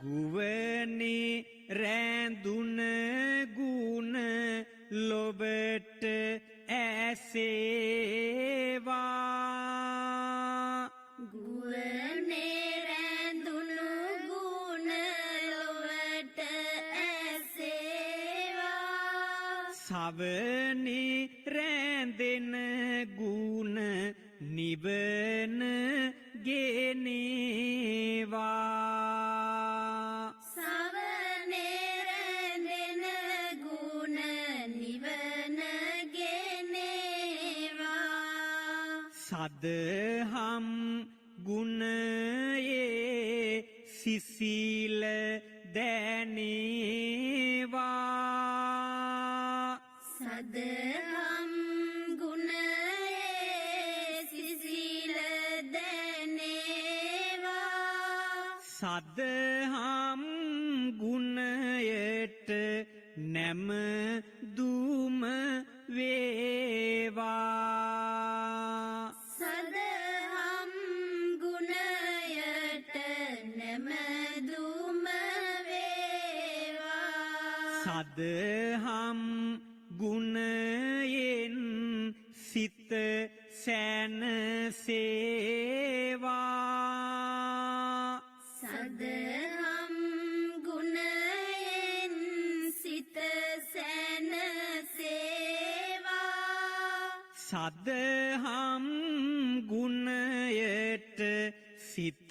ගුවනි රැඳුන ගුණ ලොබට ඇසේවා. ගුවනේ රැඳුණු ගුණ ලොවට ඇසේවා. සවනි රැඳෙන ගුණ නිවන ගෙනේවා. සවනේ රැඳෙන ගුණ නිවන ගෙනේවා. සදහම් ගුණයේ සිසිල දැනේවා. සදහම් ගුණයේ සිසිල දැනේවා. සදහම් ගුණයට නැමදුම වේවා. සදහම් ගුණයට නැමදුම වේවා. සදහම් ගුණයෙන් සිත සැනසේවා. සදහම් ගුණයෙන් සිත සැනසේවා. සදහම් ගුණයට සිත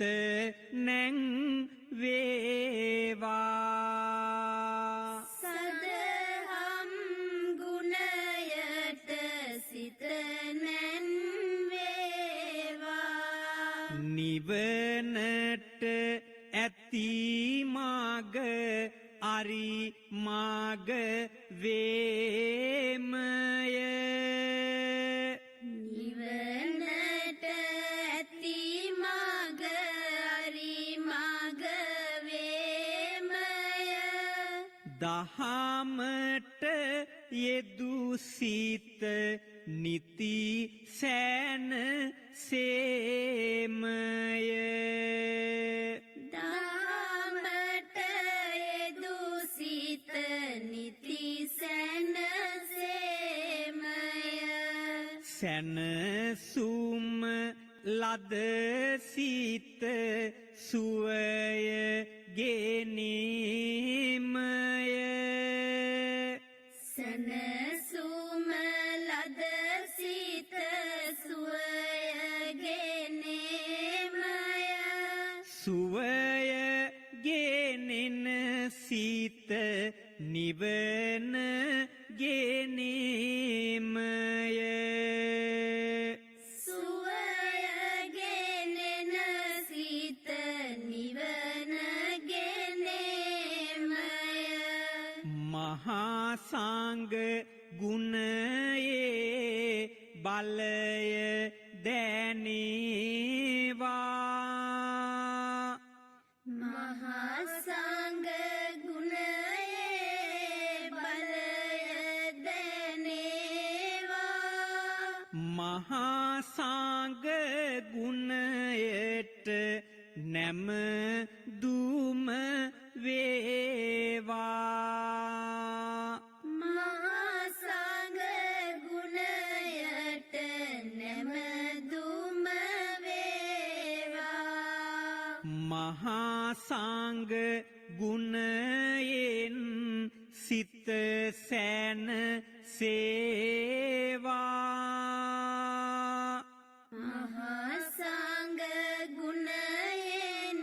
නැංවේවා. සදහම් ගුණයට සිත නැන්වේවා. නිවනට ඇති මාග අරි මාග වේමය. නිවනට ඇති මග අරි මග වේමය. දහමට යෙදු සිත නිති සෑන සේමය. දහමට යෙදු සිත නිති සැනසේමය. සැනසුම ලද සිත සුවය ගෙනීමය. සැනසුම ලද සිත සුවය ගෙනීමය. සුවය ගෙනෙන සිත නිවන ගෙනීමය. සුවය ගෙනෙන සිත නිවන ගෙනීමය. මහා සංඝ ගුණයේ බලය දැනේවා. මහා සංඝ ගුණයේ බලය දැනේවා. මහා සංඝ ගුණයට නැමදුම වේවා. මහා සංඝ ගුණයට නැමදුම වේවා. මහා සංඝ ගුණයෙන් සිත සැනසේවා. මහා සංඝ ගුණයෙන්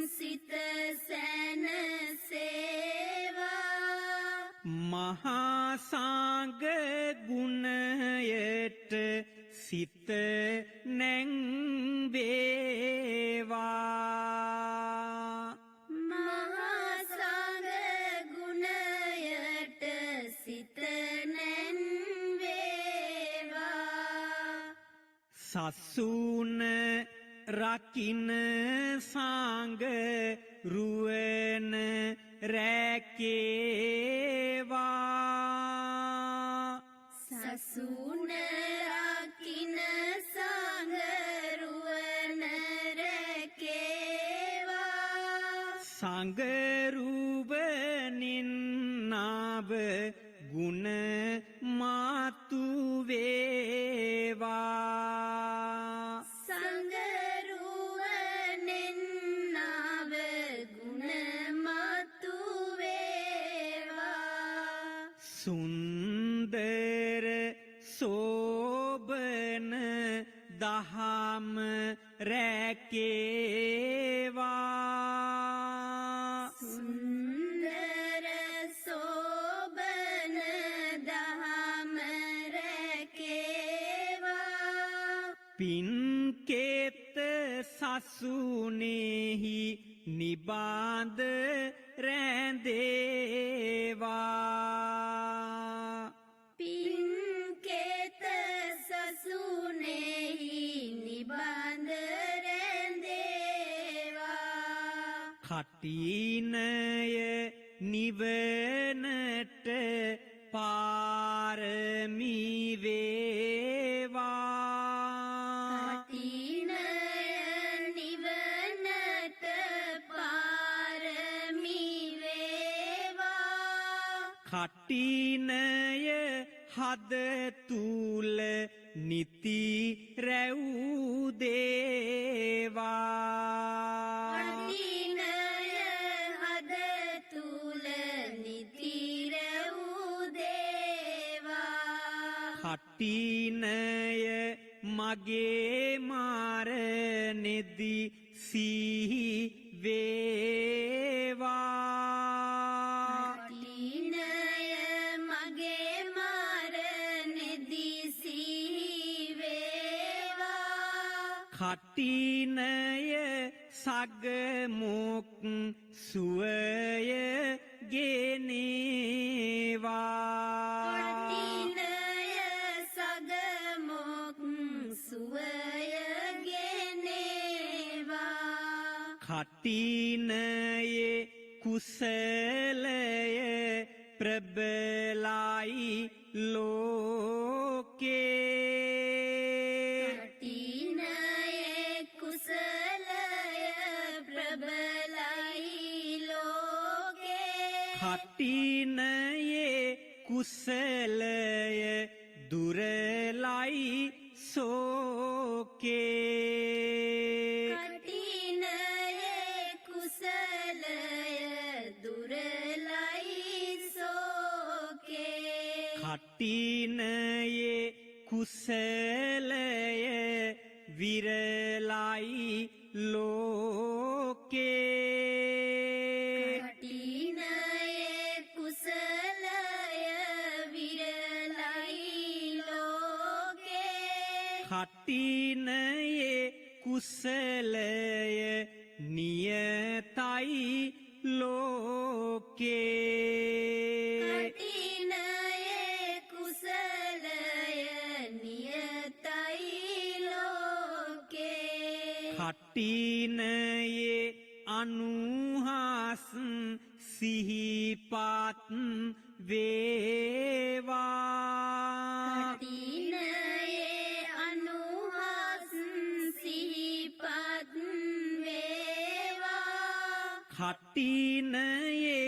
සිත සැනසේවා. මහා සංඝ ගුණයට සිත නැංවේවා. මහා සංඝ ගුණයට සිත නැන්වේවා. සසුන රකින්න සංඝ රුවන රැකේවා. සසුන රකින්න සංඝ රුවන රැකේවා. සංගරුවනින්නාව ගුණ මාතු වේවා සංගරුවනෙන්නාව ගුණමතු වේවා සුන්දර සෝබන දහම රැකේවා සුන්දර සෝබන දහම රැකේවා පින්කේත සසුනේහි නිබාඳ රැඳේවා පින්කේත සසුනේහි නිබඳ රැඳේවා කටිනය නිවනට පාරමී වේවා කටිනය නිවනට පාරමී වේවා කටිනය හද තුල නිති රැවුදේවා කටිනය හද තුල නිතිර උදේවා කටිනය මගේ මාරනෙදි සිහි වේවා කටිනය මගේ මරණෙදී සිහි වේවා කටිනය සගමුක් සුවය ගෙනේවා කටිනය සගමොක් සුවය ගෙනේවා කටිනයේ කුසලය ප්‍රබලයි ලෝකේ කටිනයේ කුසලය ප්‍රබලයි ලෝකේ කටිනයේ කුසලය දුරලයි සෝකේ කටිනයේ කුසලය දුරලයි සෝකේ කටිනයේ කුසලය විරලයි ලෝකේ කටිනයේ කුසලය විරලයි ලෝකේ කටිනයේ කුසලය නියතයි ලෝකේ කටිනයේ කුසලය නියතයි ලෝකේ කටිනයේ අනුහස් සිහිපත් වේවා කටිනයේ අනුහස් සිහිපත් වේවා කටිනයේ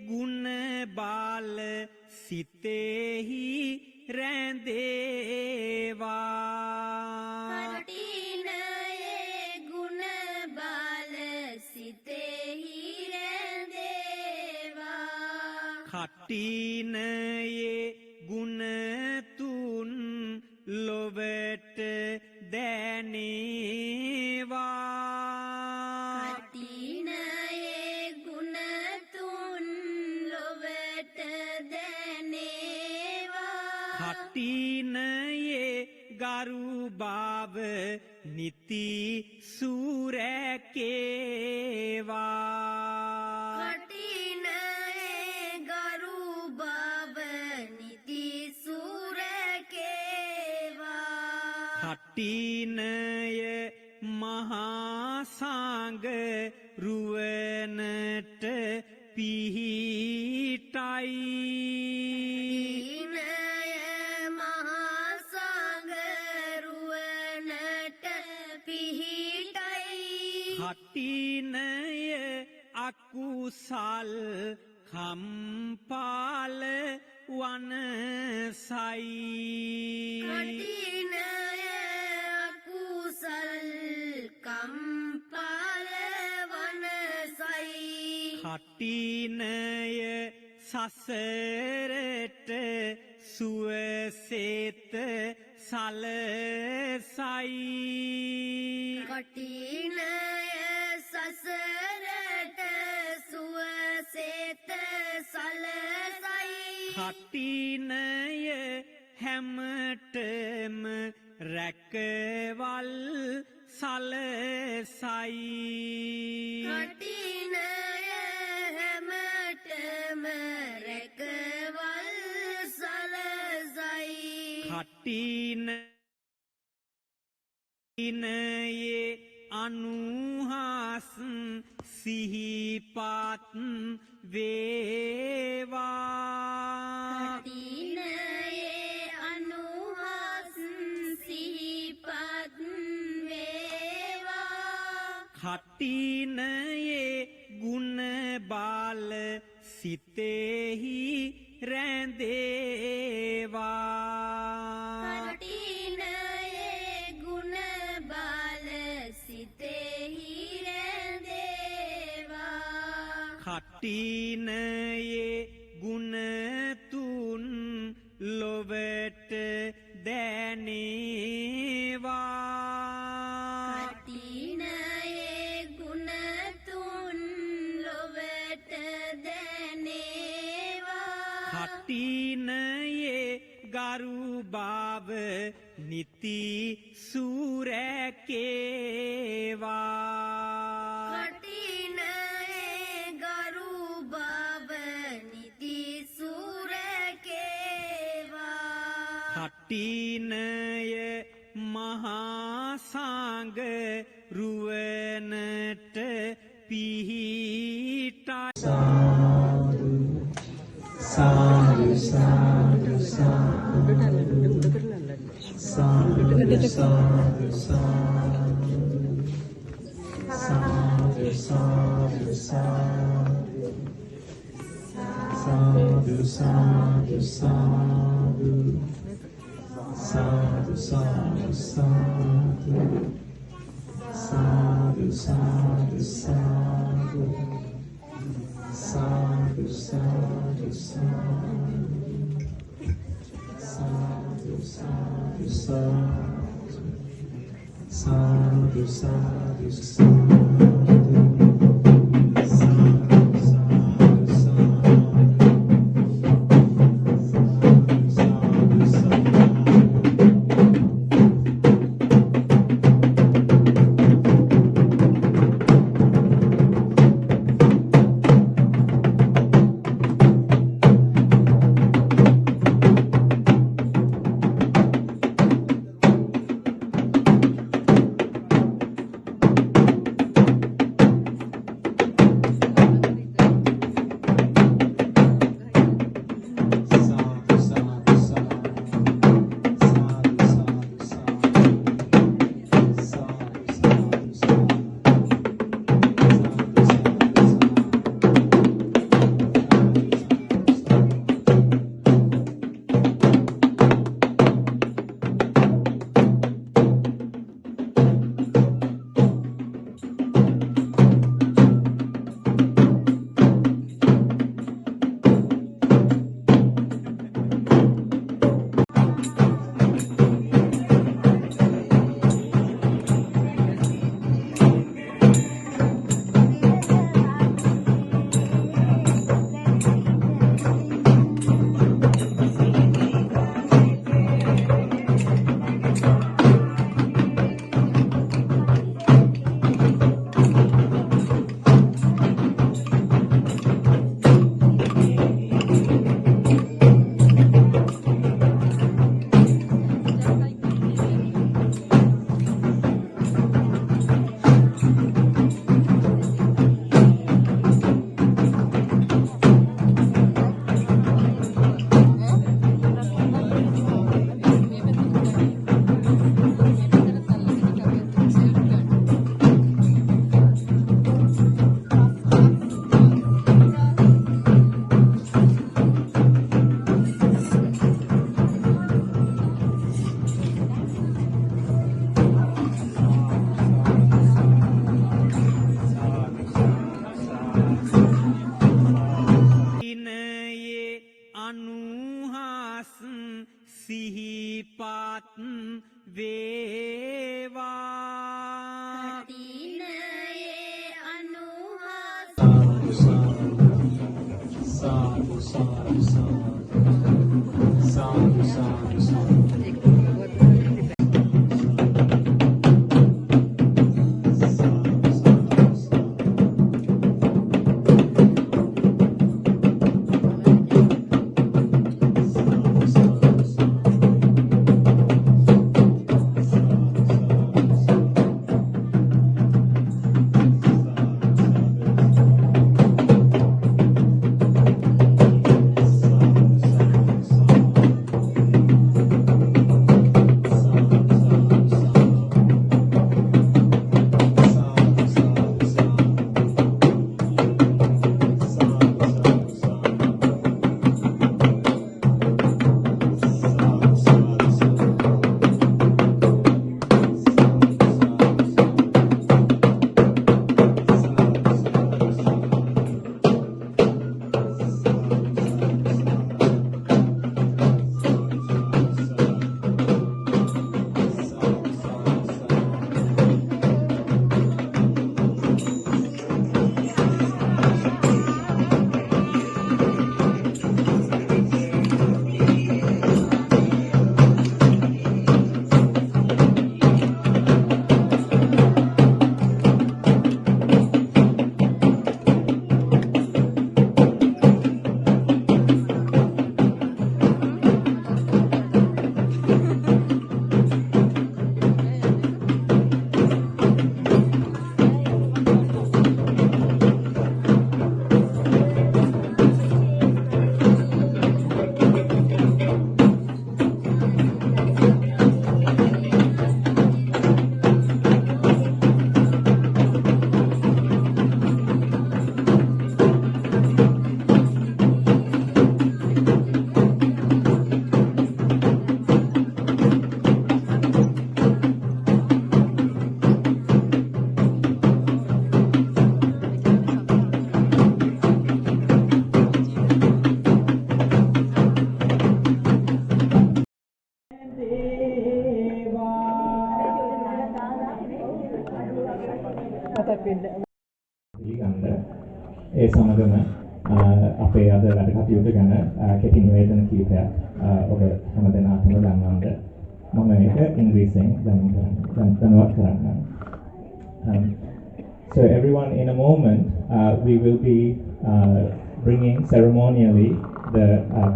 ගුණ බාල සිතෙහි රැඳේවා කටිනයේ ගුණ බාල සිතෙහි රැඳේවා කටිනයේ ගුණ තුන් ලොවට දැනේවා කටිනයේ ගුණ තුන් ලොවට දැනේවා කටිනයේ ගරු බව නිති සුරැකේවා කටිනයේ ගරු බව නිති සුරැකේවා කටිනය මහා සංඝ රුවනට පිහිටයි කටිනය මහා සංඝ රුවනට පිහිටයි කටිනය අකුසල අකුසල් කම්පාල වනසයි කඨිනය අකුසල් කම්පාල වනසයි කඨිනය සසරට සුවසේත සලසයි කඨිනය සසරට සුවසේත සලසයි කඨිනය හැමතෙම රැකවල් සලසයි කඨිනය හැමතෙම රැකවල් සලසයි කඨිනයේ අනුහස් සිහිපත් වේවා කඨිනයේ අනුහස් සිහිපත් වේවා කඨිනයේ ගුණ බාල සිතෙහි රැඳේවා කඨිනයේ ගුණ බාල සිතෙහි රැඳේවා කඨිනයේ ගුණ තුන් ලොවට දැනේවා කඨිනයේ ගුණ තුන් ලොවට දැනේවා කඨිනයේ ගරු බව නිති සුරැකේවා කඨිනයේ ගරු බව නිති සුරැකේවා කඨිනය මහා සංඝ රුවනට පිහිටා Sadhu, sadhu, sadhu. Sadhu, sadhu, sadhu. Sadhu, sadhu, sadhu. Sadhu, sadhu, sadhu. Sadhu, sadhu, sadhu. Sadhu, sadhu, sadhu. Sadhu, sadhu, sadhu. Sadhu, sadhu, sadhu. Sadhu, sadhu, sadhu. sadhu, sadhu, sadhu, sadhu. පිළිගන්න ඒ සමගම අපේ අද වැඩ කටයුතු ගැන කෙටි නිවේදන කීපයක් ඔබ හැමදෙනාටම දන්වන්න මම ඒක ඉංග්‍රීසියෙන් දැනුවත් කරන්නම්. So everyone, in a moment we will be bringing ceremonially the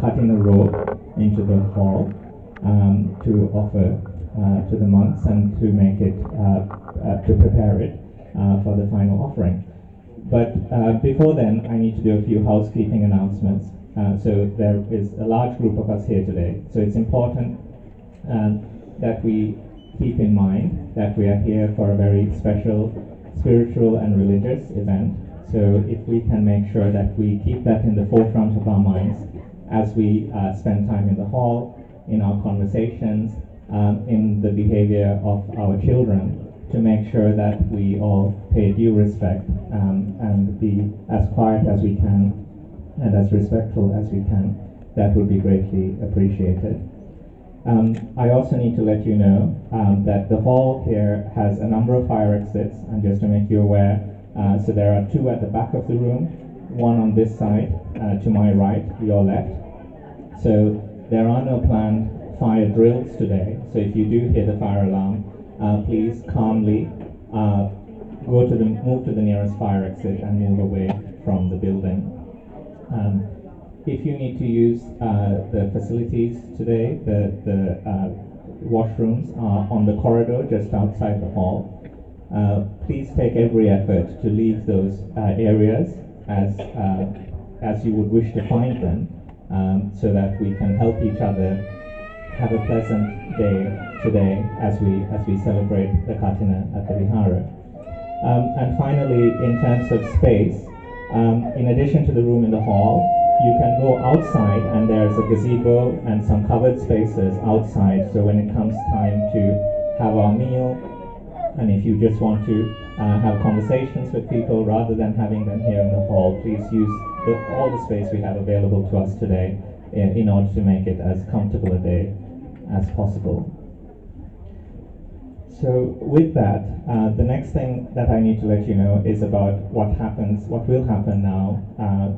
Kathina robe into the hall to offer to the monks and to make it to prepare it for the final offering. But before then, I need to do a few housekeeping announcements. So there is a large group of us here today. So it's important that we keep in mind that we are here for a very special spiritual and religious event. So if we can make sure that we keep that in the forefront of our minds as we spend time in the hall, in our conversations, in the behavior of our children, to make sure that we all pay due respect and be as quiet as we can and as respectful as we can. That would be greatly appreciated. I also need to let you know that the hall here has a number of fire exits, and just to make you aware, so there are two at the back of the room, one on this side, to my right, your left. So there are no planned fire drills today, so if you do hear the fire alarm, please calmly move to the nearest fire exit and move away from the building. If you need to use the facilities today, the washrooms are on the corridor just outside the hall. Please take every effort to leave those areas as you would wish to find them, so that we can help each other have a pleasant day today as we celebrate the Kathina at the Vihara. And finally, in terms of space, in addition to the room in the hall, you can go outside, and there's a gazebo and some covered spaces outside. So when it comes time to have our meal, and if you just want to have conversations with people rather than having them here in the hall, please use all the space we have available to us today in order to make it as comfortable a day as possible. So with that, the next thing that I need to let you know is about what will happen now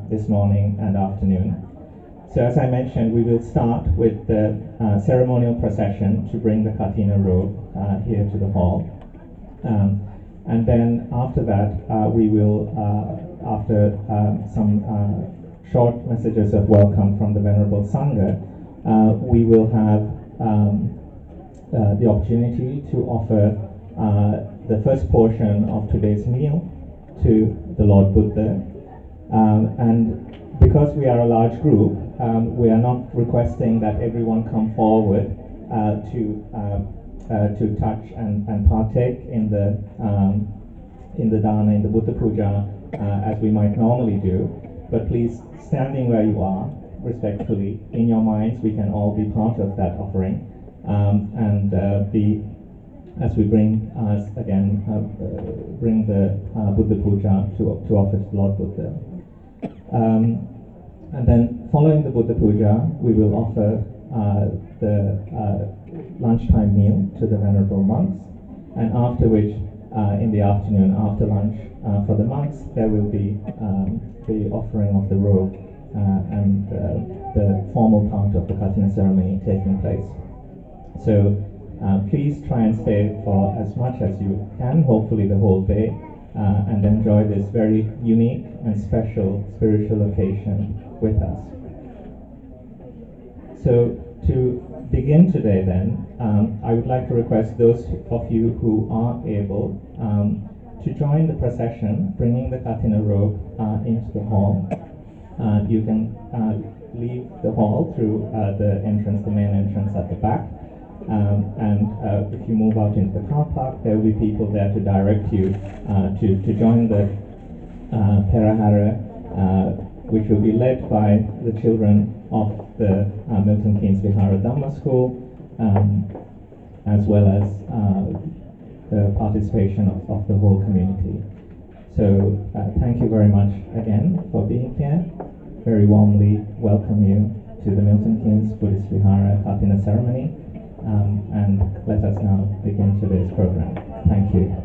this morning and afternoon. So as I mentioned, we will start with the ceremonial procession to bring the Kathina robe here to the hall. And then after that, we will, after some short messages of welcome from the Venerable Sangha, we will have the opportunity to offer the first portion of today's meal to the Lord Buddha. And because we are a large group, we are not requesting that everyone come forward to touch and partake in the dana, in the Buddha Puja, as we might normally do. But please, standing where you are, respectfully, in your minds, we can all be part of that offering, and as we bring bring the Buddha Puja to offer to Lord Buddha. And then following the Buddha Puja, we will offer the lunchtime meal to the Venerable monks, and after which, in the afternoon, after lunch, for the monks, there will be the offering of the robe and the formal part of the Kathina ceremony taking place. So please try and stay for as much as you can, hopefully the whole day, and enjoy this very unique and special spiritual occasion with us. So to begin today then, I would like to request those of you who are able to join the procession, bringing the Kathina robe into the hall. You can leave the hall through the entrance, the main entrance at the back. And if you move out into the car park, there will be people there to direct you to join the Perahara, which will be led by the children of the Milton Keynes Vihara Dhamma School, as well as the participation of the whole community. So thank you very much again for being here. Very warmly welcome you to the Milton Keynes Buddhist Vihara Kathina ceremony. And let us now begin today's program. Thank you.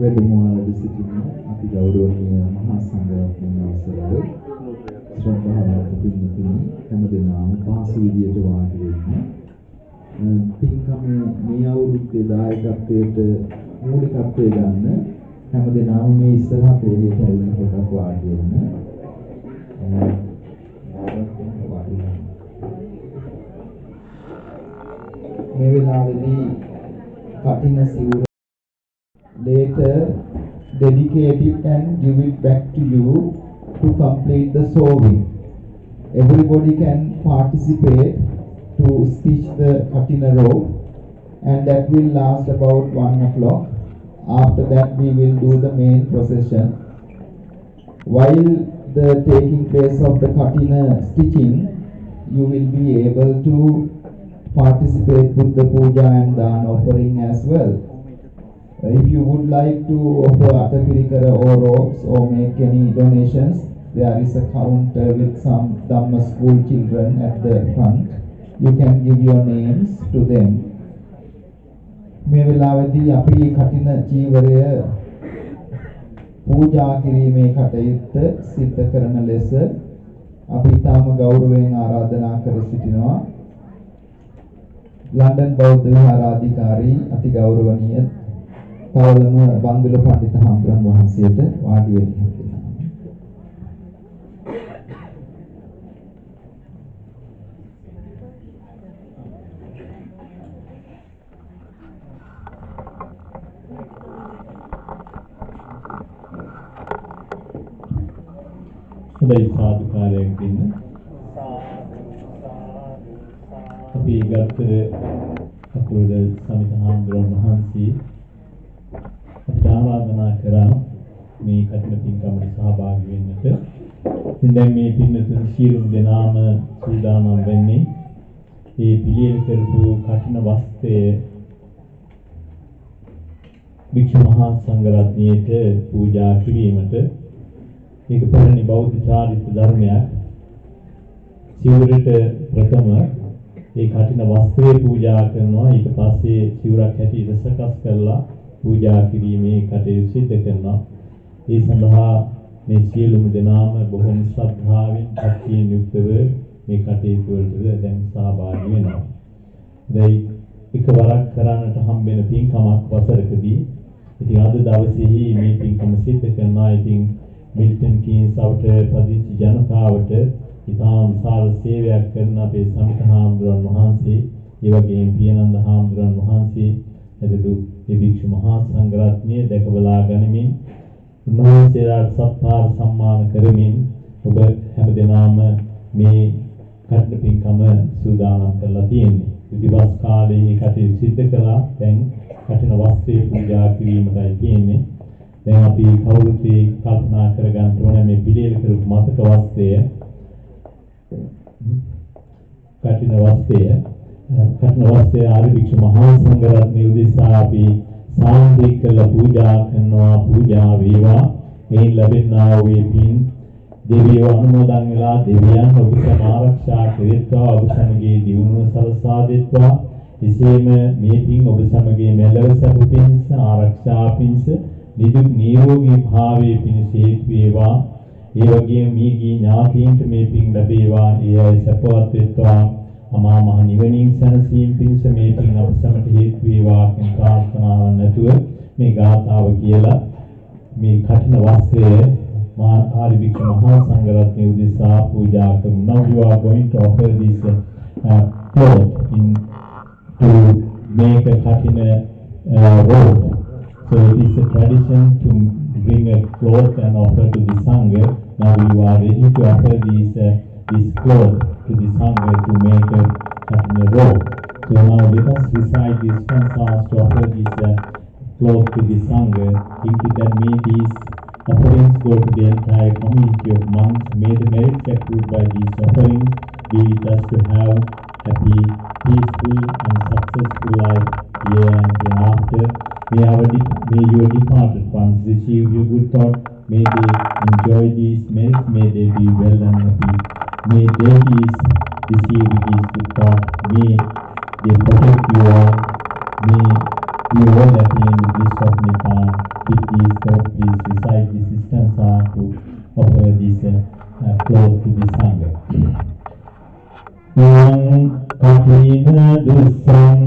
වැඩමවලට සිටින අති ගෞරවනීය මහා සංඝරත්නයන් අවසරයි ශ්‍රද්ධාවන්ත පින්තුනි හැමදෙනාම පහසු විදියට වාඩි වෙන්න පින්කමේ මේ අවුරුද්දේ දායකත්වයට මූලිකත්වය ගන්න හැමදෙනාම මේ ඉස්සරහ පෙළියට ඇවිල්ලා පොඩක් වාඩි වෙන්න. මේ වෙලාවේදී කටින සිවුර later dedicate it and give it back to you to complete the sewing. Everybody can participate to stitch the Kathina rope, and that will last about 1 o'clock. After that we will do the main procession. While the taking place of the Kathina stitching, you will be able to participate with the puja and dan offering as well. If you would like to offer atapirikara or ropes or make any donations, there is a counter with some Dhamma school children at the front. You can give your names to them. මේ වෙලාවේදී අපි කටින චීවරය පූජා කිරීමේ කටයුත්ත සිද්ධ කරන ලෙස අපි තාම ගෞරවයෙන් ආරාධනා කර සිටිනවා. ලන්ඩන් බෞද්ධ විහාරාධිකාරී අති ගෞරවනීය තවලම බන්දුල පඬිත හාමුදුරන් වහන්සේට වාඩි වෙන්න හිතෙනවා. හොඳයි සාදුකාරයක් දෙන්න. අපි ගත්තර අපුරුද සමිත හාමුදුරන් වහන්සේ අපිට ආරාධනා කරා මේ කටින පින්කමට සහභාගී වෙන්නට. ඉතින් දැන් මේ පින්නතුන් සියලුම දෙනාම සූදානම් වෙන්නේ මේ පිළියෙල කරපු කටින වස්ත්‍රය වික්ෂ මහා සංඝරත්නයට පූජා කිරීමට. මේක පැරණි බෞද්ධ චාරිත්‍ර ධර්මයක්. සිවුරට ප්‍රථම ඒ කටින වස්ත්‍රය පූජා කරනවා. ඊට පස්සේ සිවුරක් හැටියට සකස් කරලා පූජා කිරීමේ කටයුතු සිදු කරනවා. ඒ සඳහා මේ සියලුම දෙනාම බොහොම ශ්‍රද්ධාවෙන් භක්තියෙන් යුක්තව මේ කටයුතු වලට දැන් සහභාගී වෙනවා. දැන් එකවරක් කරන්නට හම්බෙන පින්කමක් වසරකදී. ඉතින් අද දවසේහි මේ පින්කම සිදු කරනවා. ඉතින් Milton Keynes පදිංචි ජනතාවට ඉතාම විශාල සේවයක් කරන අපේ සමිත හාමුදුරන් වහන්සේ, ඒ වගේම පියනන්ද හාමුදුරන් වහන්සේ ඇතුළු මේ භික්ෂු මහා සංඝරත්නය දැකබලා ගනිමින් උන්වහන්සේලාට සත්කාර සම්මාන කරමින් ඔබ හැමදෙනාම මේ කටන පින්කම සූදානම් කරලා තියෙන්නේ. ඉතිවස් කාලේ කටයුතු සිදු කළා. දැන් කටින වස්ත්‍රය පූජා කිරීමටයි තියෙන්නේ. දැන් අපි කවුරුත් කල්පනා කරගන්න ඕනේ මේ පිළියෙල කරපු මතක වස්ත්‍රය කටින වස්ත්‍රය ආර්ය භික්ෂු මහා සංඝරත්නය උදෙසා අපි සාන්තික කළ පූජා කරනවා. පූජා වේවා. මේ ලැබෙනා වූ පින් දෙවියෝ අනුමෝදන් වෙලා දෙවියන් ඔබ සමාරක්ෂා කෙරෙත්වා. ඔබ සමගී දියුණුව සලසා දෙත්වා. එසේම මේ පින් ඔබ සමගී මෙලව සැප පිණිස ආරක්ෂා පිණිස නිදුක් නිරෝගී භාවයේ පිණිස හේතු වේවා. ඒ වගේම මේගී ඥාතීන්ට මේ පින් ලැබේවා. ඒ අය සපවත් වෙත්වා. අමා මහ නිවනින් සැනසීම පිණිස මේ පින් අප සමට හේතු වේවා කියන ප්‍රාර්ථනාවක් නැතුව මේ ගාථාව කියලා මේ කඨින වස්ත්‍රය ආර්ය භික්ෂු මහා සංඝරත්නය උදෙසා පූජා කරමු. Now you are going to offer this cloth to make a khatina robe. So it is a tradition to bring a cloth and offer to the Sangha. Now you are ready to offer this cloth to the Sangha to make a khatina robe. So now let us recite this verse to offer this cloth to the Sangha, thinking that may these offerings go to the entire community of monks. May the merits accrued by these offerings be with us to have happy, peaceful and successful life here and hereafter. May your departed ones receive your good thought. May they enjoy these merits. May they be well and happy. May deities receive these good thought. May they protect you all. May you all attain the bliss of Nibbana. With these thoughts, please recite this stanza to offer this cloth to the Sangha. Yang kathina dussang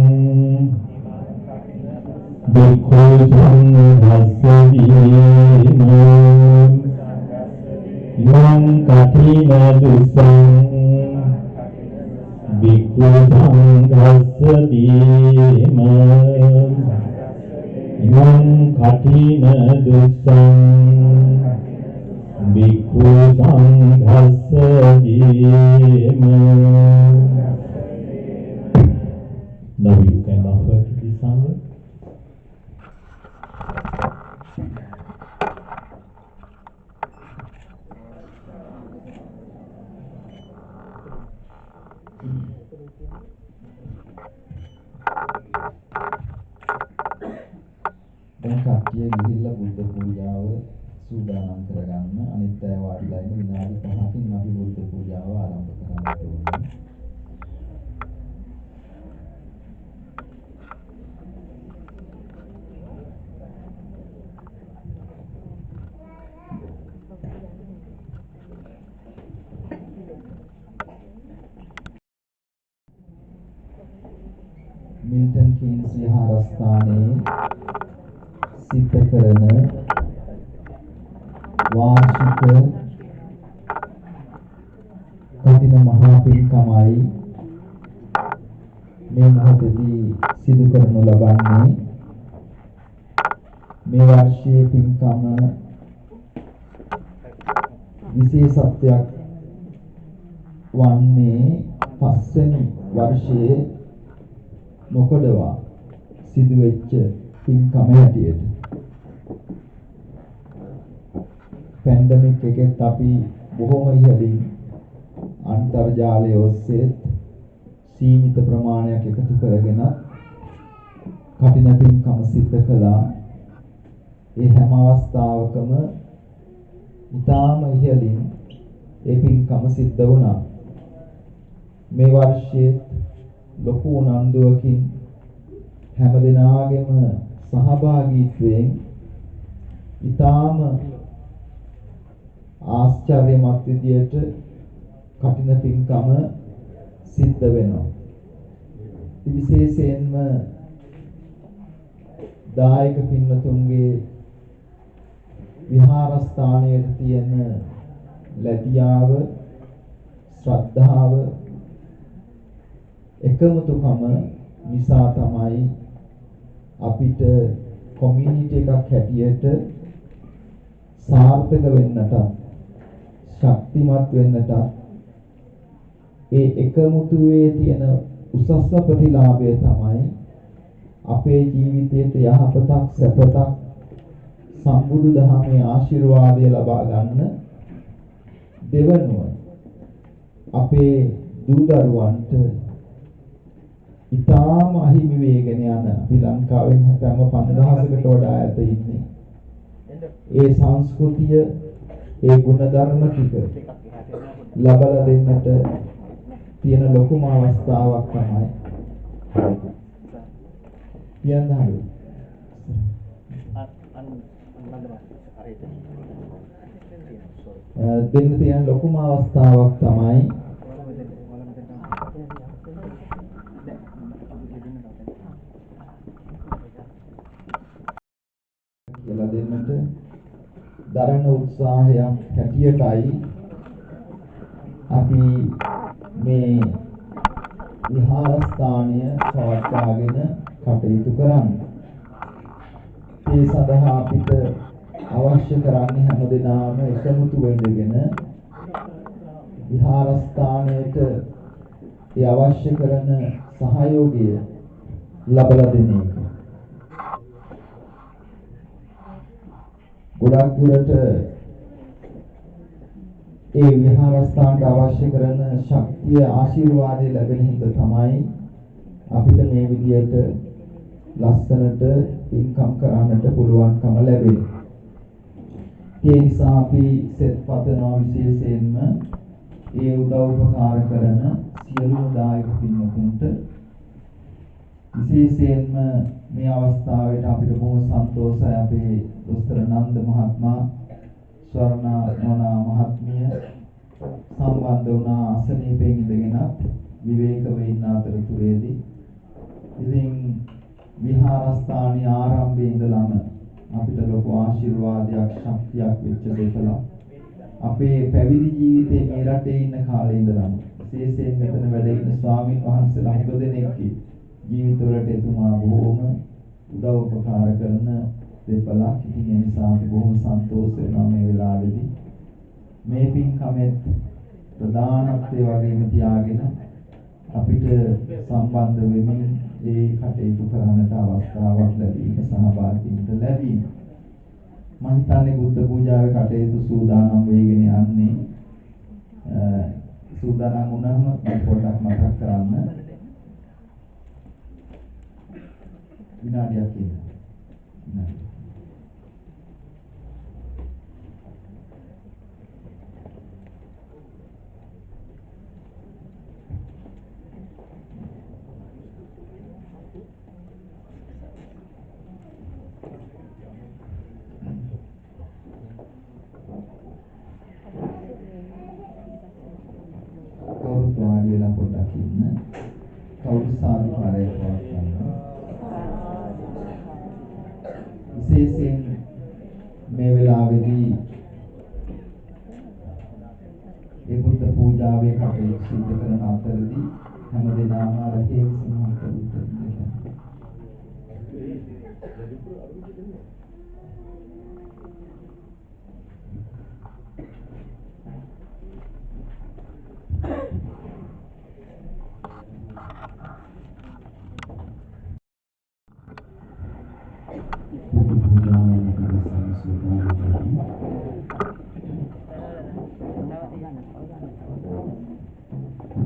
bhikkhu sanghassadima. Yang kathina dussang bhikkhu sanghassadima. Yang kathina dussang bhikkhu sanghassadima. Now you can offer to the Sangha. දැන් කට්ටිය ගිහිල්ලා බුද්ධ පූජාව සූදානම් කරගන්න. අනිත් අය වාඩිලා ඉන්න විනාඩි 5කින් අපි බුද්ධ පූජාව ආරම්භ කරන්න ඕනේ. Milton Keynes Vihara ස්ථානයේ සිද්ධ කරන වාර්ෂික කඨින මහා පින්කමයි මේ මොහොතේදී සිදු කරනු ලබන්නේ. මේ වර්ෂයේ පින්කම විශේෂත්වයක් වන්නේ පස්වෙනි වර්ෂයේ නොකඩවා සිදු වෙච්ච පින්කම හැටියට. පැන්ඩමික් එකෙත් අපි බොහොම ඉහළින් අන්තර්ජාලය ඔස්සේ සීමිත ප්‍රමාණයක් එකතු කරගෙන කටින පින්කම සිද්ධ කළා. ඒ හැම අවස්ථාවකම ඉතාම ඉහළින් ඒ පින්කම සිද්ධ වුණා. මේ වර්ෂයේ ලොකු උනන්දුවකින් හැම දිනාගෙම සහභාගීත්වයෙන් ඉතාම ආශ්චර්යමත් විදියට කටින පින්කම සිද්ධ වෙනවා. විශේෂයෙන්ම දායක පින්වතුන්ගේ විහාරස්ථානයේ තියෙන ලැබියාව, ශ්‍රද්ධාව, එකමුතුකම නිසා තමයි අපිට කොමියුනිටි එකක් හැටියට සාර්ථක වෙන්නට, ශක්තිමත් වෙන්නට ඒ එකමුතුවේ තියෙන උසස්ම ප්‍රතිලාභය තමයි අපේ ජීවිතයට යහපතක්, සැපතක්, සම්බුදු දහමේ ආශිර්වාදය ලබා ගන්න. දෙවනුව අපේ දූ දරුවන්ට ඉතාම අහිමි වේගෙන යන අපි ලංකාවෙන් හැතැම්ම 5000කට වඩා ඇත ඉන්නේ. ඒ සංස්කෘතිය, ඒ ගුණධර්ම ටික ලබලා දෙන්නට තියෙන ලොකුම අවස්ථාවක් තමයි කියන්නේ. දෙන්න තියෙන ලොකුම අවස්ථාවක් තමයි කියලා දෙන්නට දරන උත්සාහයක් හැටියටයි අපි මේ විහාරස්ථානය පවත්වාගෙන කටයුතු කරන්නේ. ඒ සඳහා අපිට අවශ්‍ය කරන්නේ හැමදෙනාම එකමුතු වෙගෙන විහාරස්ථානයට ඒ අවශ්‍ය කරන සහයෝගය ලබා දෙන එක. ගොඩක් දුරට ඒ විහාරස්ථානට අවශ්‍ය කරන ශක්තිය, ආශිර්වාදය ලැබෙන හින්දා තමයි අපිට මේ විදියට ලස්සනට පින්කම් කරන්නට පුළුවන්කම ලැබෙන්නේ. ඒ නිසා අපි සෙත් පතනවා විශේෂයෙන්ම ඒ උදව් උපකාර කරන සියලුම දායක පින්වතුන්ට. විශේෂයෙන්ම මේ අවස්ථාවට අපිට බොහොම සන්තෝෂයි අපේ දොස්තර නන්ද මහත්මයා, ස්වර්ණා නෝනා මහත්මිය සම්බන්ධ වුණා අසනීපෙන් ඉඳගෙනත් විවේකව ඉන්න අතරතුරේදී ඉතින් විහාරස්ථානයේ ආරම්භයේ ඉඳලම අපිට ලොකු ආශිර්වාදයක් ශක්තියක් වෙච්ච දෙකල අපේ පැවිදි ජීවිතේ මේ රටේ ඉන්න කාලේ ඉඳලම විශේෂයෙන් මෙතන වැඩ ඉන්න ස්වාමින් වහන්සේලා මොකද දෙනෙක්ගේ ජීවිතවලට එතුමා බොහොම උදව් උපකාර කරන දෙපළක්. ඉතින් ඒ නිසා අපි බොහොම සන්තෝෂ වෙනවා මේ වෙලාවේදී මේ පින්කමෙත් ප්‍රධානත්වයේ වගේම තියාගෙන අපිට සම්බන්ධ වෙමින් ඒ කටයුතු කරන්නට අවස්ථාවක් ලැබීම සහභාගීත්වයට ලැබීම. මම හිතන්නේ බුද්ධ පූජාවේ කටයුතු සූදානම් වෙගෙන යන්නේ සූදානම් වුණාම පොඩ්ඩක් මතක් කරන්න විනාඩියක් ඉන්න. වෙලා පොඩ්ඩක් ඉන්න. කවුරු සාදුකාරයක් පවත්වන්න. විශේෂයෙන් මේ වෙලාවේදී ඒ බුද්ධ පූජාවේ කටයුතු සිදු කරන අතරදී හැමදෙනාම රහේ සමාන කරුත්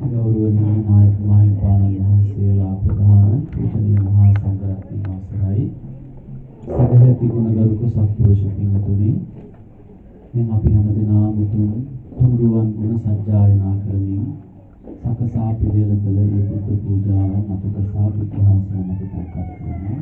ගෞරවනීය නායක මහින්පාණන් වහන්සේලා ප්‍රධාන පූජනීය මහා සංඝරත්නයේ අවසරයි සදහැති ගුණගරුක සත්පුරුෂ පින්තුනි දැන් අපි හැමදෙනාම උතුම් තුනුරුවන් ගුණ සජ්ජායනා කරමින් සකසා පිළිවෙල කළ ඒ බුද්ධ පූජාවන් අතුකසා බුද්ධාසන මත තැන්පත් කරනවා.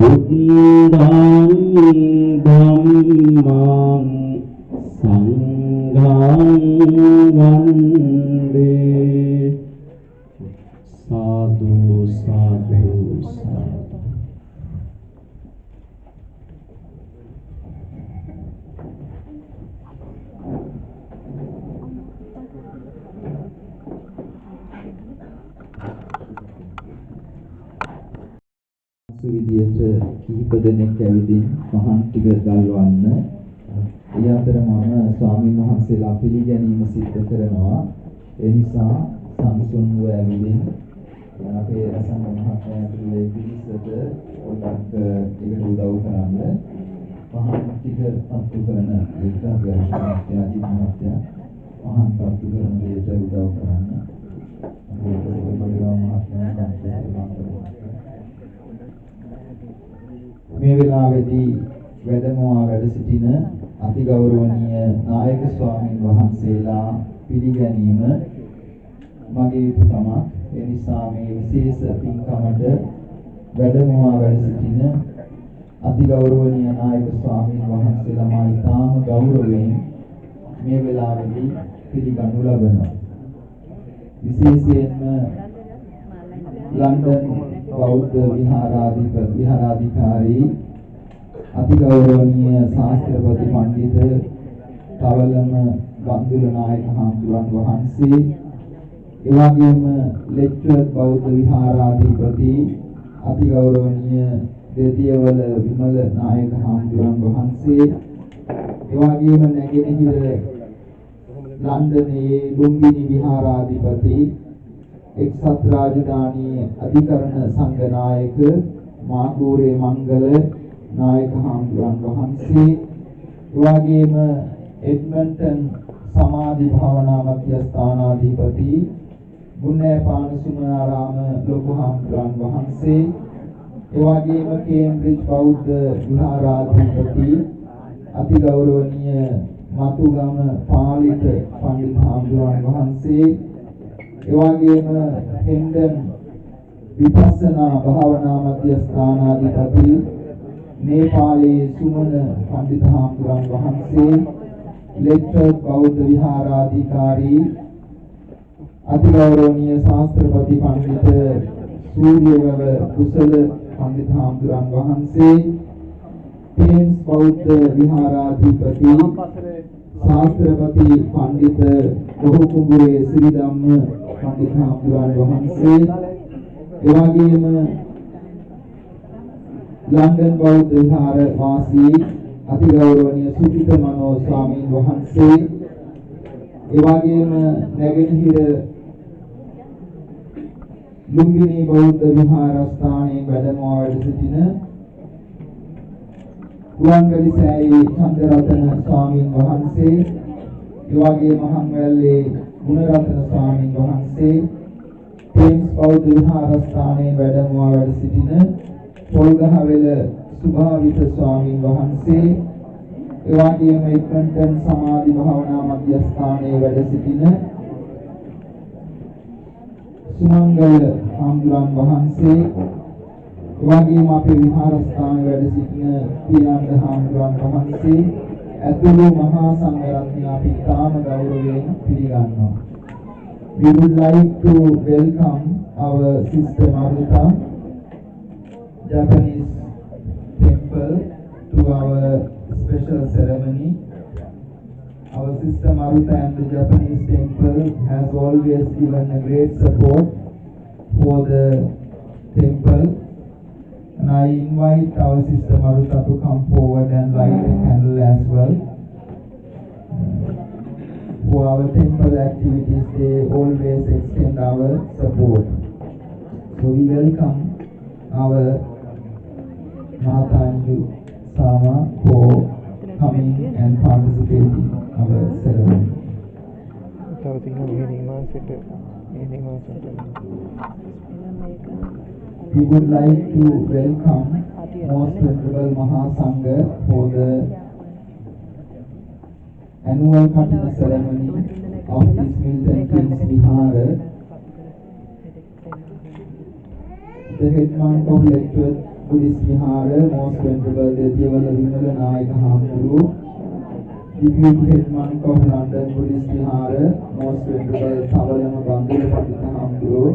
Buddhang Dhammang Sanghang Vande. Sadhu, sadhu, sadhu. විදියට කිහිප දෙනෙක් ඇවිදින් මහන් ටික ගල්වන්න. ඒ අතර මම ස්වාමීන් වහන්සේලා පිළිගැනීම සිද්ධ කරනවා. ඒ නිසා සම්සුන්ව ඇවිදින් අපේ රසංග මහත්මයා ඇතුළු පිරිසට පොඩ්ඩක් ඒකට උදව් කරන්න. මහන් ටික පත්තු කරන ඒක අපි අර්ශනාත්‍යාදී මහත්මයා මහන් පත්තු කරන දෙයට උදව් කරන්න. අපේ පොඩ්ඩක් මහත්මයා මේ වෙලාවේදී වැඩමවා වැඩ සිටින අතිගෞරවනීය නායක ස්වාමීන් වහන්සේලා පිළිගැනීම මගේ යුතුකමක්. ඒ නිසා මේ විශේෂ පින්කමට වැඩමවා වැඩ සිටින අතිගෞරවනීය නායක ස්වාමීන් වහන්සේලා මා ඉතාම ගෞරවයෙන් මේ වෙලාවේදී පිළිගනු ලබනවා. විශේෂයෙන්ම ලන්ඩන් බෞද්ධ විහාරාධිකාරී අතිගෞරවනීය ශාස්ත්‍රපති පඬිත තවලම බන්දුල නායක හාමුදුරන් වහන්සේ, එවැගේම ලෙක්චර් බෞද්ධ විහාරාධිපති අතිගෞරවනීය දෙතියවල විමල නායක හාමුදුරන් වහන්සේ, එවැගේම නැගෙනහිර ලන්ඩනයේ ලුම්බිනි විහාරාධිපති එක්සත් රාජධානී අධිකරණ සංඝ නායක මාගූරේ මංගල නායක හාමුදුරන් වහන්සේ, එවැගේම එඩ්මන්ටන් සමාධි භාවනා මධ්‍යස්ථානාධිපති ගුණේපාන සුමනාරාම ලොකු හාමුදුරන් වහන්සේ, එවැගේම කේම්බ්‍රිජ් බෞද්ධ විහාරාධිපති අතිගෞරවනීය මතුගම පාලිත පඬිත් හාමුදුරන් වහන්සේ, එවැගේම හෙන්ඩන් විපස්සනා භාවනා මධ්‍යස්ථානාධිපති නේපාලයේ සුමන පඬිත් හාමුදුරන් වහන්සේ, ලෙක්චර් බෞද්ධ විහාරාධිකාරී අතිගෞරවනීය ශාස්ත්‍රපති පඬිත් සූර්යවව කුසල පඬිත් හාමුදුරන් වහන්සේ, ටේම්ස් බෞද්ධ විහාරාධිපති ශාස්ත්‍රපති පඬිත් බොහෝකුඹුරේ ශ්‍රී ධම්ම පඬිත් හාමුදුරන් වහන්සේ, එවැගේම ලන්ඩන් බෞද්ධ විහාර වාසී අතිගෞරවනීය සුපිත මනෝ ස්වාමීන් වහන්සේ, එවැගේම නැගෙනහිර ලුම්බිනි බෞද්ධ විහාරස්ථානයේ වැඩමවා වැඩ සිටින ගුවන්විදුලිසෑයේ චන්දරතන ස්වාමීන් වහන්සේ, එවැගේම මහන්වැල්ලේ ගුණරත්න ස්වාමීන් වහන්සේ, ටේම්ස් බෞද්ධ විහාරස්ථානයේ වැඩමවා වැඩ සිටින පොල්ගහවෙල සුභාවිත ස්වාමීන් වහන්සේ, එවැගේම එක්මන්ටන් සමාධි භාවනා මධ්‍යස්ථානයේ වැඩ සිටින සුමංගල හාමුදුරන් වහන්සේ, එවැගේම අපේ විහාරස්ථානයේ වැඩ සිටින පියනන්ද හාමුදුරන් වහන්සේ ඇතුළු මහා සංඝරත්නය අපි තාම ගෞරවයෙන් පිළිගන්නවා. We would like to welcome our sister Marutha, Japanese temple, to our special ceremony. Our sister Marutha and the Japanese temple has always given a great support for the temple. And I invite our sister Marutha to come forward and light a candle as well. For our temple activities, they always extend our support. So we welcome our Mata and Sama for coming and participating in our ceremony. We would like to welcome Most Venerable Mahasangha for the annual Kathina ceremony of this Milton Keynes Vihara. The head monk of lecture Buddhist Vihara, Most Venerable Wicramarathna Hamguru, Deputy Head Monk of London Buddhist Vihara, Most Venerable Thavalama Bandula Pandita Hamguru,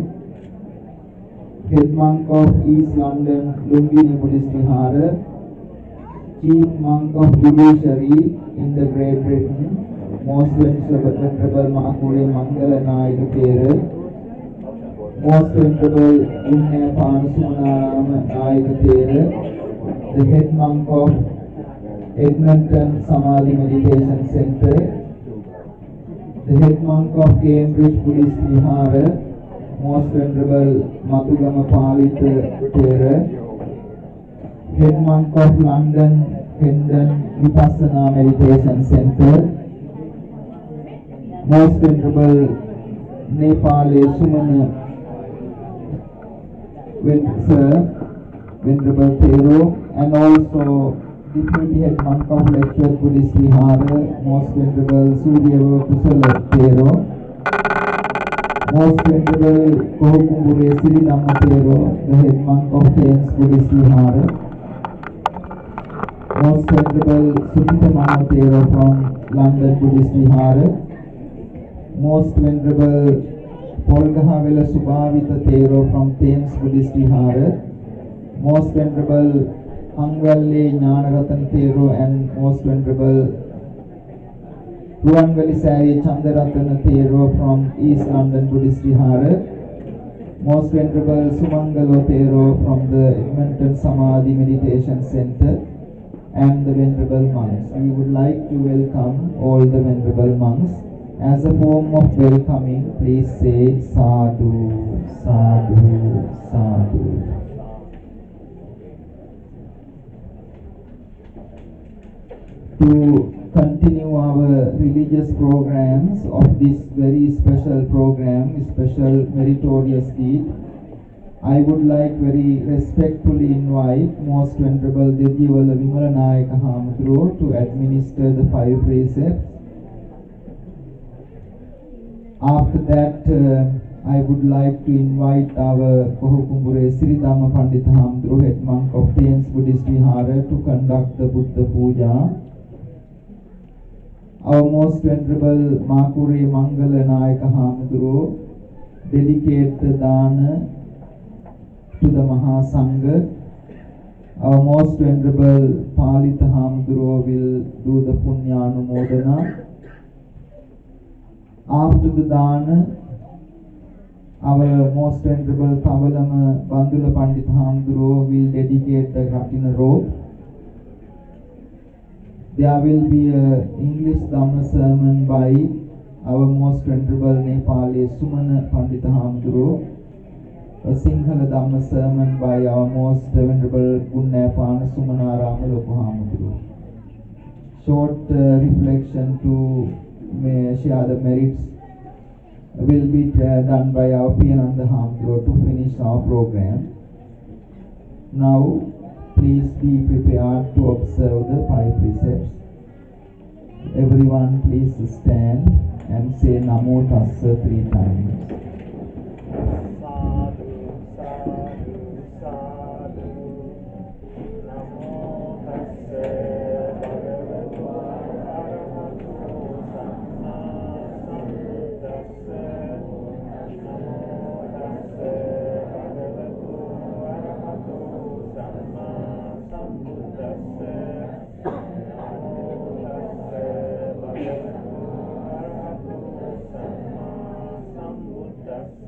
Head Monk of East London Lumbini Buddhist Vihara, Chief Monk of Judiciary in the Great Britain, Most Venerable Mahakure Mangala Nayaka Thera, Most Venerable Unna Panasumanarama Nayaka Thera, the Head Monk of Edmonton Samadhi Meditation Center, the Head Monk of Cambridge Buddhist Vihara, Most Venerable Madhugama Palita Thera, Head Monk of London Hendon Vipassana Meditation Center, Most Venerable Nepali Sumana Venerable Thero, and also Deputy Head Monk of Lecture Buddhist Vihara, Most Venerable Surya Kusala Thero, Most Venerable Kohukumbure Dhamma Thero, the Head Monk of Thames Buddhist Vihara, Most Venerable Sukita Mano Thero from London Buddhist Vihara, Most Venerable Polgahavela Subhavita Thero from Thames Buddhist Vihara, Most Venerable Angvalle Jnanaratan Thero, and Most Venerable Ruwanvali Sari Chandaratana Thero from East London Buddhist Vihara, Most Venerable Sumangalo Thero from the Edmonton Samadhi Meditation Center, and the Venerable monks. We would like to welcome all the Venerable monks. As a form of welcoming, please say Sadhu, Sadhu, Sadhu. To continue our religious programs of this very special program, special meritorious deed, I would like very respectfully invite Most Venerable Wicramarathna Hamguru to administer the 5 precepts. After that, I would like to invite our Kohukumbure Sridhamma Pandita Hamguru, Head Monk of Thames Buddhist Vihara, to conduct the Buddha Puja. Our Most Venerable Mahakure Mangala Nayaka Hamguru dedicate the Dana to the Mahasangha. Our Most Venerable Palita Hamguru will do the Punyanumodana. After the Dana, our Most Venerable Thavalama Bandula Pandita Hamguru will dedicate the Kathina robe. There will be an English Dhamma sermon by our Most Venerable Nepali Sumana Pandita Hamguru, a Sinhala Dhamma sermon by our Most Venerable Gunnapana Sumanarama Loku Hamguru. Short reflection to share the merits will be done by our Piyananda Hamguru to finish our program. Now, please be prepared to observe the 5 precepts. Everyone please stand and say Namo Tassa 3 times. Sadhu, sadhu, sadhu. Namo Tassa Bhagavato Arahato Samma Sambuddhassa. Namo Tassa Bhagavato Arahato Samma Sambuddhassa. Namo Tassa Bhagavato Arahato Samma Sambuddhassa.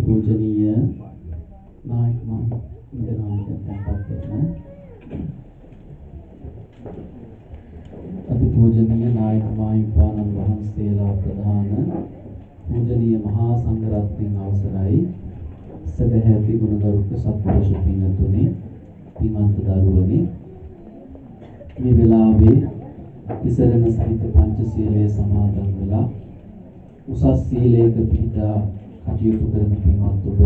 පූජනීය නායකමන් මෙතනාට tempත් වෙන අතිපූජනීය නායක මාහිමිපාණන් වහන්සේලා ප්‍රධාන පූජනීය මහා සංඝරත්නයන් අවසරයි සදැහැති ගුණගරුක සත්පුරුෂ පින්තුනි පින්වන්ත දරුවනි මේ වෙලාවේ තිසරණ සහිත පංචශීලයේ සමාදන් වෙලා උසස් සීලයක පිහිටා කටයුතු කරන පින්වත් ඔබ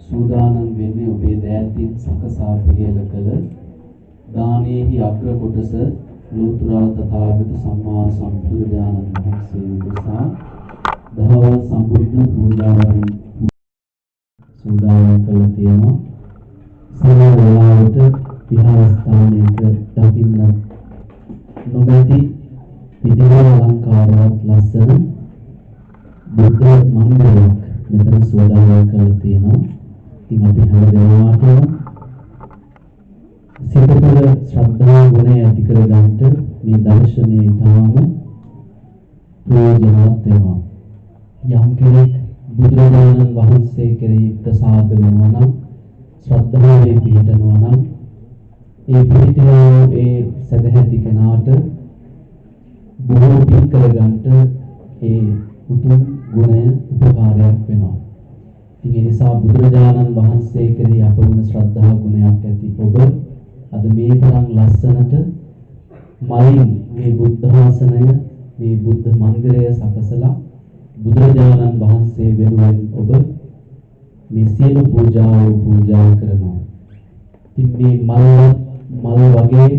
සූදානම් වෙන්නේ ඔබේ දෑතින් සකසා පිළියෙල කළ දානයේහි අග්‍ර කොටස ලෝතුරා තථාගත සම්මා සම්බුදුරජාණන් වහන්සේ උදෙසා දහවල් සම්පූර්ණ පූජාවන් සූදානම් කළ තියෙනවා. සමහර වෙලාවට විහාරස්ථානයක දකින්න නොමැති විවිධ අලංකාරවත් ලස්සන බුද්ධ මන්දිරයක් මෙතන සූදානම් කරලා තියෙනවා. ඉතින් අපි හැම දෙනාටම සිතේ ශ්‍රද්ධා ගුණය ඇති කර ගන්නට මේ දර්ශනයේ තාම ප්‍රයෝජනවත් වෙනවා. යම් කෙනෙක් බුදුරජාණන් වහන්සේ කෙරෙහි ප්‍රසාද වෙනවා නම් ශ්‍රද්ධාවේ පිහිටනවා නම් ඒ පිහිටන ඒ සදහැති කෙනාට බොහෝ පින් කර ගන්නට ඒ උතුම් ගුණය උපකාරයක් වෙනවා. ඉතින් ඒ නිසා බුදුරජාණන් වහන්සේ කෙරෙහි අපවුන ශ්‍රද්ධා ගුණයක් ඇති ඔබ අද මේ තරම් ලස්සනට මලින් මේ බුද්ධ ආසනය මේ බුද්ධ මන්දිරය සකසලා බුදුරජාණන් වහන්සේ වෙනුවෙන් ඔබ මේ සියලු පූජාව පූජා කරනවා. ඉතින් මේ මල් වගේ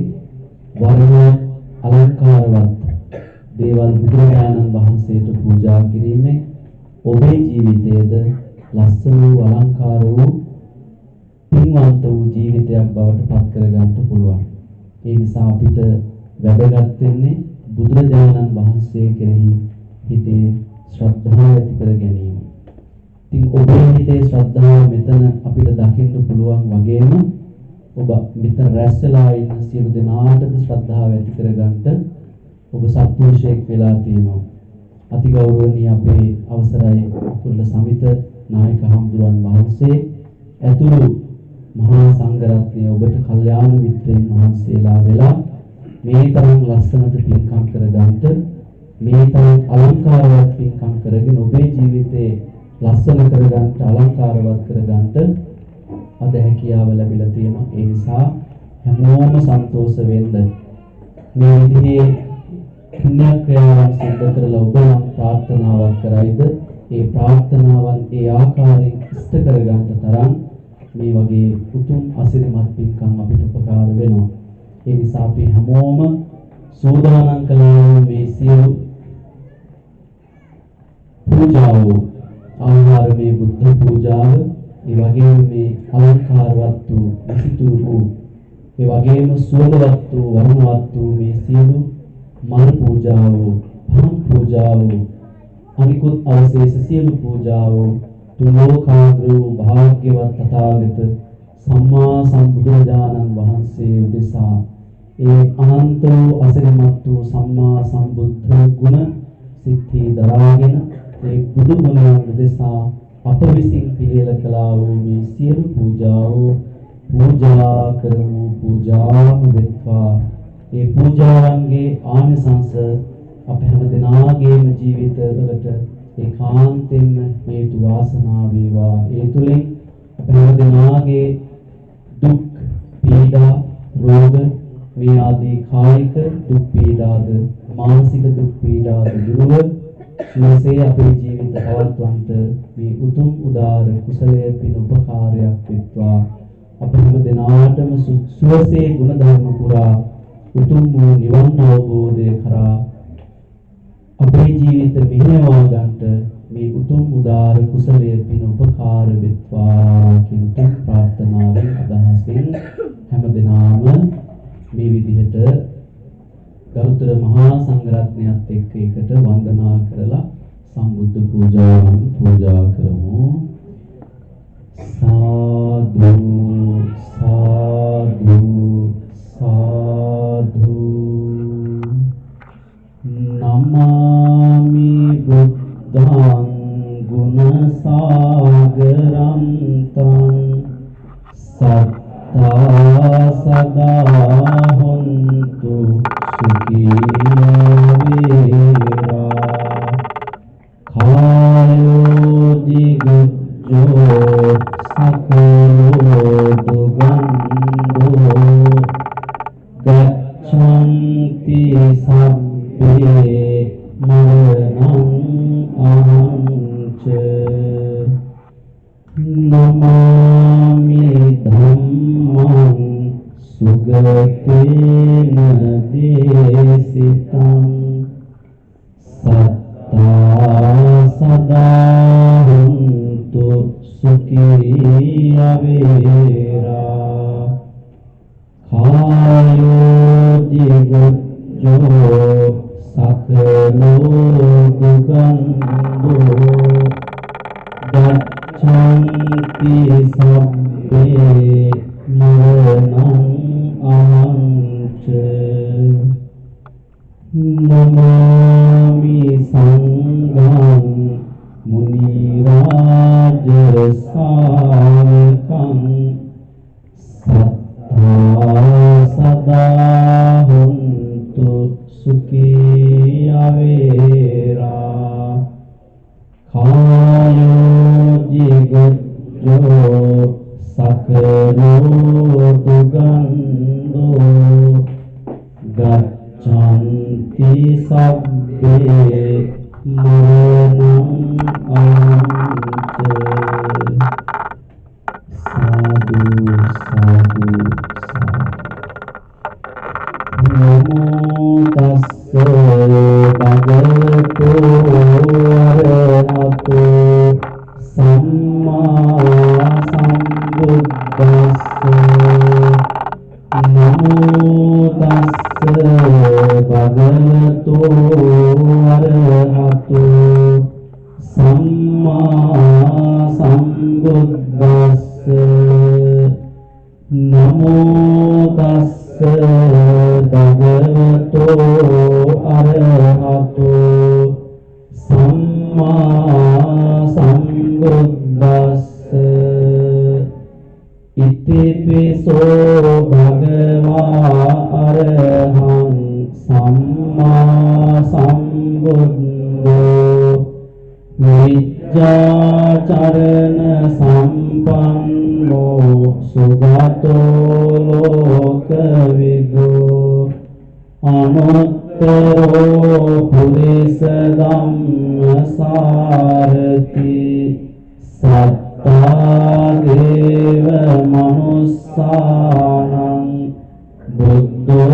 වර්ණ අලංකාරවත් දේවල් බුදුරජාණන් වහන්සේට පූජා කිරීමෙන් ඔබේ ජීවිතයේද ලස්සන වූ අලංකාර වූ පින්වන්ත වූ ජීවිතයක් බවට පත් කර ගන්නට පුළුවන්. ඒ නිසා අපිට වැදගත් වෙන්නේ බුදුරජාණන් වහන්සේ කෙරෙහි හිතේ ශ්‍රද්ධාව ඇති කර ගැනීම. ඉතින් ඔබේ හිතේ ශ්‍රද්ධාව මෙතන අපිට දකින්න පුළුවන් වගේම ඔබ මෙතන රැස් වෙලා ඉන්න සියලු දෙනාටද ශ්‍රද්ධාව ඇති කර ගන්නට ඔබ සත්පුරුෂයෙක් වෙලා තියෙනවා. අතිගෞරවනීය අපේ අවසරයි කුල්ල සමිත නායක හම්දුරන් වහන්සේ ඇතුළු මහා සංඝරත්නය ඔබට කල්යාණ මිත්‍රයන් වහන්සේලා වෙලා මේ තරම් ලස්සනට පින්කම් කර ගන්නට මේ තරම් අලංකාරවත් පින්කම් කරගෙන ඔබේ ජීවිතේ ලස්සන කර ගන්නට අලංකාරවත් කර ගන්නට අද හැකියාව ලැබිලා තියෙනවා. ඒ නිසා හැමෝම සන්තෝෂ වෙන්න මේ විදිහේ පුණ්‍ය ක්‍රියාවන් සිදු කරලා ඔබ නම් ප්‍රාර්ථනාවක් කරයිද ඒ ප්‍රාර්ථනාවන් ඒ ආකාරයෙන් ඉෂ්ට කර ගන්නට තරම් මේ වගේ උතුම් අසිරිමත් පින්කම් අපිට උපකාර වෙනවා. ඒ නිසා අපි හැමෝම සෝදානම් කළා මේ සියලු පූජාව ආහාර මේ බුද්ධ පූජාව ඒ වගේම මේ අලංකාරවත් වූ විසිතුරු වූ ඒ වගේම සුවඳවත් වූ වර්ණවත් වූ මේ සියලු මල් පූජාව පහන් පූජාව අනිකුත් අවශේෂ සියලු පූජාව තුලෝකාග්‍ර වූ භාග්‍යවත් තථාගත සම්මා සම්බුදුරජාණන් වහන්සේ උදෙසා ඒ අනන්ත වූ අසිරිමත් වූ සම්මා සම්බුද්ධ ගුණ සිත්හි දරාගෙන ඒ බුදු ගුණයන් උදෙසා අප විසින් පිළියෙල කළා වූ මේ සියලු පූජාව පූජා කරමු පූජාම වෙත්වා ඒ පූජාවන්ගේ ආනිසංස අප හැම දිනාගේම ජීවිතවලට ඒකාන්තයෙන්ම හේතු වාසනා වේවා ඒ තුලින් අප හැම දිනාගේ දුක් පීඩා රෝග මේ ආදී කායික දුක් පීඩාද මානසික දුක් පීඩාද දුරව සුවසේ අපේ ජීවිත පවත්වන්නට මේ උතුම් උදාර කුසලයේ පින උපකාරයක් වෙත්වා අප හැම දිනාටම සුවසේ ගුණ ධර්ම පුරා උතුම් වූ නිවන් අවබෝධය කරා අපේ ජීවිත මෙහෙයවා ගන්නට මේ උතුම් උදාර කුසලයේ පින උපකාර වෙත්වා කියන උතුම් ප්‍රාර්ථනාවෙන් අදහසින් හැම දිනාම මේ විදිහට ගරුතර මහා සංඝරත්නයත් එක්ක එකට වන්දනා කරලා සම්බුද්ධ පූජාවන් පූජා කරමු සාදු සාදු සාදු නමාමි බුද්ධං ගුණ සාගරං තං සත්තා සදා හොන්තු සුඛී වේරා කායෝ දිග්ගෝ සකලෝ දුගන්ධෝ ගච්ඡන්ති සබ්බේ මරණං අහංච නමාමි ධම්මං සුගතේන දේසිතං සත්තා සදා හොන්තු සුඛී වේරා කායෝ දිග්ගෝ සකලෝ දුගන්ධෝ ගච්ඡන්ති සබ්බේ මරණං අහංච නමාමි සංඝං මුනි රාජ ශාවකං සත්තා සදා හොන්තු සුඛී වේරා කායෝ දිග්ගෝ සකලෝ දුගන්ධෝ ගච්ඡන්ති සබ්බේ මරණං අහංච සාදු සාදු නමෝ තස්ස භගවතු අරහතෝ සම්මා සම්බුද්දස්ස නමෝ තස්ස භගවතු අරහතෝ සම්මා සම්බුද්දස්ස නමෝ තස්ස භගවතු අරහතෝ සම්මා සම්බුද්දස්ස ඉතිපිසෝ භගවා අරහං සම්මා සම්බුද්ධෝ විජ්ජාචරණ සම්පන්නෝ සුගතෝ ලෝකවිදෝ අනුත්තරෝ පුරිස ධම්මසාරති සත්තා දේව මනුස්සානං බුද්ධෝ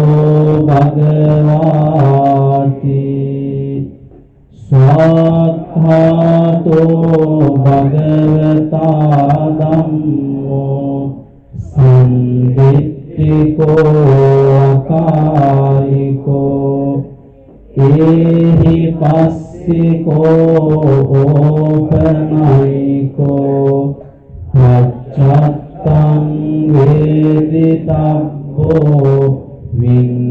ඒහි පස්සිකෝ ඕපනයිකෝ පච්චත්තං වේදිතබ්බෝ විඤ්ඤෝහිති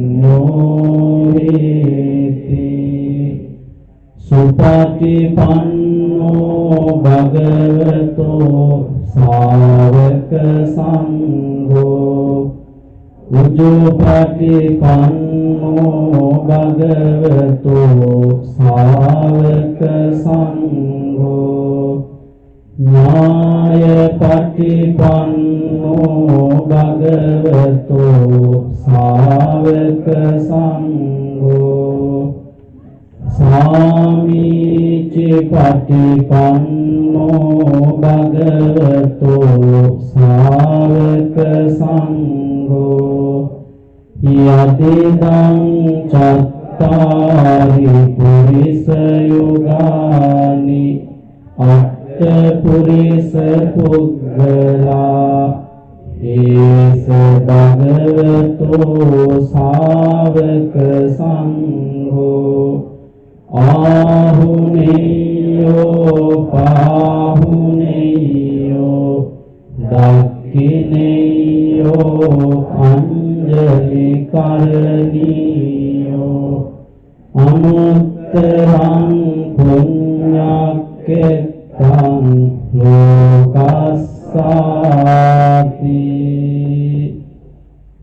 සුපටිපන්නෝ භගවතෝ සාවක සංඝෝ උජුපටිපන්නෝ භගවතෝ සාවක සංඝෝ ඥායපටිපන්නෝ භගවතෝ සාවක සංඝෝ සාමීචිපටිපන්නෝ භගවතෝ සාවක සංඝෝ යදිදං චත්තාරි පුරිස යුගානි පුරිස පුග්ගලා ඒස භගවතෝ සාවක සංඝෝ ආහුනේයෝ පාහුනේයෝ දක්ඛිනේයෝ අංජලි කරණීයෝ අනුත්තරං පුඤ්ඤක්ඛේ තං ලෝකස්සාති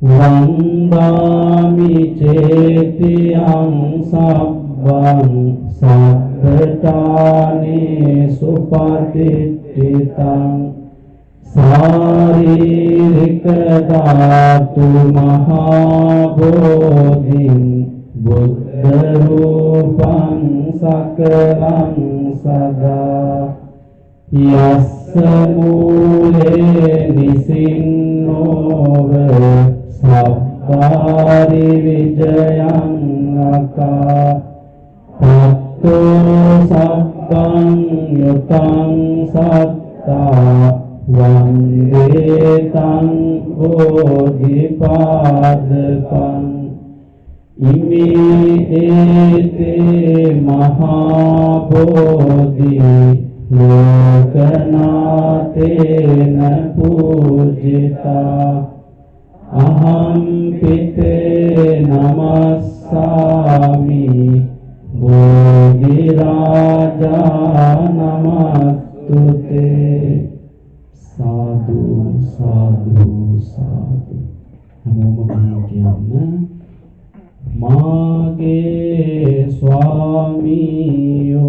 වන්දාමි චේතියං සබ්බං සබ්බතානේ සුපතිට්ඨිතං සාරීරික ධාතු මහා බෝධින් බුද්ධ රූපං සකලං සදා යස්ස මූලේ නිසින්නෝව සබ්බාරි විජයං අකා පත්තෝ සබ්බං යතං සත්තා වන්දේ තං බෝධිපාදපං ඉමේ ඒතේ මහා බෝධි ලෝකනාතේන පූජිතා අහං පිතේ නමස්සාමි බෝධි රාජා නමස්තුතේ සාදු සාදු සාදු හැමෝම කියන්න මාගේ ස්වාමියෝ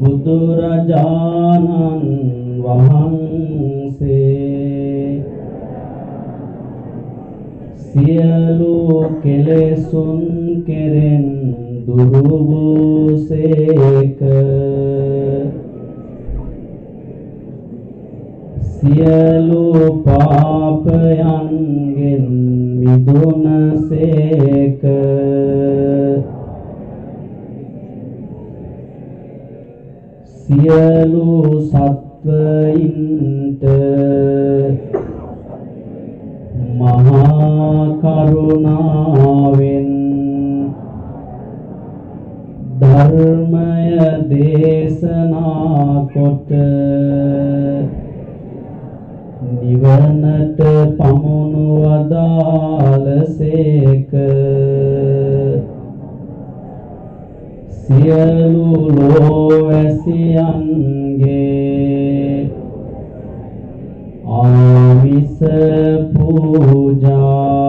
බුදුරජාණන් වහන්සේ සියලු කෙලෙසුන් කෙරෙන් දුරු වූසේක සියලු පාපයන්ගෙන් මිදුනසේක සියලු සත්වයින්ට මහා කරුණාවෙන් ධර්මය දේශනා කොට නිවනට පමුණුවදාලසේක සියලු ලෝවැසියන්ගේ ආමිස පූජා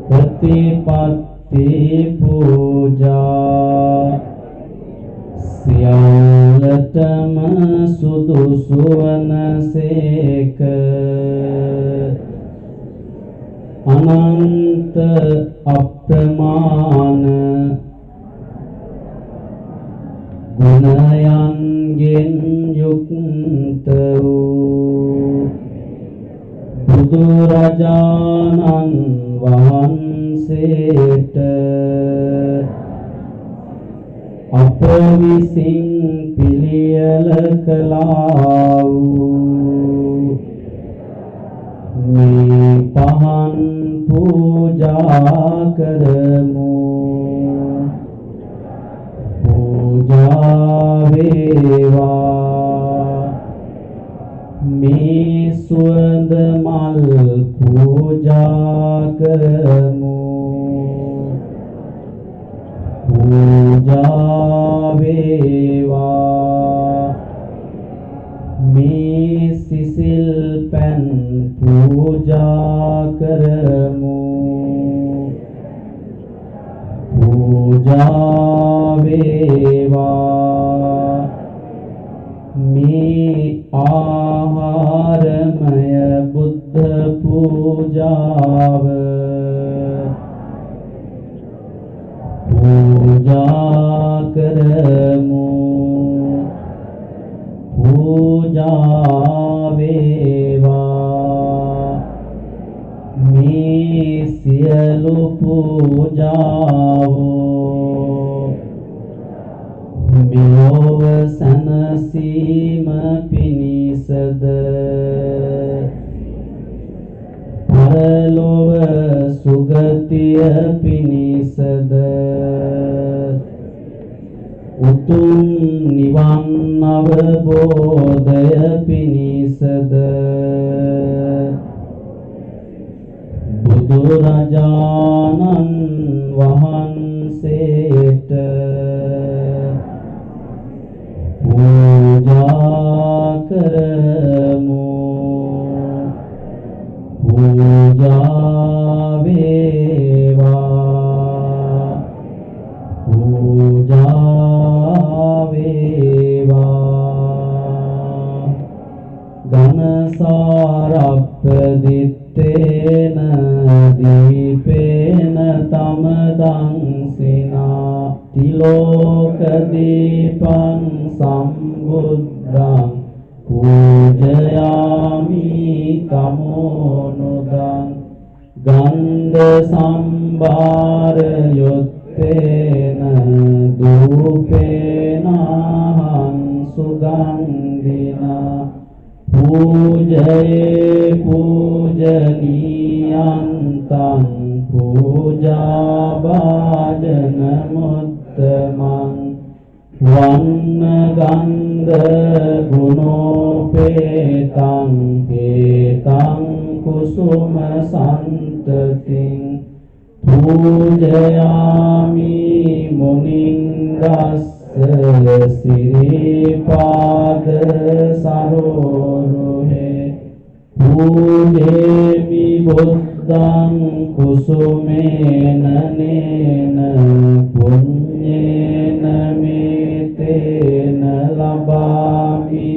ප්‍රතිපත්ති පූජා සියල්ලටම සුදුසු වනසේක අනන්ත අප්‍රමාණ ගුණයන්ගෙන් යුක්ත වූ බුදුරජාණන් වහන්සේට අප විසින් පිළියෙල කළා වූ මේ පහන් පූජා කරමු පූජා වේවා මේ සුවඳ මල් පූජා කරමු පූජා වේවා මේ සිසිල් පැන් පූජා කරමු පූජා වේවා මේ ආහාරමය බුද්ධ පූජාව පූජා කරමු පූජා වේවා මේ සියලු පූජාවෝ මෙලොව සැනසීම පිණිසද පරලොව සුගතිය පිණිසද උතුම් නිවන් අවබෝධය පිණිසද බුදුරජාණන් වහන්සේට පූජා කරමු පූජා වේවා පූජා වේවා ඝනසාරප්පදිත්තේන දීපේන තමදංසිනා තිලෝක දීපං සම්බුද්ධං පූජයාමි තමෝනුදං ගන්ධ සම්භාර යොත්තේන දූපේනහං සුගන්ධිනා පූජයේ පූජනීයන්තං පූජා භාජන මුත්තමං වන්න ගන්ධ ගුණෝපේතං හේතං කුසුම සන්තතින් පූජයාමි මුනිංගස්ස සිරිපාද සරෝරුහේ පූජේමි බුද්ධං කුසුමේන නේන පුඤ්ඤේන මේතේන ලබාමි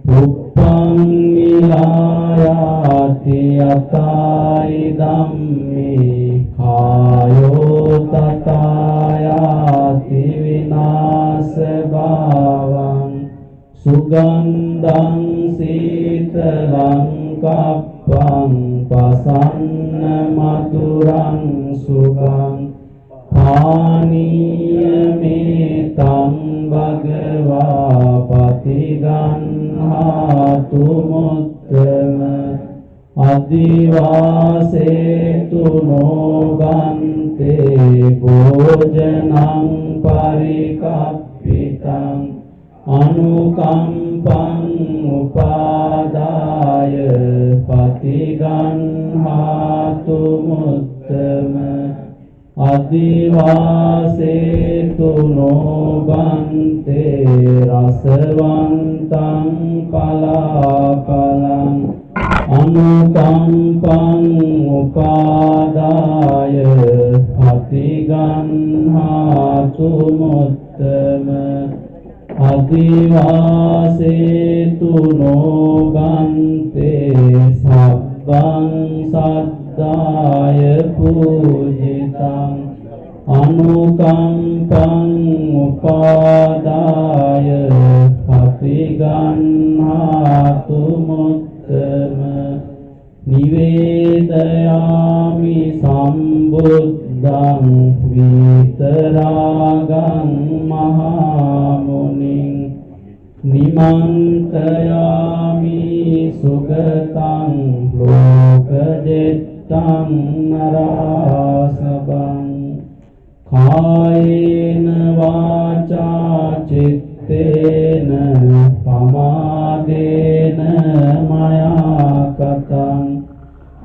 පුප්පං නිලායාති යතයි ධම්මේ කායෝ තතායාති විනාශ භාවං සුගන්ධං සීතලං කප්පං පසන්න මధుරං සුඛං පානීයමේතං භගවා පතිගන්හාතු මුත්තම අදිවාසේතු නොබන්තේ භෝජනං පරිකප්පිතං අනුකම්පං උපාදාය පතිගන්හාතු මුත්තම අදිවාසේතු නොබන්තේ රසවන්තං පලාපලං අනුකම්පං උපාදාය පතිගන්හාතු මුත්තම අදිවාසේතු නොබන්තේ සබ්බං සද්දාය පූජිතං අනුකම්පං උපාදාය පතිගන්හාතු මුත්තම නිවේදයාමි සම්බුද්ධං විතරාගං මහා මුනිං නිමන්තයාමි සුගතං ලෝක jettang narasabang kayena vaca cittena pamadena maya katang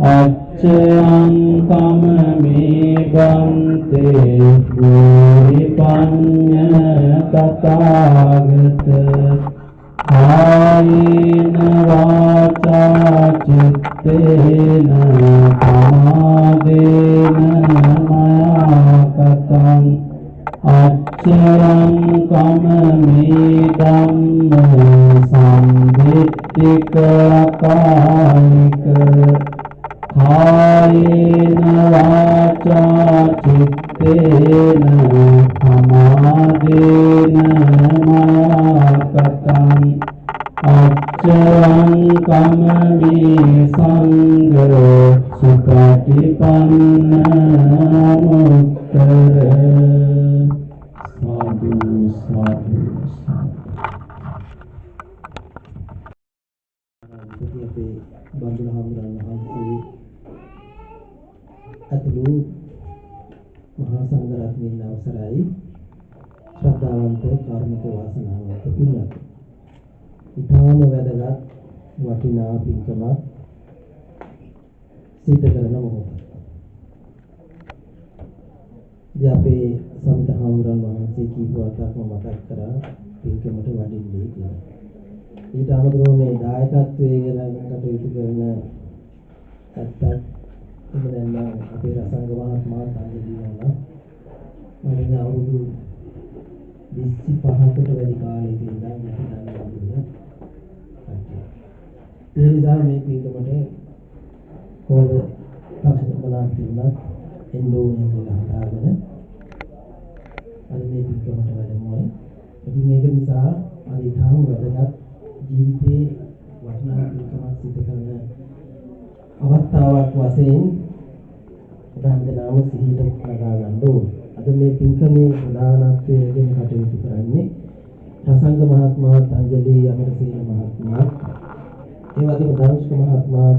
acchayang kamami bante puripanya tathagata kayena vaca cittena pamadena maya katang acchayang kamami dhamma sambittika kanika kayena vaca cittena pamadena maya katang acchayang kamami sangha sukatipanna muttara sadhu sadhu අපේ බඳුන හඳුනන වහන්සේ අතුළු මහා සංඝරත්නයන් අවසරයි ශ්‍රද්ධාවන්ත කාර්මික වාසනාවන්ත පින්වත්. ඊටාම වැදගත් වටිනා පින්කමක් සිද්ධ කරන මොහොත. ඉතින් අපේ සමිත හාමුදුරන් වහන්සේ කීප වතාවක්ම මතක් කරා පින්කමට වඩින්නේ කියලා. ඊට අමතරව මේ දායකත්වයේ ගැන කටයුතු කරන ඇත්තත් එහෙම නැත්නම් අපේ රසංග මහත්මයා අංජලි වුණා. මම අවුරුදු 25කට වැඩි කාලයක ඉඳන් මම දන්නවා. ඒ නිසා මේ පින්කමට කොහොමද පස්සේ බලන්න තිබුණා එන්නෝනේ කියලා හදාගෙන අද මේ පින්කමට වැඩමුයි. ඉතින් මේක නිසා අද ඊටම වැදගත් ජීවිතේ වටිනා පින්කමක් සිදු කරන අවස්ථාවක් වශයෙන් බන්ධනාම සිහියට නගා ගන්න ඕනේ. අද මේ පින්කමේ ප්‍රධානත්වයෙන් කටයුතු කරන්නේ රසංග මහත්මයා, අංජලි අමරසේන මහත්මයා, ඒ වගේම දනුෂ්ක මහත්මයා,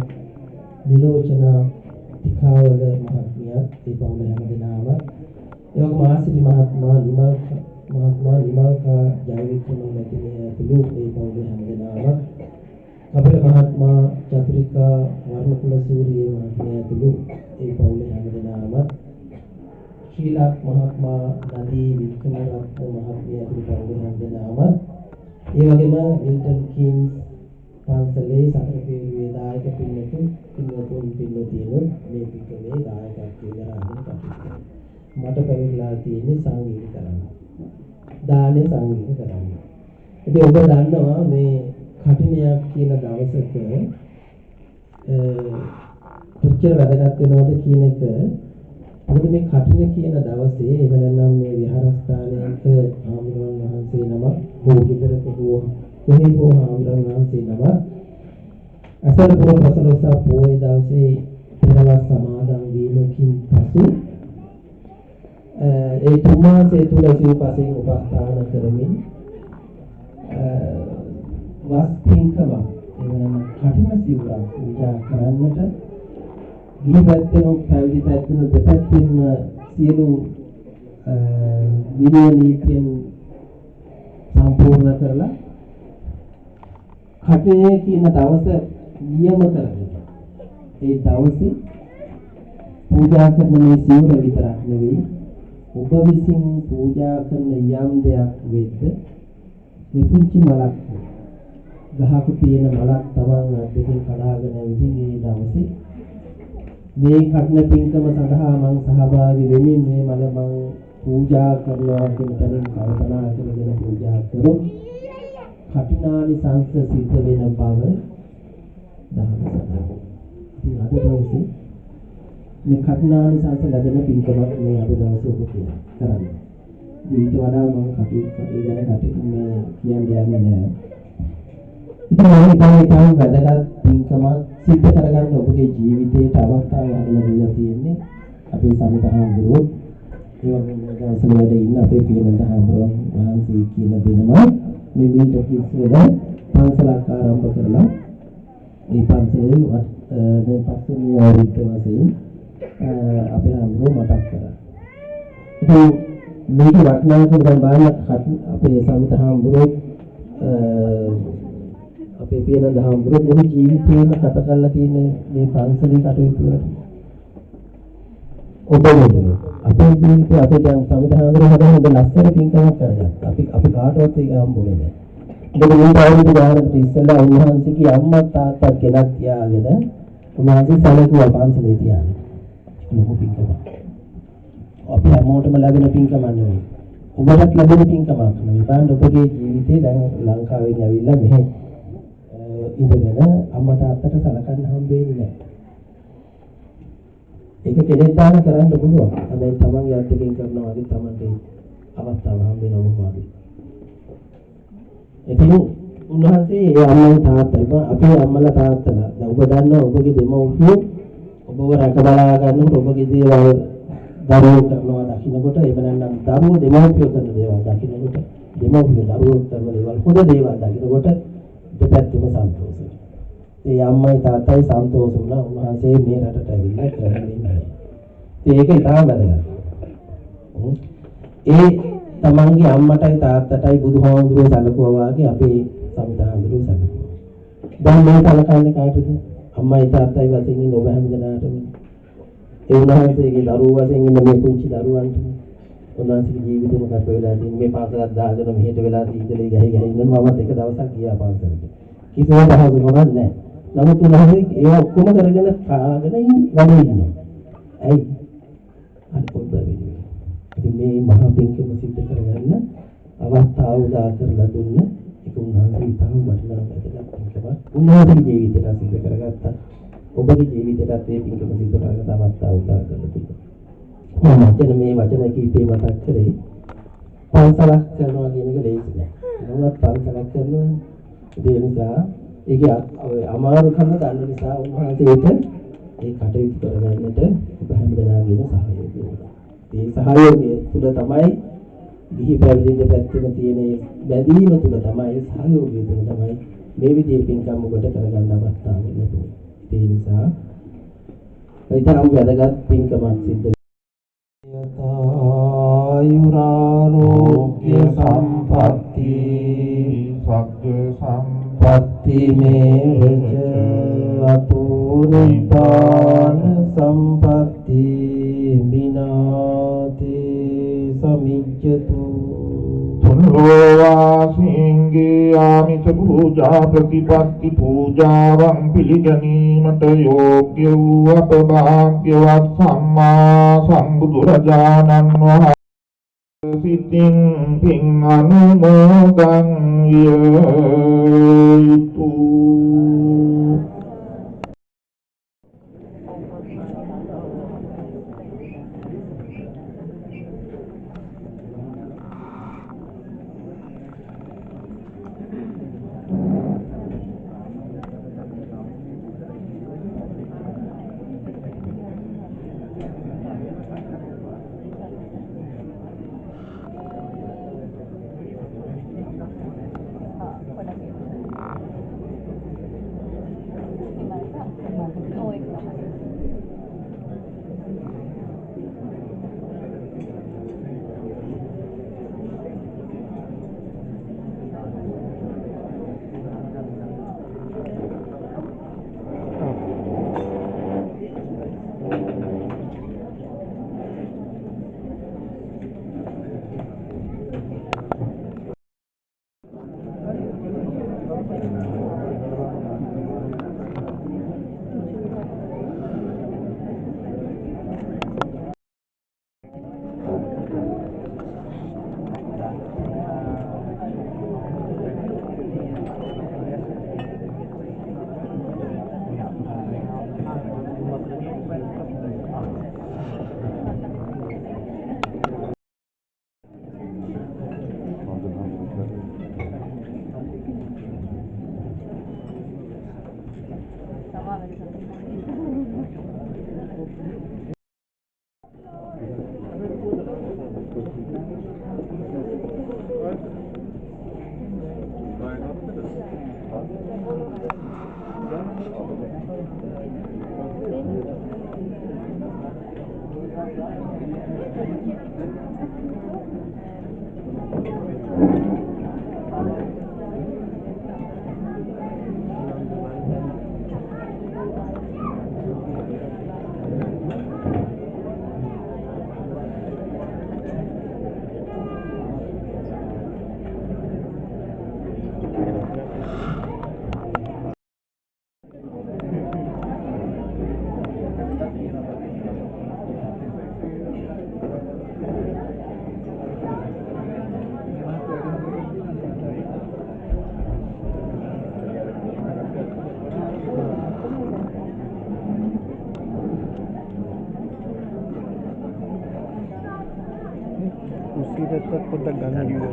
නිලෝචන තිකාවල මහත්මිය, ඒ පවුල හැමදෙනාම, ඒ වගේම ආසිරි මහත්මයා, නිමල්කා ජයවික්‍රම මැතිණිය ඇතුළු ඒ පවුල හැමදෙනාම, කපිල මහත්මයා, චතුරිකා, වර්ණකුලසූරිය මහත්මිය ඇතුළු ඒ පවුල හැමදෙනාම, ශ්‍රීලක් මහත්මයා, නදී වික්‍රමරත්න මහත්මිය ඇතුළු පවුල හැමදෙනාම, ඒ වගේම මිල්ටන් කීන්ස් පන්සලේ සතරපේරුවේ දායක පින්වතුන් පින්වතියන් මේ පිටකමේ දායකත්වයේ දරාගෙන කටයුතු කරනවා. මට පැවිදිලා තියෙන්නේ සංගීත කරන්න. දානේ සංගීත කරන්න. ඉතින් ඔබ දන්නවා මේ කටිනයක් කියන දවසක කොච්චර වැදගත් වෙනවද කියන එක. මොකද මේ කටින කියන දවසේ එහෙම නැත්නම් මේ විහාරස්ථානයක ආමරණ වහන්සේ නම හෝගෙදරක හෝ කොහේ හෝ ආමරණ වහන්සේ නම අසල පුර පසළොස්වක පොයේ දවසේ පෙරවස් සමාදන් වීමකින් පසු ඒ තුමාසේ තුල සිව්පසෙන් උපස්ථාන කරමින් වස් පින්කම එවනම් කටින සිවුරක් පූජා කරන්නට ගිහි පැත්තෙන් පැවිදි පැත්තෙන් දෙපැත්තෙන්ම සියලු විනය නීතියන් සම්පූර්ණ කරලා කටිනේ කියන දවස නියම කරගෙන ඒ දවසේ පූජා කරන මේ සිවුර විතරක් නෙවෙයි ඔබ විසින් පූජා කරන යම් දෙයක් වෙද්ද මේ පුංචි මලක් ගහක තියෙන මලක් තමන් අද්දකින් කඩාගෙන ඉතින් ඒ දවසේ මේ කටන පින්කම සඳහා මම සහභාගී වෙමින් මේ මල මම පූජා කරනවා කියන තැනින් කල්පනා කරගෙන පූජා කරොත් කටිනානි සංස සිද්ධ වෙන බව දහම සඳහන්. ඉතින් අද දවසේ මේ කටිනානි සංස ලැබෙන පින්කමක් මේ අද දවසේ ඔබ කරන්නේ. ඊට වඩා මම කටයුතු ඒ ගැන කටයුතු කියන්නේ නැහැ. ඉතින් මම හිතන්නේ වැදගත් පින්කමක් සිද්ධ කරගන්න ඔබගේ ජීවිතයට අවස්ථාවක් හදලා දීලා තියෙන්නේ අපේ සමිත හාමුදුරුවෝ. ඒ වගේම දවසවල වැඩ ඉන්න අපේ පියනන්ද හාමුදුරුවෝ වහන්සේ කියන දෙනම මේ මීට කිස් වල පන්සලක් ආරම්භ කරලා ඒ පන්සලේ දැන් පස්වෙනි අවුරුද්ද වශයෙන් අපේ හඳුනන මතක් කරා. ඉතින් මේක වටිනාකම දැන් බලන්න අපේ සමිත හඳුනන අපේ පියන දහම්බුරු මුළු ජීවිතේම ගත කරලා තියෙන මේ පන්සලේ කටයුතු වලට ඔබ වෙන්නේ අපේ ජීවිතේ අපේ දැන් සමිතහාගර හදන හොඳ ලස්සන පින්කමක් කරගත්තා. අපි කාටවත් ඒක හම්බුනේ නැහැ. මොකද මේ අවුරුදු ගානකට ඉස්සෙල්ලා උන්වහන්සේගේ අම්මා තාත්තා කෙනෙක් තියාගෙන උන්වහන්සේ සැලකුවා පන්සලේ තියාගෙන. ලොකු පින්කමක්. අපි හැමෝටම ලැබෙන පින්කමක් නෙවෙයි. ඔබට ලැබෙන පින්කමක් නෙවෙයි. බලන්න ඔබගේ ජීවිතේ දැන් ලංකාවෙන් ඇවිල්ලා මෙහෙ ඉඳගෙන අම්මා තාත්තට සලකන්න හම්බෙන්නේ නැහැ. ඒක කෙනෙක් දාන කරන්න පුළුවන්. හැබැයි තමන්ගේ අත්දැකීම් කරනවා වගේ තමන්ගේ අවස්ථාව හම්බෙනවා මොකද? ඉතින් උන්වහන්සේ ඒ අම්මා තාත්තා අපේ අම්මලා තාත්තලා දැන් ඔබ දන්නවා ඔබගේ දෙමව්පියෝ ඔබව රැක බලා ගන්නකොට ඔබගේ දේවල් දරුවෝ කරනවා දකින්නකොට එහෙම නැත්නම් දරුවෝ දෙමව්පියෝ කරන දේවල් දකින්නකොට දෙමව්පියෝ දරුවෝ කරන දේවල් හොඳ දේවල් දකින්නකොට දෙපැත්තම සන්තෝෂයි. ඒ අම්මයි තාත්තයි සන්තෝෂ වුණා උන්වහන්සේ මේ රටට ඇවිල්ලා කරන්නේ. ඒක ඉතාම වැදගත්. ඒ තමන්ගේ අම්මටයි තාත්තටයි බුදුහාමුදුරුවෝ සැලකුවා වගේ අපේ සමිතහාමුදුරුවෝ සැලකුවා. දැන් මේ සැලකන්නේ කාටද? අම්මයි තාත්තයි වශයෙන් ඉන්න ඔබ හැමදෙනාටම. ඒ උන්වහන්සේගේ දරුවෝ වශයෙන් ඉන්න මේ පුංචි දරුවන්ට උන්වහන්සේගේ ජීවිතේ මොකක්ද වෙලා තියෙන්නේ? මේ පාසලක් දාගෙන මෙහෙට වෙලා ඉඳලා ගහේ ගහේ ඉන්නවා. මමත් එක දවසක් ගියා පාසලට. කිසිම පහසුකමක් නැහැ. නමුත් උන්වහන්සේ ඒ ඔක්කොම කරගෙන කාගෙන වැඩ ඉන්නවා. ඇයි? අනිත් වෙන්නේ. ඉතින් මේ මහා පින්කම සිද්ධ කරගන්න අවස්ථාව උදා කරලා දුන්න ඒක උන්වහන්සේ ඉතාම වටිනා වැදගත් පින්කමක්. උන්වහන්සේගේ ජීවිතයට සිද්ධ කරගත්තා. ඔබගේ ජීවිතයටත් මේ පින්කම සිද්ධ කරගන්න අවස්ථාව උදා කරලා දුන්නා. මම දැන් මේ වචන කීපේ මතක් කරේ පන්සලක් කරනවා කියන එක ලේසි නෑ. මොනවත් පන්සලක් කරනවා ඒ නිසා ඒකේ අමාරුකම දන්න නිසා උන්වහන්සේට ඒ කටයුතු කරගන්නට ඔබ හැමදෙනාගේම සහයෝගය වෙනවා. මේ සහයෝගය තුල තමයි දිහි පැවිදි දෙපැත්තම තියෙන බැඳීම තුල තමයි සහයෝගය තුල තමයි මේ විදිහේ පින්කම් ඔබට කරගන්න අවස්ථාව ලැබෙන්නේ. ඒ නිසා ඊතරම් වැදගත් පින්කමක් සිද්ධ ආයුරාෝග්‍ය සම්පatti සග්ග සම්පatti පත්ති මේච අතුනිපාන සම්පatti විනාති සමිජ්ජතු තුන්ලෝවාසීන්ගේ ආමිත පූජා ප්‍රතිපත්ති පූජාවන් පිළිගැනීමට යෝග්‍ය වූ අපභාග්‍යවත් සම්මා සම්බුදුරජාණන් වහන්සේ සිතින් පින් අනුමෝදන් විය යුතුය. පොඩ්ඩක් ගන්න කිව්වා.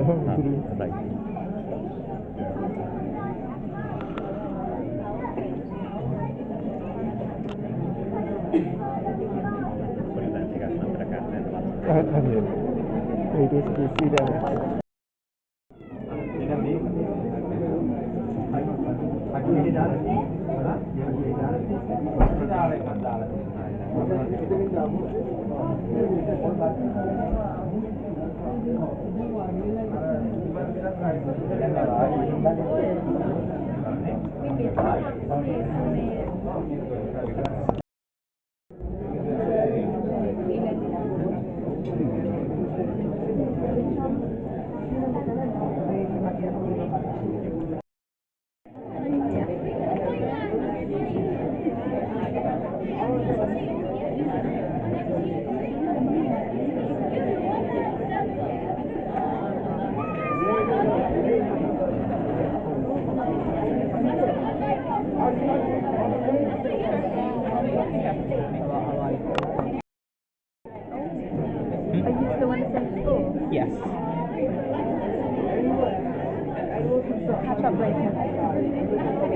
It was good damage. Yes. Catch up later.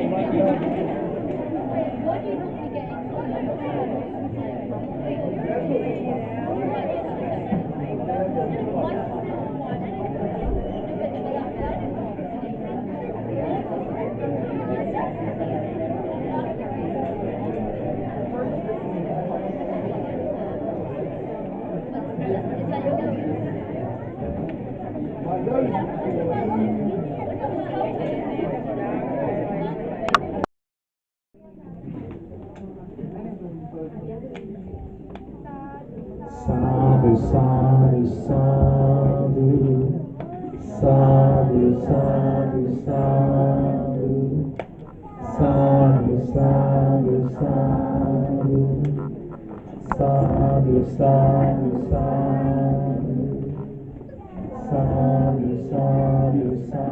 Sadhu, sadhu, sadhu, sadhu, sadhu, sadhu, sadhu, sadhu, sadhu, sadhu, sadhu, sadhu, sadhu,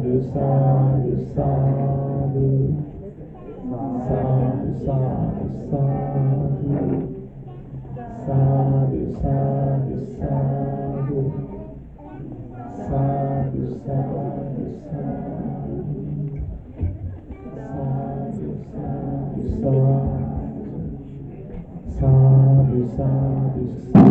sadhu, sadhu, sadhu, sadhu. Sadhu, sadhu, sadhu, sadhu, sadhu, sadhu, sadhu, sadhu, sadhu, sadhu, sadhu,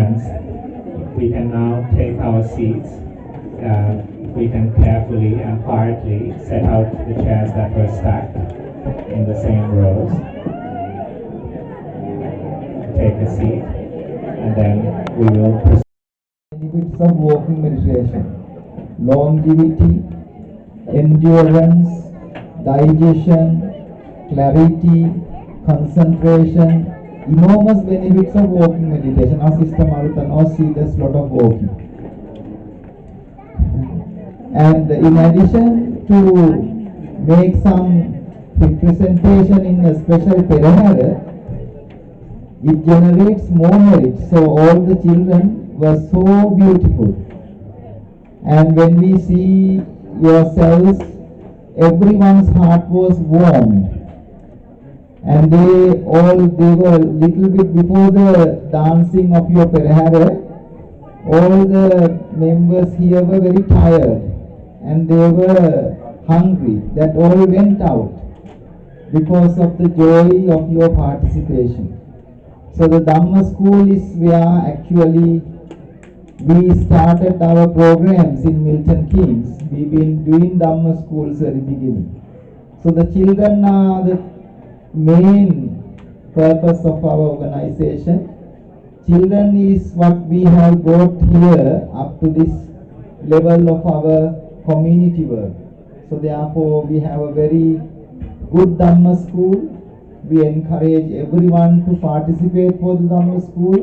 friends, we can now take our seats. We can carefully and quietly set out the chairs that were stacked in the same rows. Take a seat, and then we will proceed. Benefits of walking meditation: longevity, endurance, digestion, clarity, concentration. Enormous benefits of walking meditation. Our sister Marutano see there's a lot of walking. And in addition to make some representation in a special Perahara, it generates more merit. So all the children were so beautiful. And when we see yourselves, everyone's heart was warmed. And they were a little bit before the dancing of your Perahara, all the members here were very tired and they were hungry. That all went out because of the joy of your participation. So the Dhamma school is where actually we started our programs in Milton Keynes. We've been doing Dhamma schools at the beginning. So the children are the main purpose of our organization. Children is what we have brought here up to this level of our community work. So therefore we have a very good Dhamma school. We encourage everyone to participate for the Dhamma school.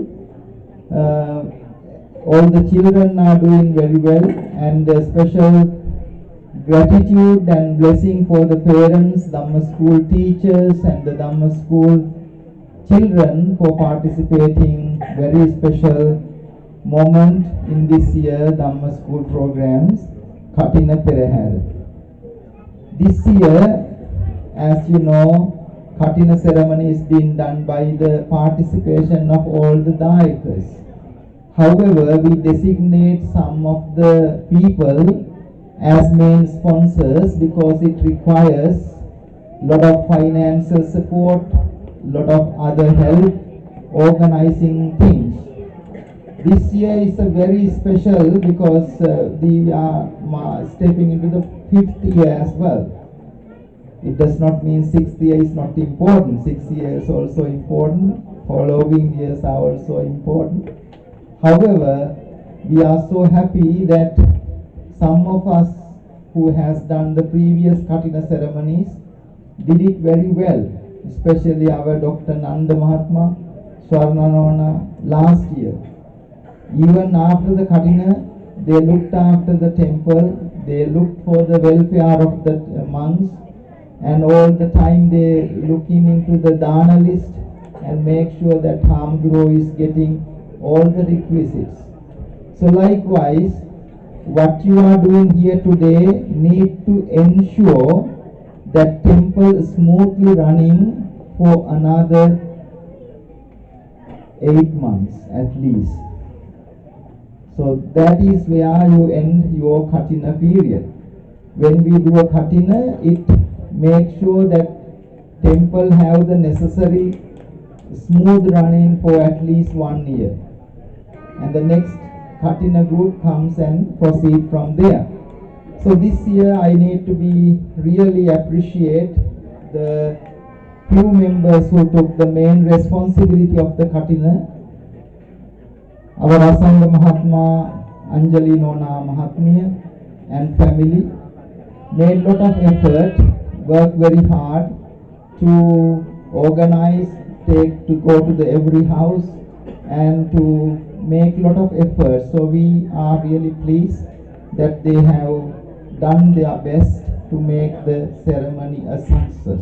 All the children are doing very well, and a special gratitude and blessing for the parents, Dhamma school teachers and the Dhamma school children for participating. Very special moment in this year Dhamma school programs, Kathina Perahara. This year, as you know, Kathina ceremony is being done by the participation of all the Dayakas. However, we designate some of the people as main sponsors because it requires a lot of financial support, lot of other help, organizing things. This year is a very special because we are stepping into the 5th year as well. It does not mean 6th year is not important. 6th year is also important. Following years are also important. However, we are so happy that some of us who has done the previous Kathina ceremonies did it very well, especially our Dr. Nanda Mahatma, Swarnanona last year. Even after the Kathina, they looked after the temple, they looked for the welfare of the monks, and all the time they looking into the dana list and make sure that Hamguru is getting all the requisites. So likewise, what you are doing here today need to ensure that temple is smoothly running for another 8 months at least. So that is where you end your Kathina period. When we do a Kathina, it makes sure that temple have the necessary smooth running for at least 1 year. And the next Kathina group comes and proceed from there. So this year I need to be really appreciate the few members who took the main responsibility of the Kathina. Our Rasanga Mahatma, Anjali Nona Mahatmiya and family made lot of effort, worked very hard to organize, to go to the every house and to make lot of effort. So we are really pleased that they have done their best to make the ceremony a success.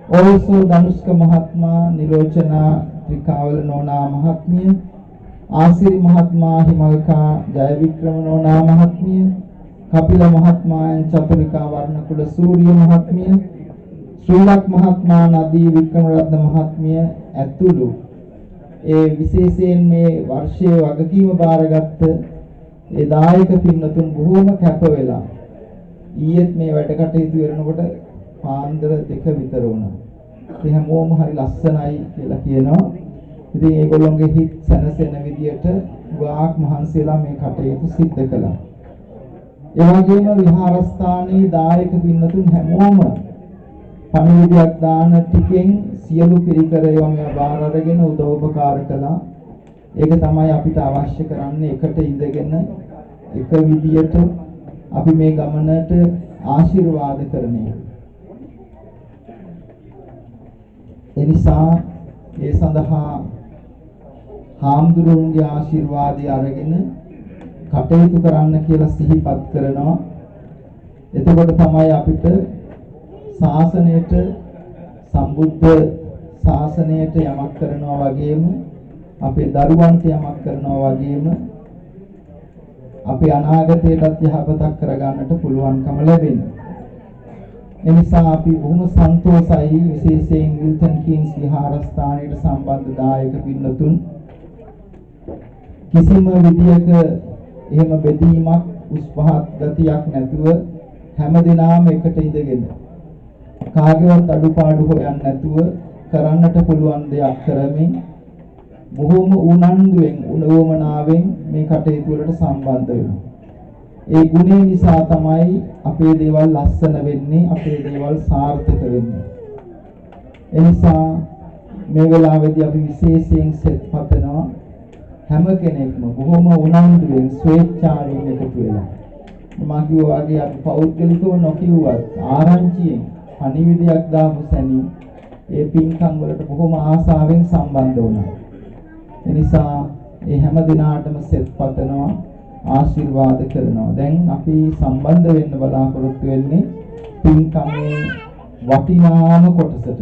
Also Danushka Mahatma, Nilochani, Thrikawala Nona Mahatmiya, Asiri Mahatma, Himalka, Jayawickrema Nona Mahatmiya, Kapila Mahatma and Chathurika, Warnakulasooriya Mahatmiya, Srilak Mahatma, Nadee, Wicramarathna Mahatmiya ඇතුළු ඒ විශේෂයෙන් මේ වර්ෂයේ වගකීම බාරගත්ත ඒ දායක පින්වතුන් බොහෝම කැප වෙලා ඊයේත් මේ වැඩ කටයුතු කරනකොට පාන්දර 2 විතර වුණා. ඒ හැමෝම හරි ලස්සනයි කියලා කියනවා. ඉතින් ඒගොල්ලෝගේ හිත් සැනසෙන විදියට වාක් මහන්සියලා මේ කටයුතු සිද්ධ කළා. ඒ වගේම විහාරස්ථානයේ දායක පින්නතුන් හැමෝම පණිවිඩයක් දාන ටිකෙන් සියලු පිරිකර ඒවා මේ බාර අරගෙන උදව් උපකාර කළා. ඒක තමයි අපිට අවශ්‍ය කරන්නේ, එකට ඉඳගෙන එක විදියට අපි මේ ගමනට ආශිර්වාද කරන එක. ඒ නිසා ඒ සඳහා හාමුදුරුවන්ගේ ආශිර්වාදය අරගෙන කටයුතු කරන්න කියලා සිහිපත් කරනවා. එතකොට තමයි අපිට ශාසනයට, සම්බුද්ධ ශාසනයට යමක් කරනවා වගේම අපේ දරුවන්ට යමක් කරනවා වගේම අපේ අනාගතයටත් යහපතක් කරගන්නට පුළුවන්කම ලැබෙනවා. එනිසා අපි බොහොම සන්තෝෂයි, විශේෂයෙන් මිල්ටන් කීන්ස් විහාරස්ථානයට සම්බන්ධ දායක පින්නතුන් කිසිම විදියක එහෙම බෙදීමක් උස් පහත් ගතියක් නැතුව හැමදෙනාම එකට ඉඳගෙන කාගේවත් අඩුපාඩු හොයන්න නැතුව කරන්නට පුළුවන් දෙයක් කරමින් බොහොම උනන්දුවෙන් උවමනාවෙන් මේ කටයුතු වලට සම්බන්ධ වෙනවා. ඒ ගුණය නිසා තමයි අපේ දේවල් ලස්සන වෙන්නේ, අපේ දේවල් සාර්ථක වෙන්නේ. ඒ නිසා මේ වෙලාවේදී අපි විශේෂයෙන් සෙත් පතනවා හැම කෙනෙක්ම බොහොම උනන්දුවෙන් ස්වේච්ඡාවෙන් එකතු වෙලා. මම කිව්වා වගේ අපි පෞද්ගලිකව නොකියුවත් ආරංචියෙන් පණිවිඩයක් දාපු සැනින් ඒ පින්කම් වලට බොහොම ආසාවෙන් සම්බන්ධ වුණා. ඒ නිසා ඒ හැම දිනාටම සෙත් පතනවා, ආශිර්වාද කරනවා. දැන් අපි සම්බන්ධ වෙන්න බලාපොරොත්තු වෙන්නේ පින්කමේ වටිනාම කොටසට.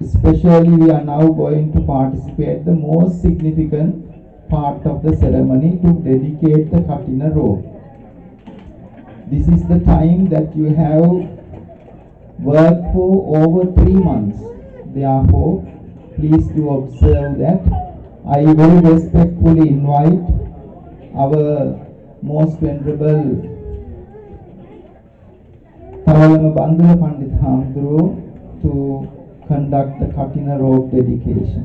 Especially we are now going to participate the most significant part of the ceremony to dedicate the Kathina robe. This is the time that you have worked for over 3 months. Therefore, please do observe that. I very respectfully invite our most venerable Thrikawala Bandula Pandit Hamduru to conduct the Kathina robe dedication.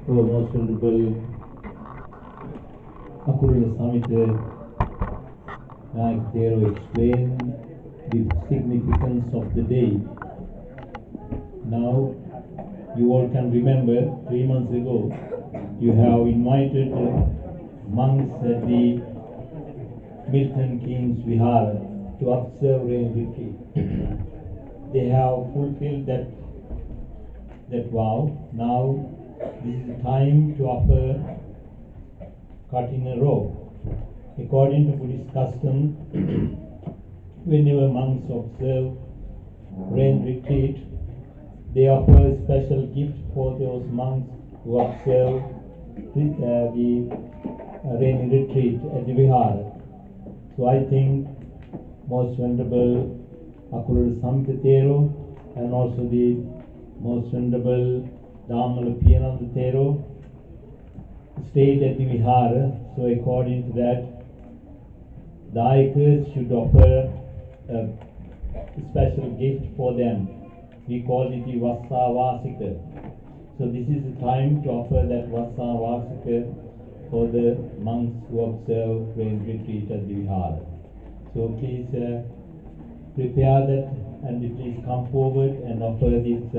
So, most venerable Akurula Samhita Nayakthero explained the significance of the day. Now, you all can remember 3 months ago, you have invited monks at the Milton Keynes Vihara to observe rain retreat. They have fulfilled that vow. Now, this is the time to offer Kathina robe. According to Buddhist custom, whenever monks observe rain retreat, they offer a special gift for those monks who observe the rain retreat at the Vihara. So I think most venerable Akurula Samhita and also the most venerable Damala Piyananda Thero stayed at the Vihara. So according to that, Dayakas should offer a special gift for them. We call it the Vassa Vasika. So this is the time to offer that Vassa Vasika for the monks who observe rain retreat at the Vihara. So please prepare that and please come forward and offer this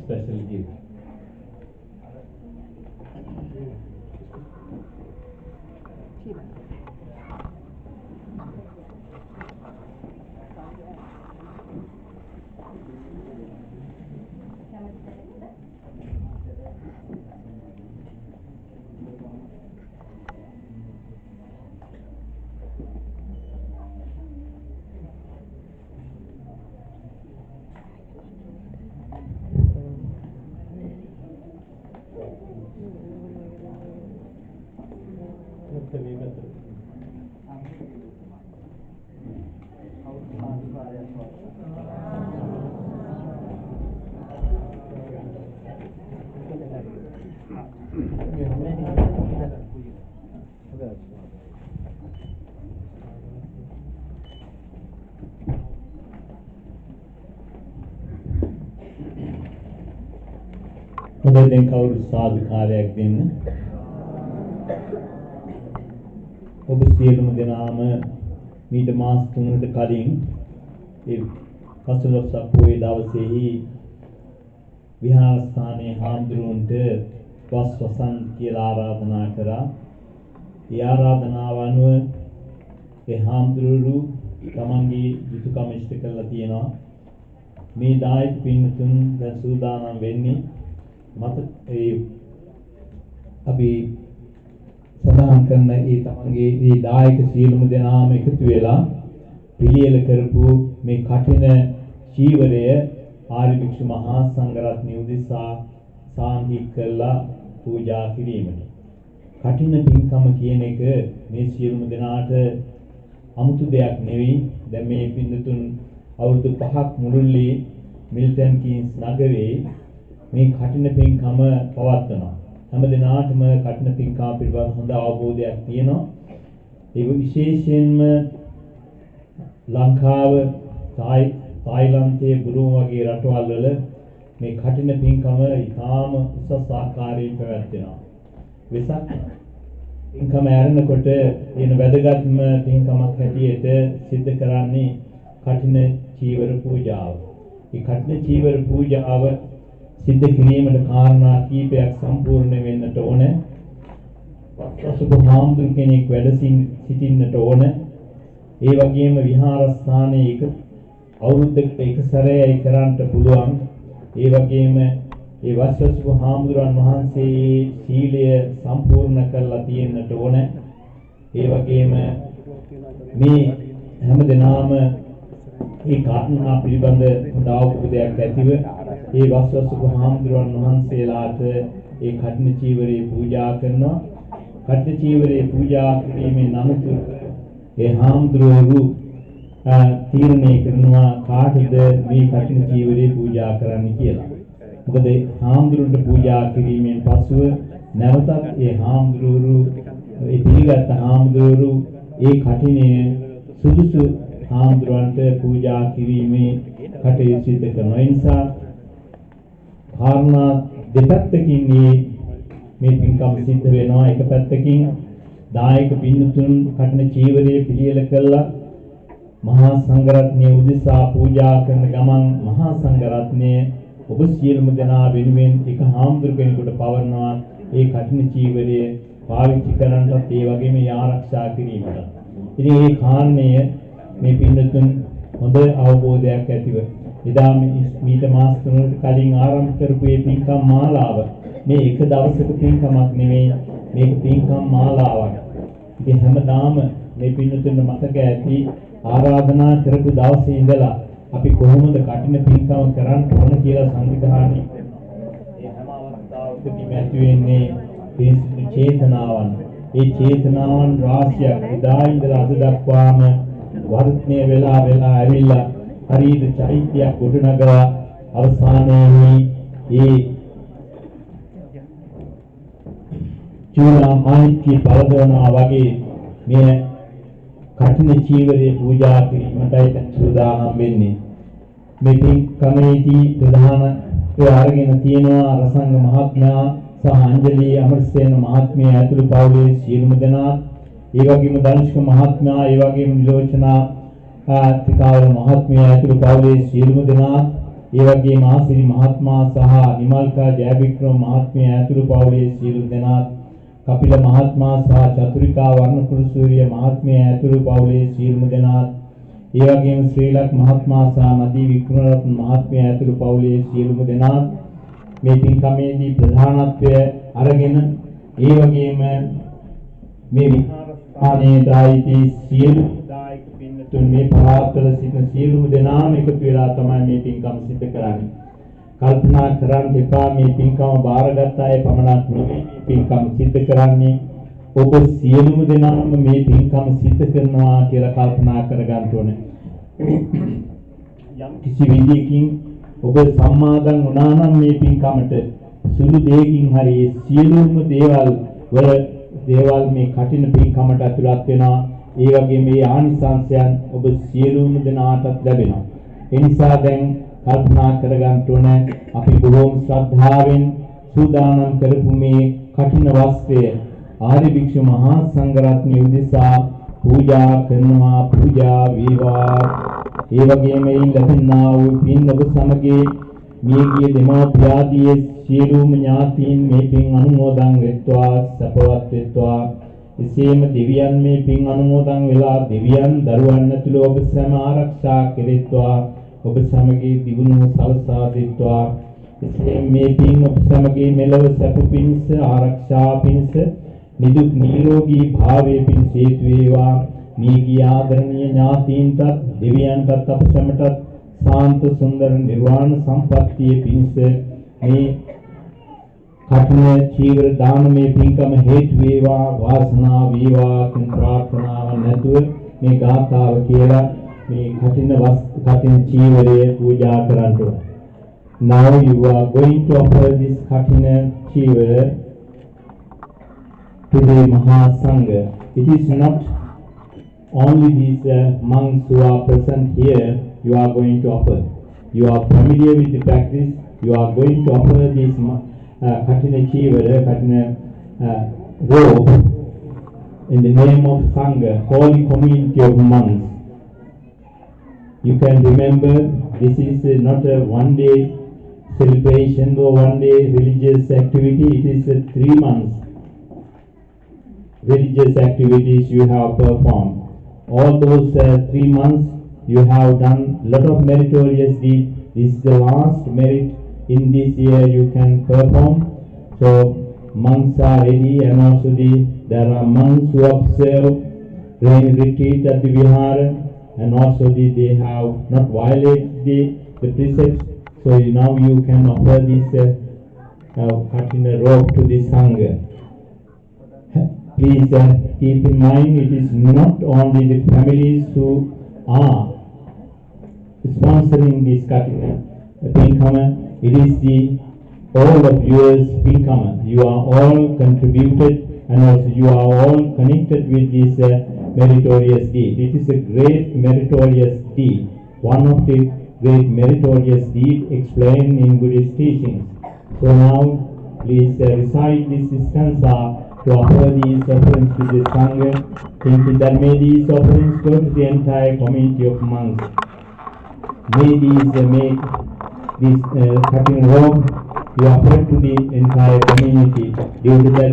special gift. හොඳයි දැන් කවුරු සාදුකාරයක් දෙන්න. ඔබ සියලුම දෙනාම මීට මාස 3කට කලින් ඒ කසලොස්ස පොයේ දවසේහි විහාරස්ථානයේ හාමුදුරුවන්ට වස්වසන් කියලා ආරාධනා කරා. ඒ ආරාධනාව අනුව ඒ හාමුදුරුවෝ තමන්ගේ යුතුයකම ඉෂ්ට කරලා තියෙනවා. මේ දායක පින්තුන් දැන් සූදානම් වෙන්නේ මත ඒ අපි සඳහන් කරන ඒ තමන්ගේ ඒ දායක සියලුම දෙනාම එකතු වෙලා පිළියෙල කරපු මේ කඨින චීවරය ආර්ය භික්ෂු මහා සංඝරත්නය උදෙසා සාංඝික කළා පූජා කිරීමට. කඨින පින්කම කියන එක මේ සියලුම දෙනාට 아무තු දෙයක් නෙවෙයි. දැන් මේ පින්තුන් අවුරුදු 5ක් මුළුල්ලේ මිල්ටන් කීන්ස් නගරේ මේ කඨින පින්කම පවත්වනවා. හැම දිනාටම කඨින පින්කම පිළිබඳ හොඳ අවබෝධයක් තියෙනවා. ඒක විශේෂයෙන්ම ලංකාව, තායිලන්තයේ බුරුම වගේ රටවල් වල මේ කඨින පින්කම ඉතාම උසස් ආකාරයෙන් පැවැත්වෙනවා. වෙසක් පින්කම ආරම්භකොට එන වැදගත්ම පින්කමක් හැටියට සිද්ධ කරන්නේ කඨින චීවර පූජාව. මේ කඨින චීවර පූජාව සිද්ධ කිරීමට කාරණා කීපයක් සම්පූර්ණ වෙන්නට ඕන. පස්වසුබ හාමුදුරු කෙනෙක් වැඩ සිටින්නට ඕන. ඒ වගේම විහාරස්ථානයේ එක අවුරුද්දකට එක සැරේයි කරන්නට පුළුවන්. ඒ වගේම ඒ වස්වසුබ හාමුදුරන් වහන්සේ සීලය සම්පූර්ණ කරලා තියෙන්නට ඕන. ඒ වගේම මේ හැම දිනම ඒ කාරණා පිළිබඳ හොඳ අවබෝධයක් ඇතිව ඒ වස්වසුබ හාමුදුරන් වහන්සේලාට ඒ කඨින චීවරේ පූජා කරනවා. කඨින චීවරේ පූජා කිරීමේ නමතුරු ඒ හාමුදුරුවෝ තීරණය කරනවා කාටද මේ කඨින චීවරේ පූජා කරන්න කියලා. මොකද හාමුදුරුවන්ට පූජා කිරීමෙන් පසුව නැවතත් ඒ හාමුදුරුවෝ ඒ පිළිගත් හාමුදුරුවෝ ඒ කඨිනේ සුදුසු හාමුදුරුවන්ට පූජා කිරීමේ කටයුතු සිදු කරනවා. ඒ නිසා කාරණා දෙපැත්තකින් මේ පින්කම් සිද්ධ වෙනවා. එක පැත්තකින් දායක පින්තුන් කඨින චීවරයේ පිළියෙල කළා මහා සංඝරත්නය උදෙසා පූජා කරන ගමන් මහා සංඝරත්නය ඔබ සියලුම දෙනා වෙනුවෙන් එක හාමුදුරු කෙනෙකුට පවරනවා ඒ කඨින චීවරය පාවිච්චි කරන්නත් ඒ වගේම ආරක්ෂා කිරීමට. ඉතින් මේ කාරණය මේ පින්තුන් හොඳ අවබෝධයක් ඇතිව එදා මීට මාස 3කට කලින් ආරම්භ කරපු මේ පින්කම් මාලාව මේ එක දවසක පින්කමක් නෙවෙයි, මේක පින්කම් මාලාවක්. ඉතින් හැමදාම මේ පින්තුන්ට මතක ඇති ආරාධනා කරපු දවසේ ඉඳලා අපි කොහොමද කඨින පින්කම කරන්න ඕන කියලා සංවිධානය ඒ හැම අවස්ථාවකදීම ඇති වෙන්නේ පිරිසිදු චේතනාවන්. ඒ චේතනාවන් රාශියක් එදා ඉඳලා අද දක්වාම වර්ධනය වෙලා ඇවිල්ලා හරියට චෛත්‍යයක් ගොඩනගලා අවසානයේදී ඒ චූලා මායිකී පළදවනවා වගේ මේ කඨින චීවරයේ පූජා කිරීමටයි සූදානම් වෙන්නේ. මේ පින්කමේදී ප්‍රධාන අරගෙන තියෙනවා රසංග මහත්මයා සහ අංජලි අමරසේන මහත්මිය ඇතුළු පවුලේ සියලුම දෙනා, ඒ වගේම දනුෂ්ක මහත්මයා, ඒ වගේම නිලෝචනා ත්‍රිකාවල මහත්මිය ඇතුළු පවුලේ සියලුම දෙනා, ඒ වගේම ආසිරි මහත්මයා සහ හිමල්කා ජයවික්‍රම මහත්මිය ඇතුළු පවුලේ සියලුම දෙනා, කපිල මහත්මයා සහ චතුරිකා වර්ණකුලසූරිය මහත්මිය ඇතුළු පවුලේ සියලුම දෙනා, ඒ වගේම ශ්‍රීලක් මහත්මයා සහ නදී වික්‍රමරත්න මහත්මිය ඇතුළු පවුලේ සියලුම දෙනා මේ පින්කමේදී ප්‍රධානත්වය අරගෙන ඒ වගේම මේ විහාරස්ථානයේ දායකී සියලු දායක පින්තුන් මේ පළාත්වල සිටින සියලුම දෙනාම එකතු වෙලා තමයි මේ පින්කම සිදු කරන්නේ. කල්පනා කරන්න එපා මේ පින්කම බාරගත් අය පමණක් නෙවෙයි පින්කම සිදු කරන්නේ ඔබ සියලුම දෙනාම මේ පින්කම සිදු කරනවා කියලා කල්පනා කරගන්න ඕනේ. යම් කිසි විදියකින් ඔබ සම්මාදන් වුණා නම් මේ පින්කමට සුළු දෙයකින් හරි සියලුම දේවල් මේ කටින පින්කමට ඇතුළත් වෙනවා. ඒ වගේම මේ ආනිසංසයන් ඔබ සියලුම දෙනාටත් ලැබෙනවා. ඒ නිසා දැන් කල්පනා කරගන්න ඕනේ අපි බොහෝම ශ්‍රද්ධාවෙන් සූදානම් කරපු මේ කටින වස්ත්‍රය ආර්ය භික්ෂු මහා සංඝරත්නය උදෙසා පූජා කරනවා. පූජා වේවා. ඒ වගේම මේ ලැබෙනා වූ පින් ඔබ සමගයේ මියගිය දෙමාපියාදී සියලුම ඥාතීන් මේ පින් අනුමෝදන් වෙත්වා සපවත් වෙත්වා. එසේම දෙවියන් මේ පින් අනුමෝදන් වෙලා දෙවියන් දරුවන් ඇතුළු ඔබ සැම ආරක්ෂා කෙරෙත්වා. ඔබ සමගයේ දිනුණු සලසා දෙත්වා. එසේම මේ පින් ඔබ සමගයේ මෙලව සැප පිණිස ආරක්ෂා පිණිස නිදුක් නිරෝගී භාවයේ පිණිස හේතු වේවා. මියගිය ආදරණීය ඥාතීන්ටත් දෙවියන්ටත් අප සැමටත් शांत सुंदर निर्वाण संपत्ति पिंस में कठिन चीव्र दान में पिंकम हेतु वेवा वासना वेवा प्रार्थना नतु में गाता वकेला में कठिन चीवरे पूजा करंटो. Now you are going to offer this kathina chivara to the Mahasangha. It is not only these monks who are present here you are going to offer. You are familiar with the practice. You are going to offer this kathina chivara, kathina robe in the name of Sangha, holy community of monks. You can remember this is not a one-day celebration or one-day religious activity. It is 3 months religious activities you have performed. All those 3 months you have done lot of meritorious deeds. This is the last merit in this year you can perform. So monks are ready, and also there are monks who observe rain retreat at the Vihara, and also they have not violated the precepts. So now you can offer this kathina robe to the Sangha. Please keep in mind it is not only the families who are sponsoring this kathina pinkama, it is all of yours pinkama. You are all contributed, and also you are all connected with this meritorious deed. It is a great meritorious deed, one of the great meritorious deeds explained in Buddhist teachings. So now please recite this stanza to offer these offerings to the Sangha, thinking that may these offerings go to the entire community of monks. May these make this kathina robe be offered to the entire community. Due to that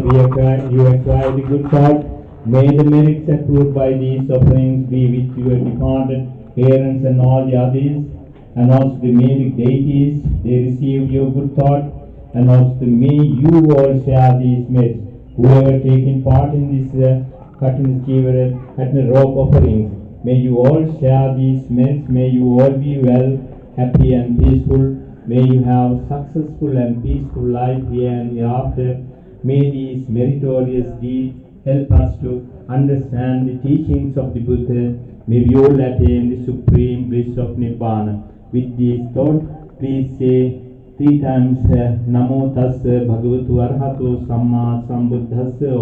you acquire the good thought. May the merits accrued by these offerings be with your departed parents and all the others, and also the may the deities they receive your good thought, and also may you all share these merits. Whoever taking part in this kathina robe offerings, may you all share these merits. May you all be well, happy and peaceful. May you have successful and peaceful life here and hereafter. May these meritorious deeds help us to understand the teachings of the Buddha. May we all attain the supreme bliss of Nibbana. With this thought, please say 3 times Namo Tassa Bhagavatu Arhato Samma Sambuddhassa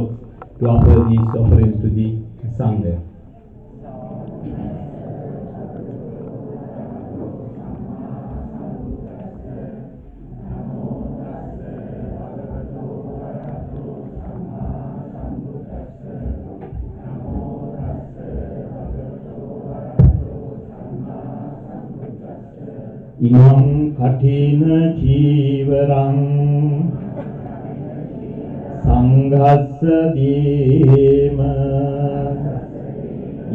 to offer these offerings to the Sangha. Imam kathina jivarang sanghassa dema.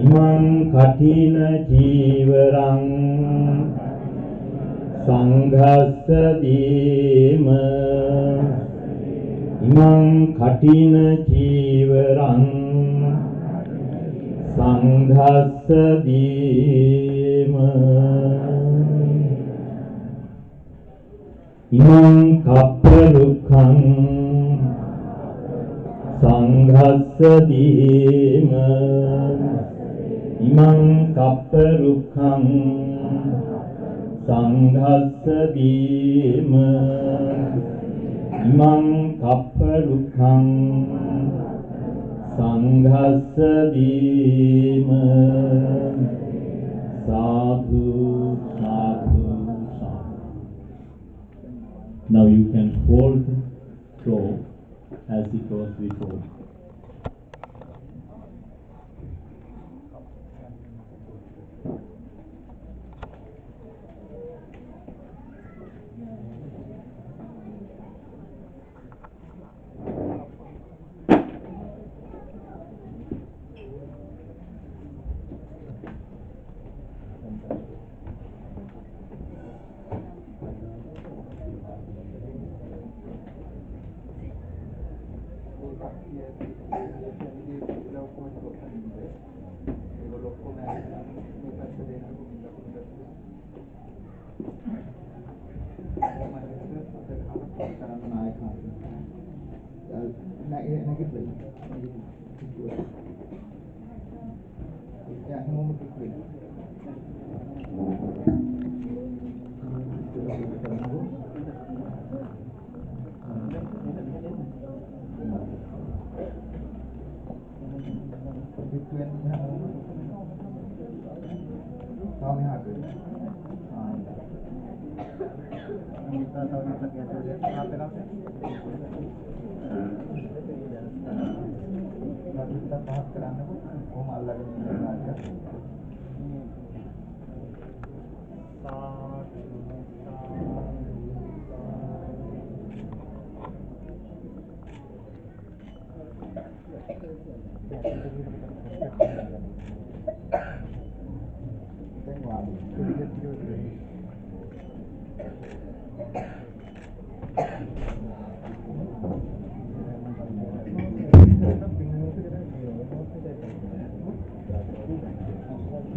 Imam kathina jivarang sanghassa dema. Imam kathina jivarang sanghassa dema. Imam kapparukkhaṃ sanghassa dema. Imam kapparukkhaṃ sanghassa dema. imam kappalukkang sanghassa dima sadhu sadhu sadhu. Now you can fold the cloth as it was before.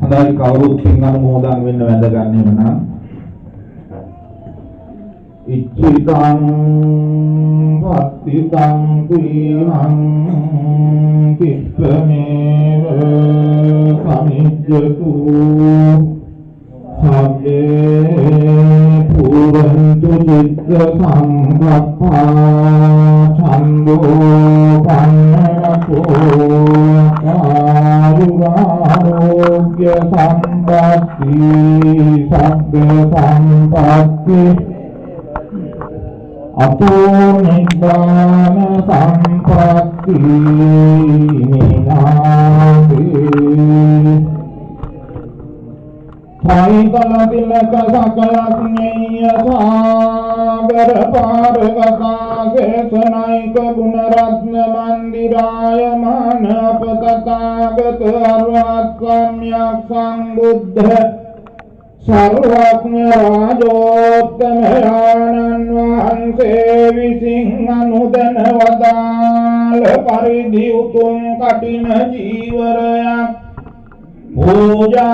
හොඳයි කවුරුත් පින් අනුමෝදන් වෙන්න වැඳ ගන්නෙම නම් ඉච්ඡිතං වත්තිතං කුයිහං කිප්පමේව සමිජ්ජතු සබ්බේ පුරන්තු චිත්ත සංකප්පා ඡන්தோ පන්නරකෝ ආරුරාෝග්‍ය සම්පatti සබ්බ සම්පatti අතෝ නිබ්බාන සම්පatti නිනාති සායිකල තිලක සකලඥේය සාගර පාරගතා සේසනයික ගුණරත්න මන්දිරාය මානපතතාගත අරහත් සම්්‍යක් සම්බුද්ධ සර්වඥ රාජෝත්තමයන්න් වහන්සේ විසින් අනුදැන වදාළ පරිදි උතුම් කටින ජීවරයක් पूजा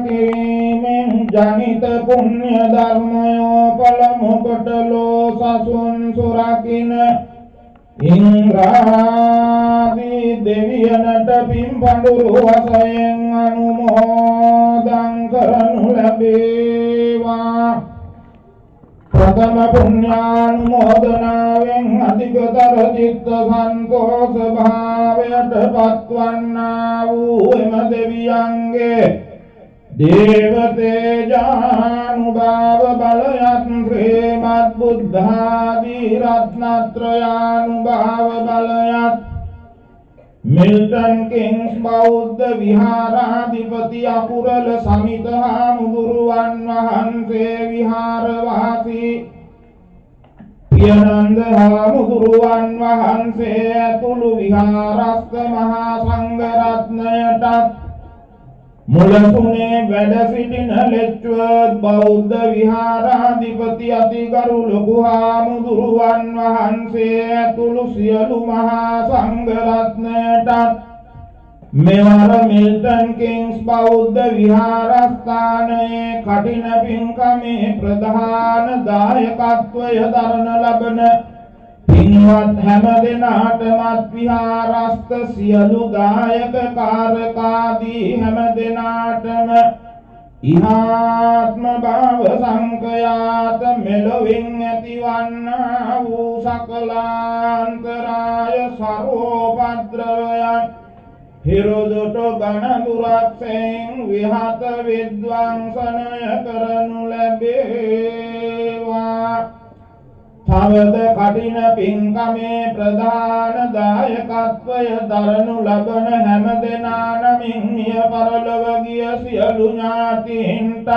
किरीमें जनित पुण्य धर्मयों पलमु कटलो ससुन सुराकिन इंद्रादि देवियनट पिंपंडुरु वसयं अनुमोदं करनु लबेवा प्रथम पुण्यानुमोदनावें अधिकतर चित्त संतोष भावेट पत्वन्नावु एम देवियांगे देवतेजानुभाव बलयत् श्रीमद् बुद्धादि रत्नत्रयानुभाव बलयत् मिल्टन किंग्स बौद्ध विहाराधिपति अपुरल समित हामुदुरुवन वहंसे विहारवासी प्रियनंद हामुदुरुवन वहंसे तुलु विहारस्थ महासंघ रत्नयटत् मुलसुने वेदसिटिन लेच्वत बौद्ध विहाराधिपति अतिगरु लघु हामुदुरुवन वहंसे तुलु सियलु महासंघ रत्नयटत् मेवार मिल्टन किंग्स बौद्ध विहारस्थाने कठिन पिंकमे प्रधान दायकत्वय दरन लबन पिंवत හැම දිනාටමත් විහාරස්ත සියලු දායක කාරකාදී හැම දිනාටම ඉහාත්ම භව සංකයාත මෙලොවින් ඇතිවන්නා වූ සකලාන්තරාය සරෝපද්‍රවයන් හිරුදුටු ගණදුරක්ෂයෙන් විහත විද්වංසනය කරනු ලැබේවා. තවද කටින පින්කමේ ප්‍රධාන දායකත්වය දරනු ලබන හැම දෙනා නමින් මිය පරලොව ගිය සියලු ඥාතීන්ටත්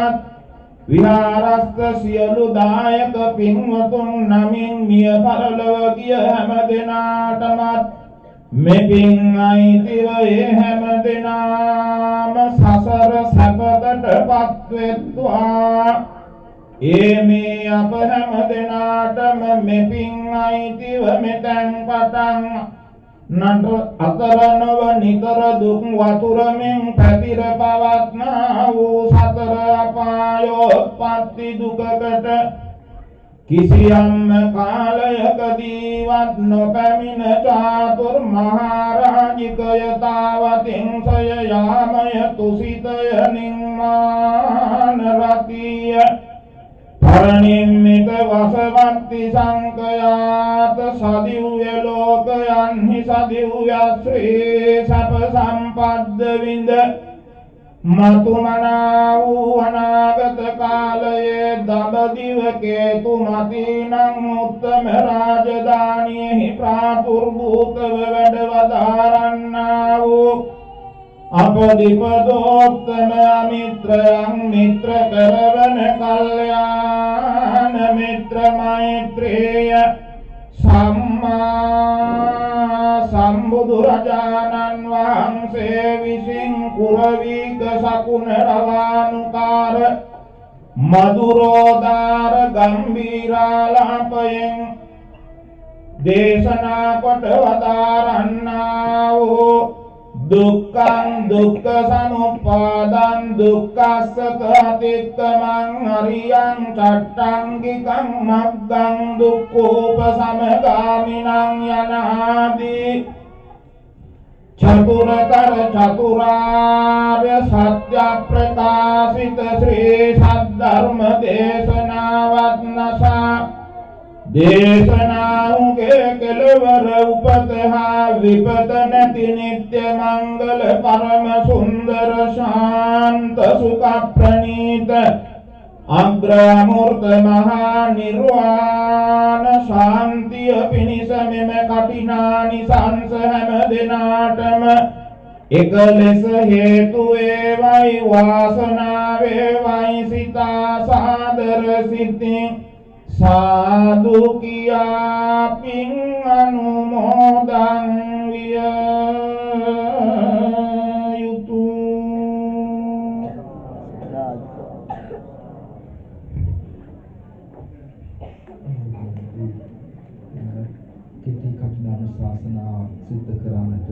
විහාරස්ත සියලු දායක පින්වතුන් නමින් මිය පරලොව ගිය හැම දෙනාටමත් මෙපින් අයිතිව හැම දෙනාම සසර සැපතට පත්වෙත්වා. මේ අප හැම දෙනාටම මෙපින් අයිතිව මෙතැන් පටන් නට අතර නොව නිතර දුක් වතුරමින් පැතිර පවත්නා වූ සතර අපායෝත්පත්ති දුකකට කිසියම් කාලයකදීවත් නොපැමිණ චාතුර් මහරජිකයතාවතින් සය යාමය තුසිතය නිම්මාන රතිය පරණිම්මිත වසවත්ති සංකයාත සදිව්‍ය ලෝකයන්හි සදිව්‍ය ශ්‍රී සප සම්පද්ද විඳ මතුමනා වූ අනාගත කාලයේ දඹදිව කේතු මතිනං උත්තම රාජධානියෙහි ප්‍රාතුර්භූතව වැඩ වදාරන්නා වූ අපදිපදෝත්තම අමිත්‍රයන් මිත්‍ර කරවන කල්යාණ මිත්‍ර මෛත්‍රිය සම්මා සම්බුදුරජාණන් වහන්සේ විසින් කුරවීක සකුණ රවානුකාර මధుරෝදාර ගම්බීරාලාපයෙන් දේශනා කොට වදාරන්නා වූ දුක්ඛං දුක්ඛ සමුප්පාදං දුක්ඛස්සත අතිත්තමං අරියං චට්ටංගිකං මග්ගං දුක්ඛෝපසමගාමිනං යනාදී චතුරතර චතුරාර්ය සත්‍ය ප්‍රකාශිත ශ්‍රී සද්ධර්ම දේශනාවත් නසා දේශනාවගේ කෙලවර උපතහා විපත නැති නිත්‍ය මංගල පරම සුන්දර ශාන්ත සුඛ ප්‍රණීත අග්‍රමූර්ත මහා නිර්වාණ ශාන්තිය පිණිස මෙම කටිනානිසංස හැම දිනාටම එක ලෙස හේතු වේවයි වාසනාව වේවයි සිතා සාදර සිතින් साधु किया पिंग अनुमोदं विय युतु කෙටි කඨිනානුශාසනා සිද්ධ කරන්නට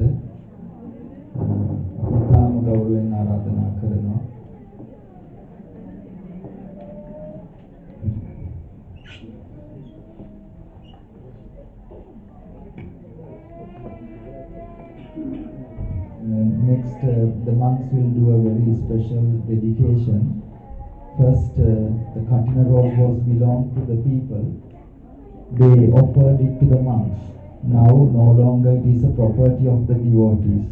අපතාම ගෞරවයෙන් ආරාධනා කරනවා. Next, the monks will do a very special dedication. First, the Kathina robe was belonged to the people. They offered it to the monks. Now, no longer it is a property of the devotees.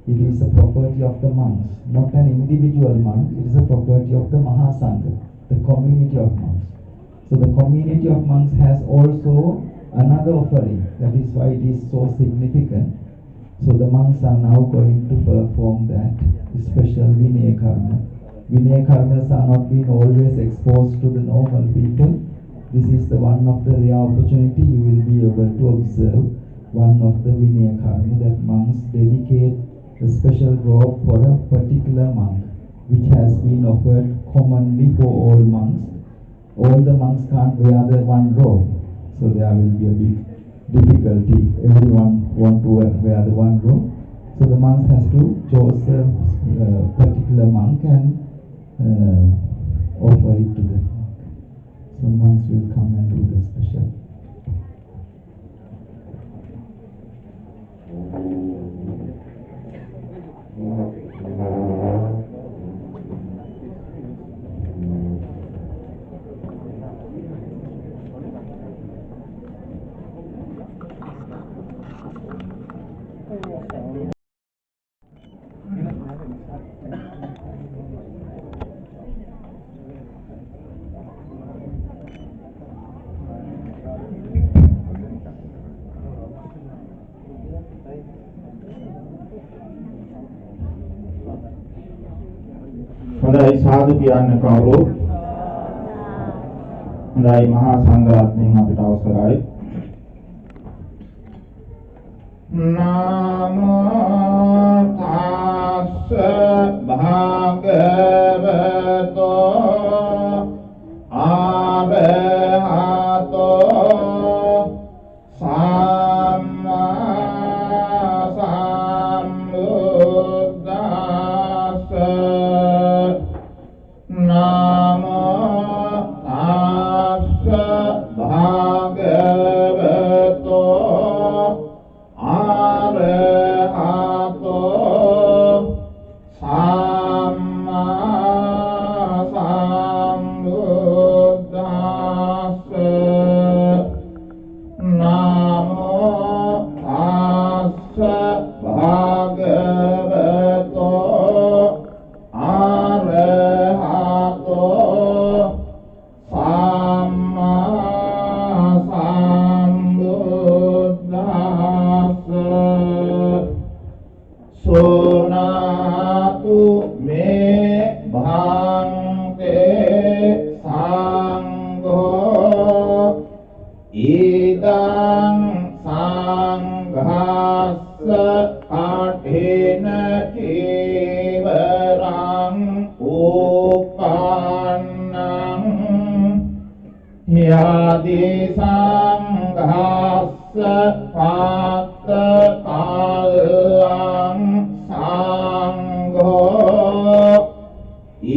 It is a property of the monks. Not an individual monk, it is a property of the Mahasangha, the community of monks. So the community of monks has also another offering. That is why it is so significant. So the monks are now going to perform that special Vinaya Karma. Vinaya Karmas are not being always exposed to the normal people. This is the one of the rare opportunity you will be able to observe one of the Vinaya Karma, that monks dedicate a special robe for a particular monk, which has been offered commonly for all monks. All the monks can't wear the one robe, so there will be a big difficulty. Everyone want to wear the one robe, so the monks has to choose a particular monk and offer it to the monk. So monks will come and do the special. සාදු කියන්න කවුරු? හොඳයි මහා සංඝරත්නයන් අපිට අවසරයි. නමෝ තස්ස භගවතෝ අරහතෝ සම්මා සම්බුද්දස්ස නමෝ තස්ස භගවතෝ අරහතෝ සම්මා සම්බුද්දස්ස නමෝ තස්ස භගවතෝ අරහතෝ සම්මා සම්බුද්දස්ස සෝනාතු මේ භාන්තේ සංඝෝ ඉදං සංඝස්ස කඨින චීවරං උපන්නං යදි සංඝස්ස පාත්ත කාලං සංඝෝ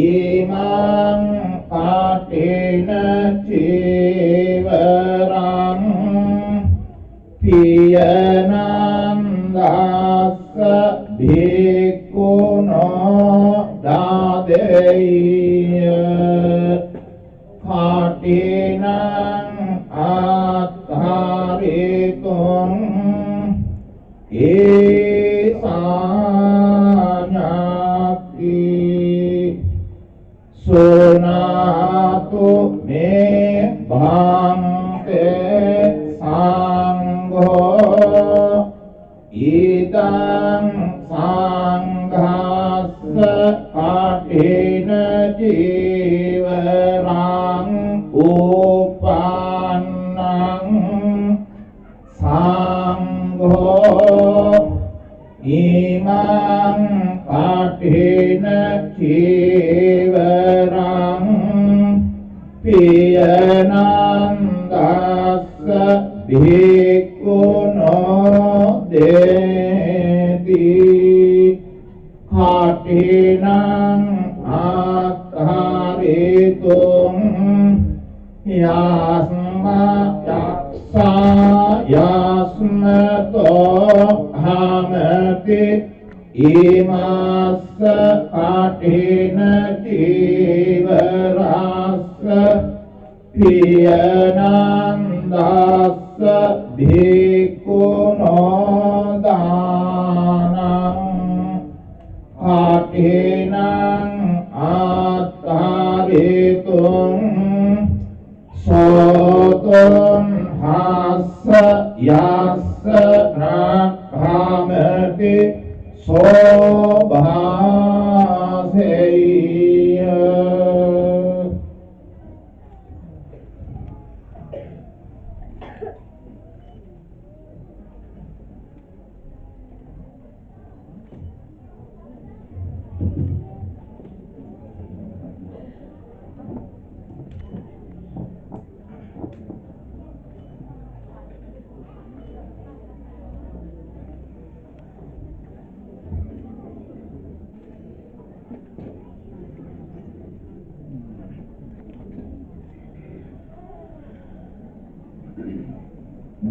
ඉමං කඨින චීවරං පියනන්දස්ස භික්ඛුනෝ දාදේය කඨිනං අත්ථාරිතුං ඒසාඤ්ඤාති සෝනාතු මේ භාන්තේ සංඝෝ ඉදං සංඝස්ස කඨින චීවරං උපන්නං සංඝෝ ඉමං කඨින චීවරං පියනන්දස්ස භික්ඛුනෝ දේති කඨිනං අත්ථාරිතුං යස්මතෝ හමති ඉමස්ස කඨින චීවරස්ස පියනන්දස්ස භික්ඛුනෝ දානං කඨිනං අත්ථාරිතුං සෝතං හස්ස යස්ස රක්ඛමති සෝභාසෙය්‍ය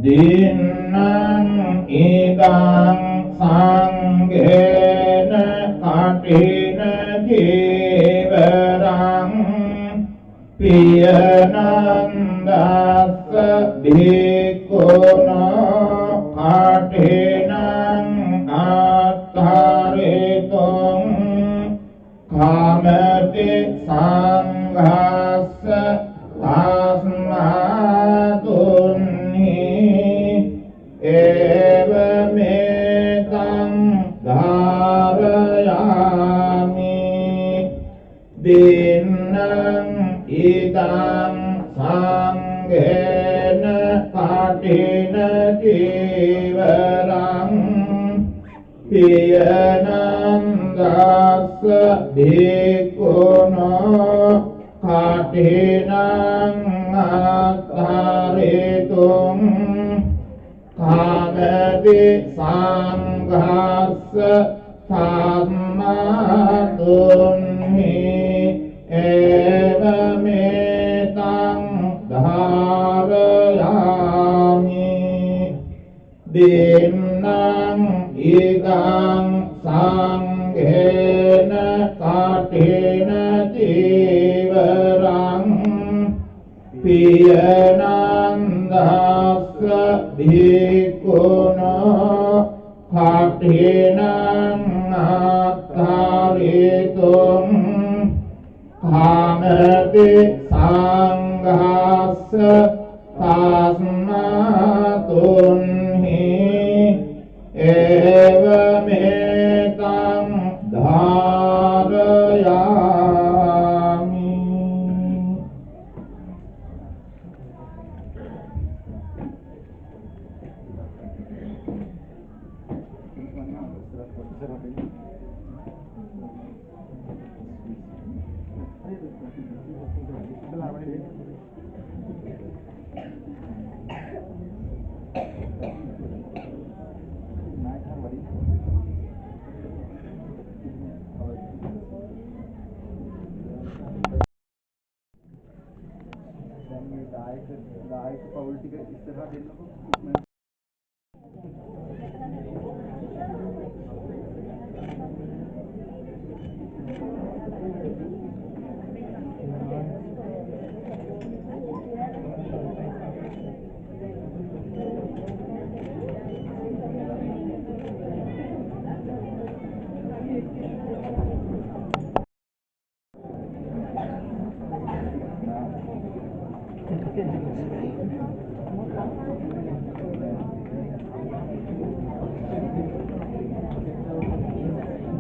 Dinang idang sanggena katina jiberang piyanandasa bhikkhuna katinang attharitong kamati sanghasa evametang dharayami idang sanghena kathina jivarang piyanandassa bhikkhuna kathinang attaritung kamati sanghassa thammatunhi evametang dharayami dinang idang sanghena kathina jivarang piyanandassa bhikkhuna kathinang attaritung kamati sanghassa tasmatunhi evametang dharayami.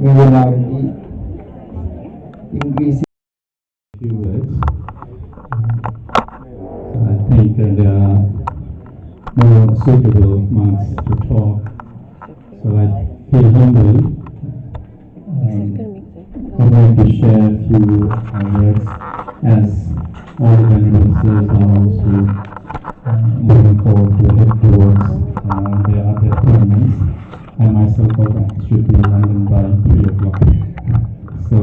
මේ වෙලාවේදී ඉංග්‍රීසි few words. I think there are more suitable monks to talk. So I feel humbled. I'd like to share a few words as all the Venerables are also moving forward to head towards their other appointments. I myself should be in London by 3 o'clock. So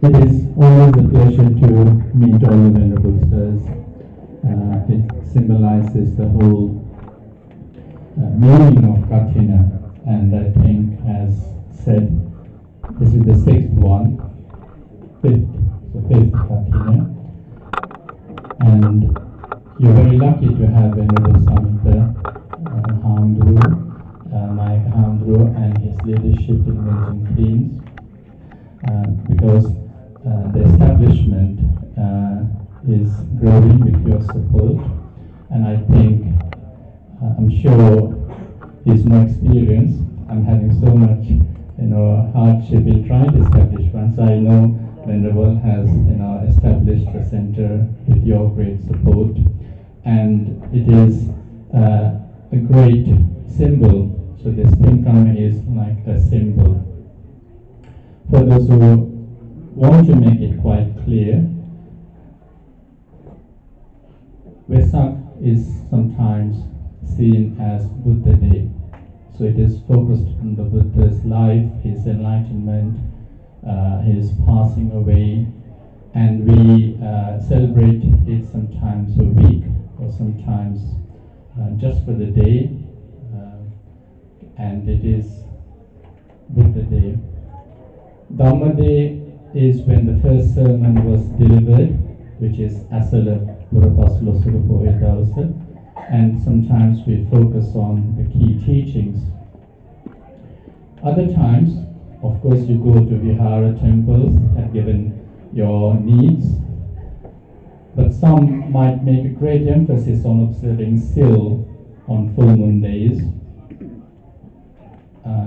it is always a pleasure to meet all the Venerable Sirs. It symbolizes the whole meaning of Kathina, and I think, as said, this is the sixth one, fifth Kathina, and you're very lucky to have Venerable Samita Hamdru, my Hamdru, and his leadership in Milton Keynes, because the establishment is growing with your support, and I think, I'm sure he's no experience. I'm having so much, hardship in trying to establish one. So I know Venerable has, established the center with your great support, and it is a great symbol. So this income is like a symbol. For those who want to make it quite clear, Vesak is sometimes seen as Buddha Day. So it is focused on the Buddha's life, his enlightenment, his passing away, and we celebrate it sometimes a week or sometimes just for the day, and it is Buddha Day. Dhamma Day is when the first sermon was delivered, which is Asala Purapaslosurupohedausa, and sometimes we focus on the key teachings. Other times, of course, you go to Vihara temples and given your needs, but some might make a great emphasis on observing still on full moon days.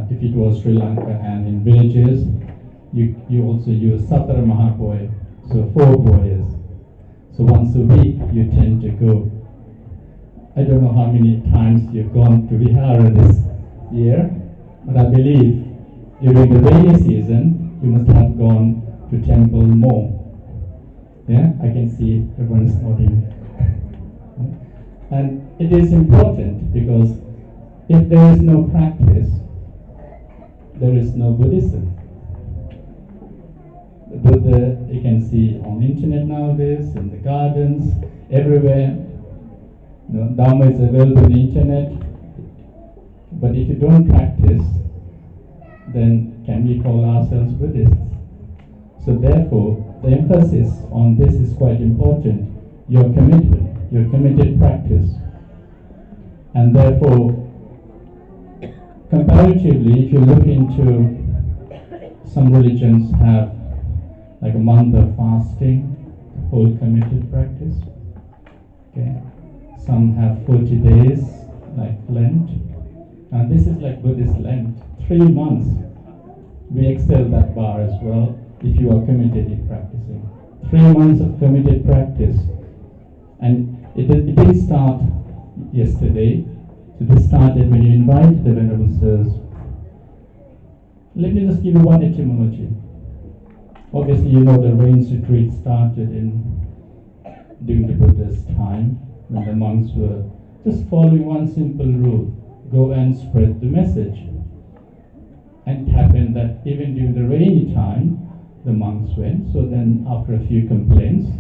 If it was Sri Lanka and in villages, you also use Satara Mahaboy, so 4 boys. So once a week you tend to go. I don't know how many times you've gone to Vihara this year, but I believe during the rainy season you must have gone to temple more. Yeah, I can see everyone is nodding. And it is important because if there is no practice, there is no Buddhism. The Buddha you can see on internet nowadays, in the gardens, everywhere. Dharma is available on the internet. But if you don't practice, then can we call ourselves Buddhists? So therefore, the emphasis on this is quite important. Your commitment, your committed practice. And therefore, comparatively, if you look into some religions have like a month of fasting, whole committed practice. Okay. Some have 40 days, like Lent. And this is like Buddhist Lent, 3 months. We excel that bar as well if you are committed in practicing. 3 months of committed practice. And it didn't start yesterday. So this started when you invite the Venerable Sirs. Let me just give you one etymology. Obviously, you know the rains retreat started during the Buddha's time, when the monks were just following one simple rule: go and spread the message. And it happened that even during the rainy time, the monks went. So then, after a few complaints,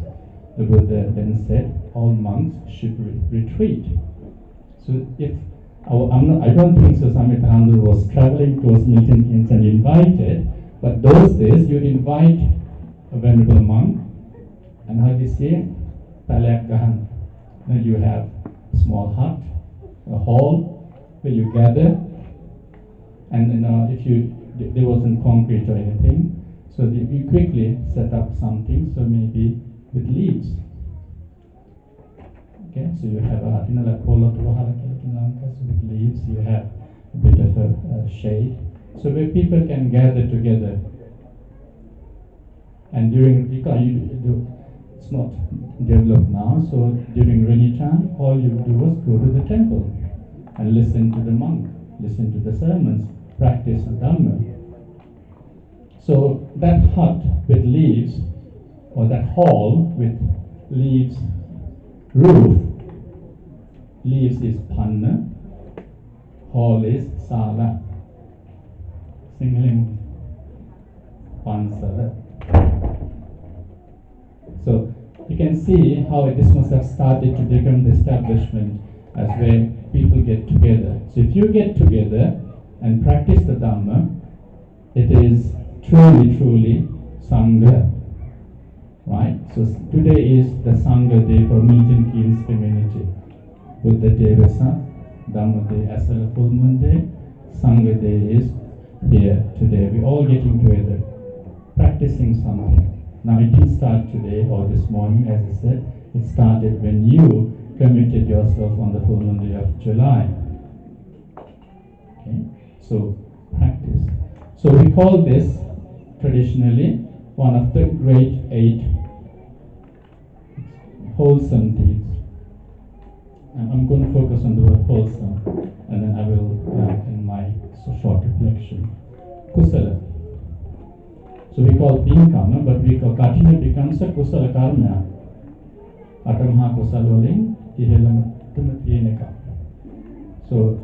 the Buddha then said all monks should retreat. So I don't think so Samitananda was traveling towards Milton Keynes and invited, but those days you invite a venerable monk, and how do you say? Palak Gahan. Now you have a small hut, a hall where you gather, and there wasn't concrete or anything, so you quickly set up something, so maybe with leaves. Okay, so you have a hut, like so with leaves, you have a bit of a shade, so where people can gather together. And it's not developed now, so during rainy time, all you do was go to the temple and listen to the monk, listen to the sermons, practice the Dhamma. So that hut with leaves, or that hall with leaves roof, leaves is panna, hall is sala, singling pansala. So you can see how this must have started to become the establishment as where people get together. So if you get together and practice the Dhamma, it is truly Sangha. Right? So today is the Sangha day for Milton Keynes community. Buddha Day Vesa, Dhamma Day as well, full moon day. Sangha day is here today. We're all getting together, practicing something. Now it didn't start today or this morning, as I said. It started when you committed yourself on the full moon day of July. Okay, so practice. So we call this traditionally one of the great 8 wholesome deeds. And I'm going to focus on the word wholesome, and then I will in my short reflection. Kusala. So we call Pinkama, but we call Kathina becomes a Kusala Karma. Atamha Kusalvaling, Ihelamatumutineka. So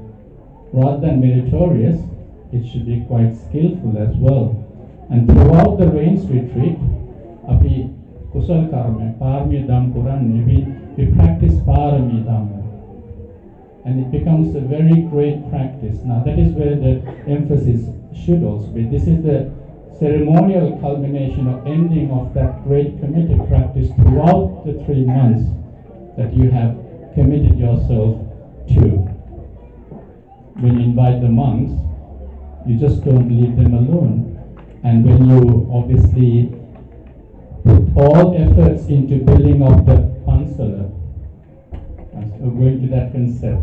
rather than meritorious, it should be quite skillful as well. And throughout the rains retreat, Api Kusal Karma, Parmi Dham Puran, we practice Parami Dhamma. And it becomes a very great practice. Now that is where the emphasis should also be. This is the ceremonial culmination or ending of that great committed practice throughout the 3 months that you have committed yourself to. When you invite the monks, you just don't leave them alone. And when you obviously put all efforts into building up the pansala, going to that concept,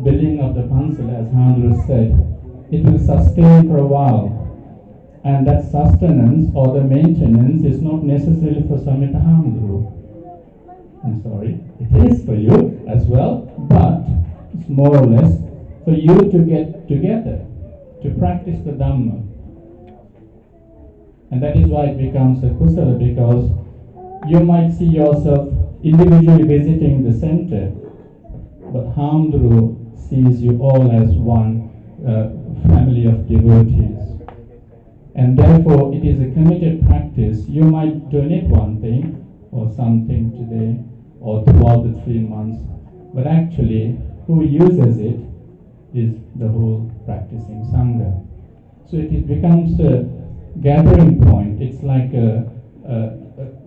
building up the pansala, as Handra said, it will sustain for a while. And that sustenance or the maintenance is not necessarily for Samita Hamdru. I'm sorry, it is for you as well, but it's more or less for you to get together, to practice the Dhamma. And that is why it becomes a kusala, because you might see yourself individually visiting the center, but Hamdru sees you all as one family of devotees. And therefore, it is a committed practice. You might donate one thing or something today or throughout the 3 months, but actually, who uses it is the whole practicing Sangha. So it becomes a gathering point. It's like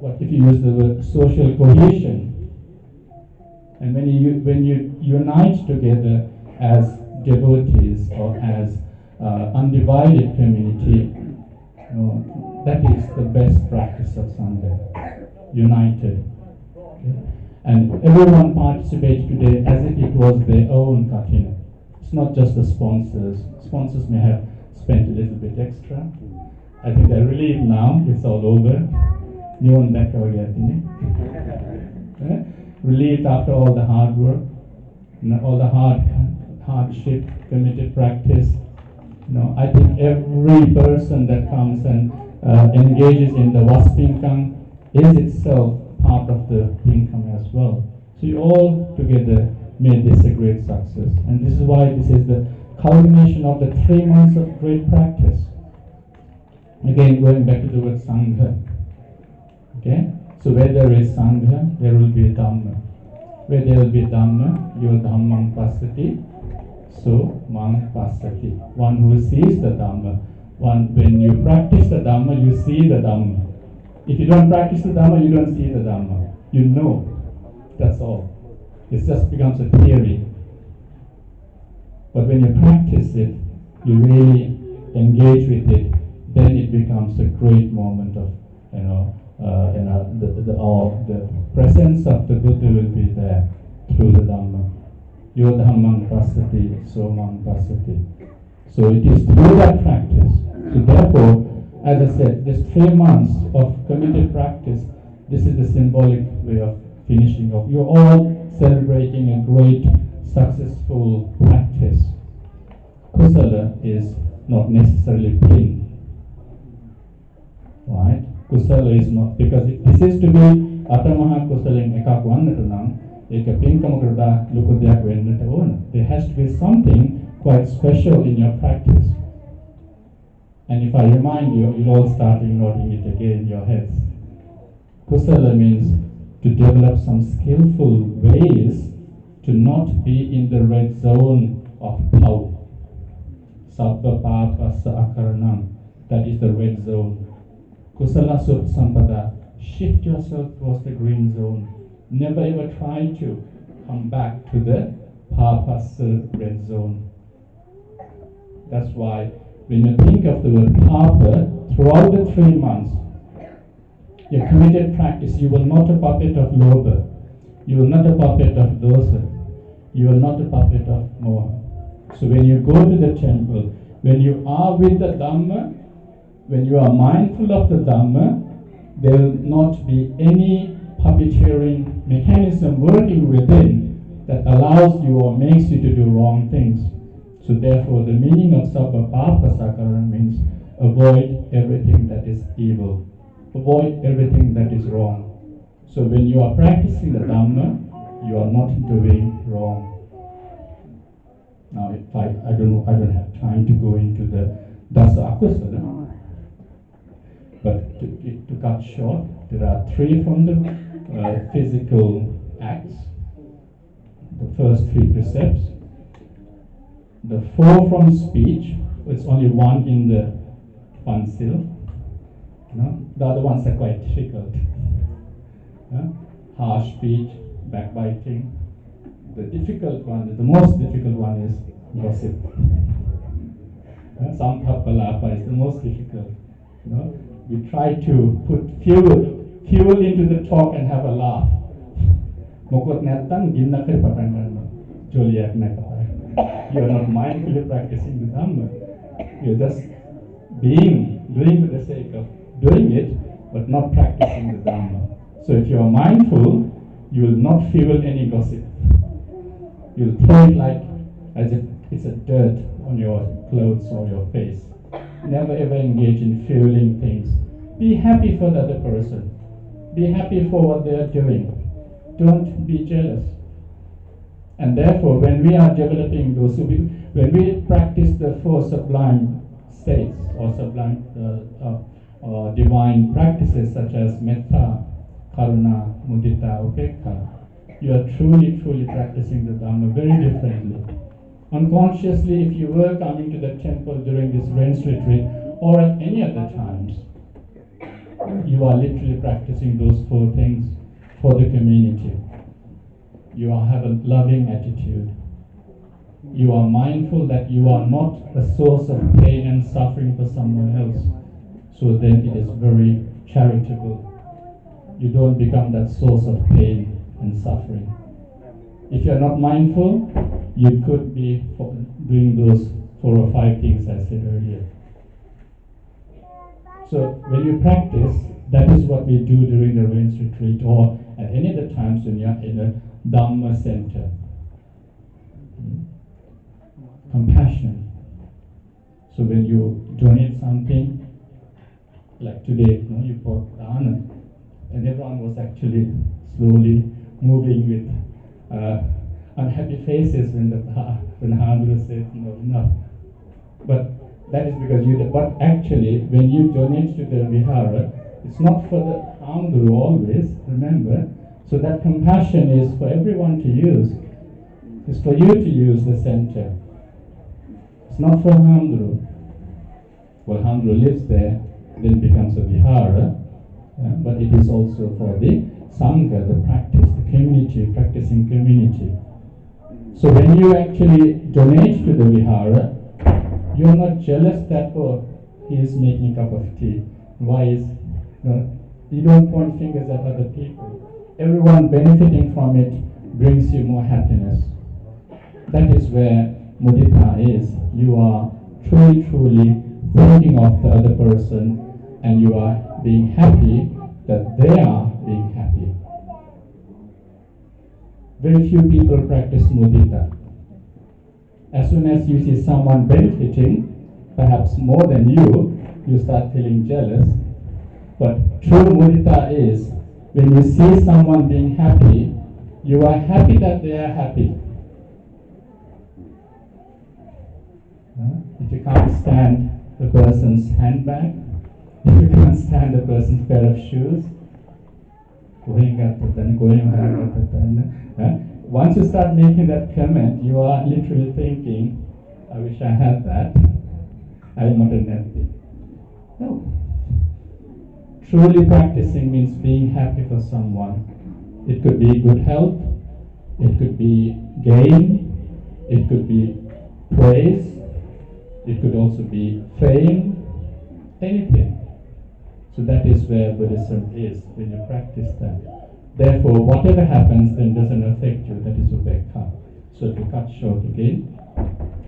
what if you use the word social cohesion. And when you unite together as devotees or as undivided community, that is the best practice of Sangha, united. Okay? And everyone participates today as if it was their own Kathina. It's not just the sponsors. Sponsors may have spent a little bit extra. I think they're relieved now, it's all over. Relieved after all the hard work, all the hardship, committed practice. I think every person that comes and engages in the Waspinkam is itself part of the Pinkam as well. So you all together made this a great success. And this is why this is the culmination of the 3 months of great practice. Again, going back to the word Sangha. Okay? So where there is Sangha, there will be Dhamma. Where there will be Dhamma, your Dhammam Pasati. So, Mang Pasati, one who sees the Dhamma. When you practice the Dhamma, you see the Dhamma. If you don't practice the Dhamma, you don't see the Dhamma. You know. That's all. It just becomes a theory. But when you practice it, you really engage with it, then it becomes a great moment of, the presence of the Buddha will be there through the Dhamma. Yo Dhammam Pasati, So Mang Pasati. So it is through that practice. So therefore, as I said, this 3 months of committed practice, this is the symbolic way of finishing off. You're all celebrating a great, successful practice. Kusala is not necessarily pain. Right? Kusala is not, because this is to be Atamaha Kusaling Ekak Wanatunam. There has to be something quite special in your practice. And if I remind you, you'll all start nodding it again in your heads. Kusala means to develop some skillful ways to not be in the red zone of power. Sabba Papa Akaranam, that is the red zone. Kusala Sampada, shift yourself towards the green zone. Never ever try to come back to the Papa's red zone. That's why when you think of the word Papa, throughout the 3 months, your committed practice, you will not a puppet of Loba, you will not a puppet of Dosa, you are not a puppet of Moha. So when you go to the temple, when you are with the Dhamma, when you are mindful of the Dhamma, there will not be any puppeteering mechanism working within that allows you or makes you to do wrong things. So therefore, the meaning of Sabba Papa Sakaran means avoid everything that is evil. Avoid everything that is wrong. So when you are practicing the Dhamma, you are not doing wrong. Now, I don't have time to go into the Dasa Akusala. But to cut short, there are 3 from the physical acts, the first 3 precepts, the 4 from speech, it's only 1 in the Pansil. The other ones are quite difficult. Harsh speech, backbiting. The difficult one, the most difficult one is gossip. Sampapalapa is the most difficult. We try to put fuel into the talk and have a laugh. You are not mindfully practicing the Dhamma. You are just being doing for the sake of doing it, but not practicing the Dhamma. So if you are mindful, you will not fuel any gossip. You'll throw it like as if it's a dirt on your clothes or your face. Never ever engage in fueling things. Be happy for the other person. Be happy for what they are doing. Don't be jealous. And therefore, when we are developing those, when we practice the four sublime states or sublime divine practices such as metta, karuna, mudita, upekha, you are truly practicing the Dhamma very differently. Unconsciously, if you were coming to the temple during this rains retreat or at any other times, you are literally practicing those four things for the community. You have a loving attitude. You are mindful that you are not a source of pain and suffering for someone else. So then it is very charitable. You don't become that source of pain and suffering. If you are not mindful, you could be doing those 4 or 5 things I said earlier. So when you practice, that is what we do during the rains retreat or at any other times when you are in a Dhamma center. Compassion. So when you donate something, like today, you brought dana, and everyone was actually slowly moving with unhappy faces when the Hadra said no, enough. But that is because but actually when you donate to the Vihara, it's not for the Hamdru always, remember. So that compassion is for everyone to use. It's for you to use the center. It's not for Hamdru. Well, Hamdru lives there, then becomes a Vihara, but it is also for the Sangha, the practice, the community, practicing community. So when you actually donate to the Vihara, you are not jealous that, oh, he is making a cup of tea. Why is, you don't point fingers at other people. Everyone benefiting from it brings you more happiness. That is where mudita is. You are truly thinking of the other person and you are being happy that they are being happy. Very few people practice mudita. As soon as you see someone benefiting, perhaps more than you start feeling jealous. But true mudita is when you see someone being happy, you are happy that they are happy. If you can't stand a person's handbag, if you can't stand a person's pair of shoes, once you start making that comment, you are literally thinking, I wish I had that. I am not a Nadee. No. Truly practicing means being happy for someone. It could be good health, it could be gain, it could be praise, it could also be fame, anything. So that is where Buddhism is, when you practice that. Therefore, whatever happens then doesn't affect you, that is Upekkha. So to cut short again,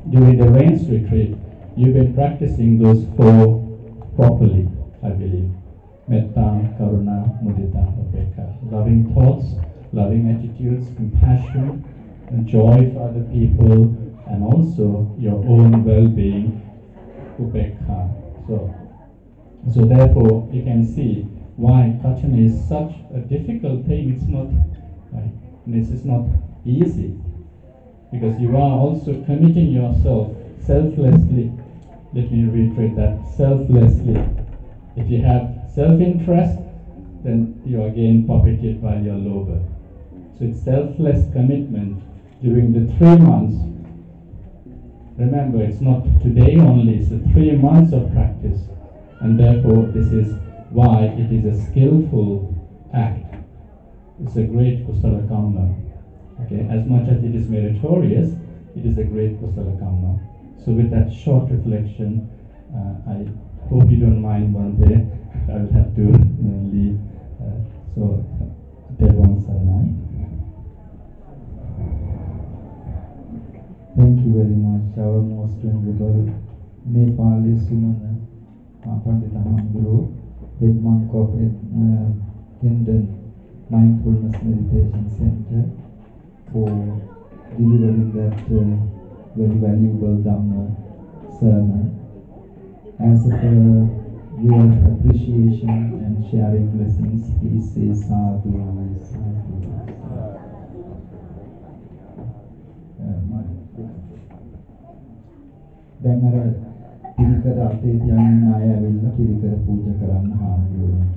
during the rains retreat, you've been practicing those 4 properly, I believe. Metta, Karuna, Mudita, Upekkha. Loving thoughts, loving attitudes, compassion, and joy for other people, and also your own well-being, Upekkha. So therefore, you can see why Kathina is such a difficult thing. It's not, right? This is not easy, because you are also committing yourself selflessly. Let me reiterate that, selflessly. If you have self-interest, then you are again puppeted by your lover. So it's selfless commitment during the 3 months. Remember, it's not today only, it's 3 months of practice. And therefore, this is why it is a skillful act. It's a great kusala kamma. Okay, as much as it is meritorious, it is a great kusala kamma. So with that short reflection, I hope you don't mind one day I will have to leave. So, Devan Saranai. Thank you very much, our most venerable Nepali Sumana, Pandita Hamguru, head monk of Hendon Mindfulness Meditation Center, for delivering that very valuable Dhamma sermon. As your appreciation and sharing blessings, please say sadhu, sadhu. දැන් අර පිරිකර අතේ තියන්න ආය ඇවිල්ලා පිරිකර පූජා කරන්න හාමුදුරුවන්ට.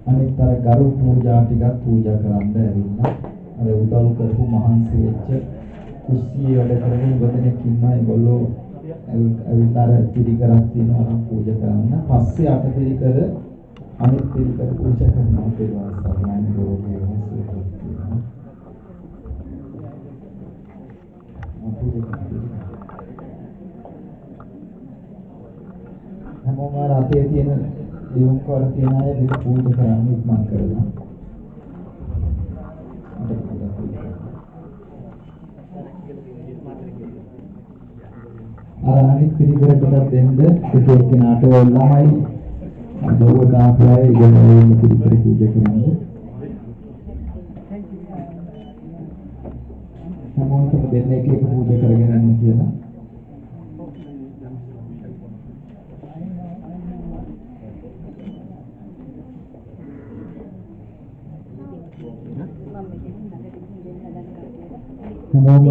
අනිත් අර ගරු පූජා ටිකක් පූජා කරන්න ඇවිල්ලා අර උදව් කරපු මහන්සි වෙච්ච කුස්සියේ වැඩ කරගෙන ඉවදෙනෙක් ඉන්නවා. ඒගොල්ලෝ ඇවිල්ලා අර පිරිකරක් තියෙනවා අරන් පූජා කරන්න. පස්සේ අට පිරිකර අනිත් පිරිකර පූජා කරනවා කියලා සාමාන්‍ය රෝගී හසුරුවලා තියෙනවා. හැමෝම රතේ තියෙන දියුම් කර තියෙන අය මේක පූජා කරන්න ඉක්මන් කරලා. අර අනිත් පිළිකරටත් දෙන්න එක එක්කෙනාට ළමයි දොවට ආපුවායි ඉගෙන පිළිකර පූජා කරන්නේ. හැමෝටම දෙන්න එක එක පූජා කරගෙන යන්න කියලා. හැමෝම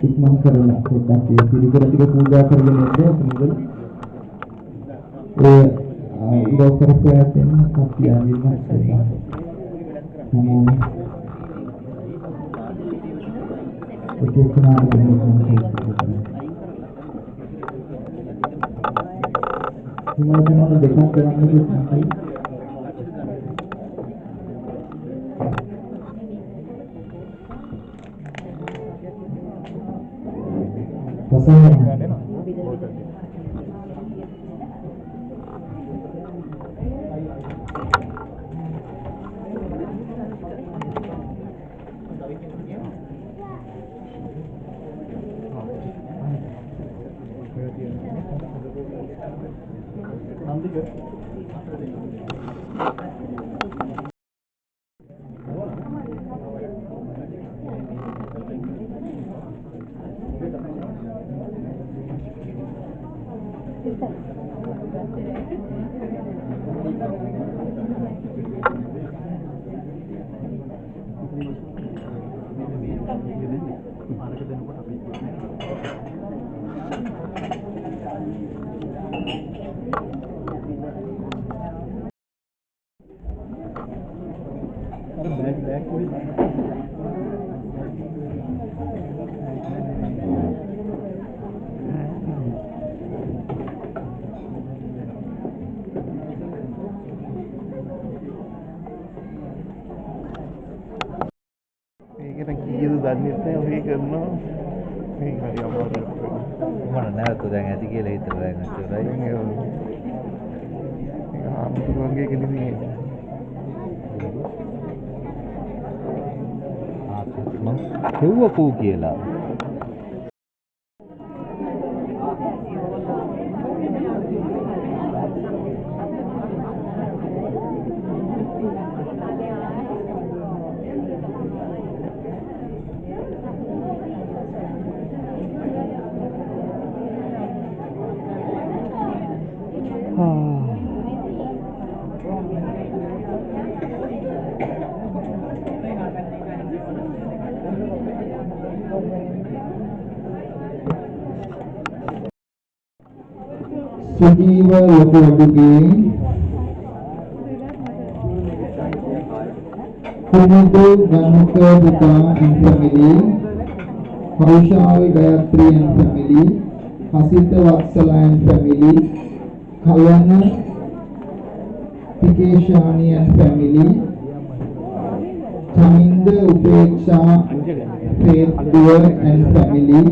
ඉක්මන් කරලා පොඩ්ඩක් ඒ පිළිකර ටික පූජා කරගෙන ඉන්න. ඒ උදව් කරපු අයත් එන්න කප්පියාවිල්ම කරලා. හැමෝම ඒක කෙනාට හිමාලයන් දෙකක් කරන්න දෙන්නයි. Rasanga. දන්නේ නැහැ ඔහේ කරනවා මේක හරි අමාරුයි මම නැවත දැන් ඇති කියලා හිතලා දැන් ඉතින් ඒක ආම්තුරුන්ගේ කෙනෙක් මම කිව්වකෝ කියලා සජීව ලොකුවඩුගේ කුමුදු ගණක පුතා and family, Haushawi Gayatri and family, Hasita Vatsala and family, Kalana Tikeshani and family, Taminda Upeksha Faith Dua and family,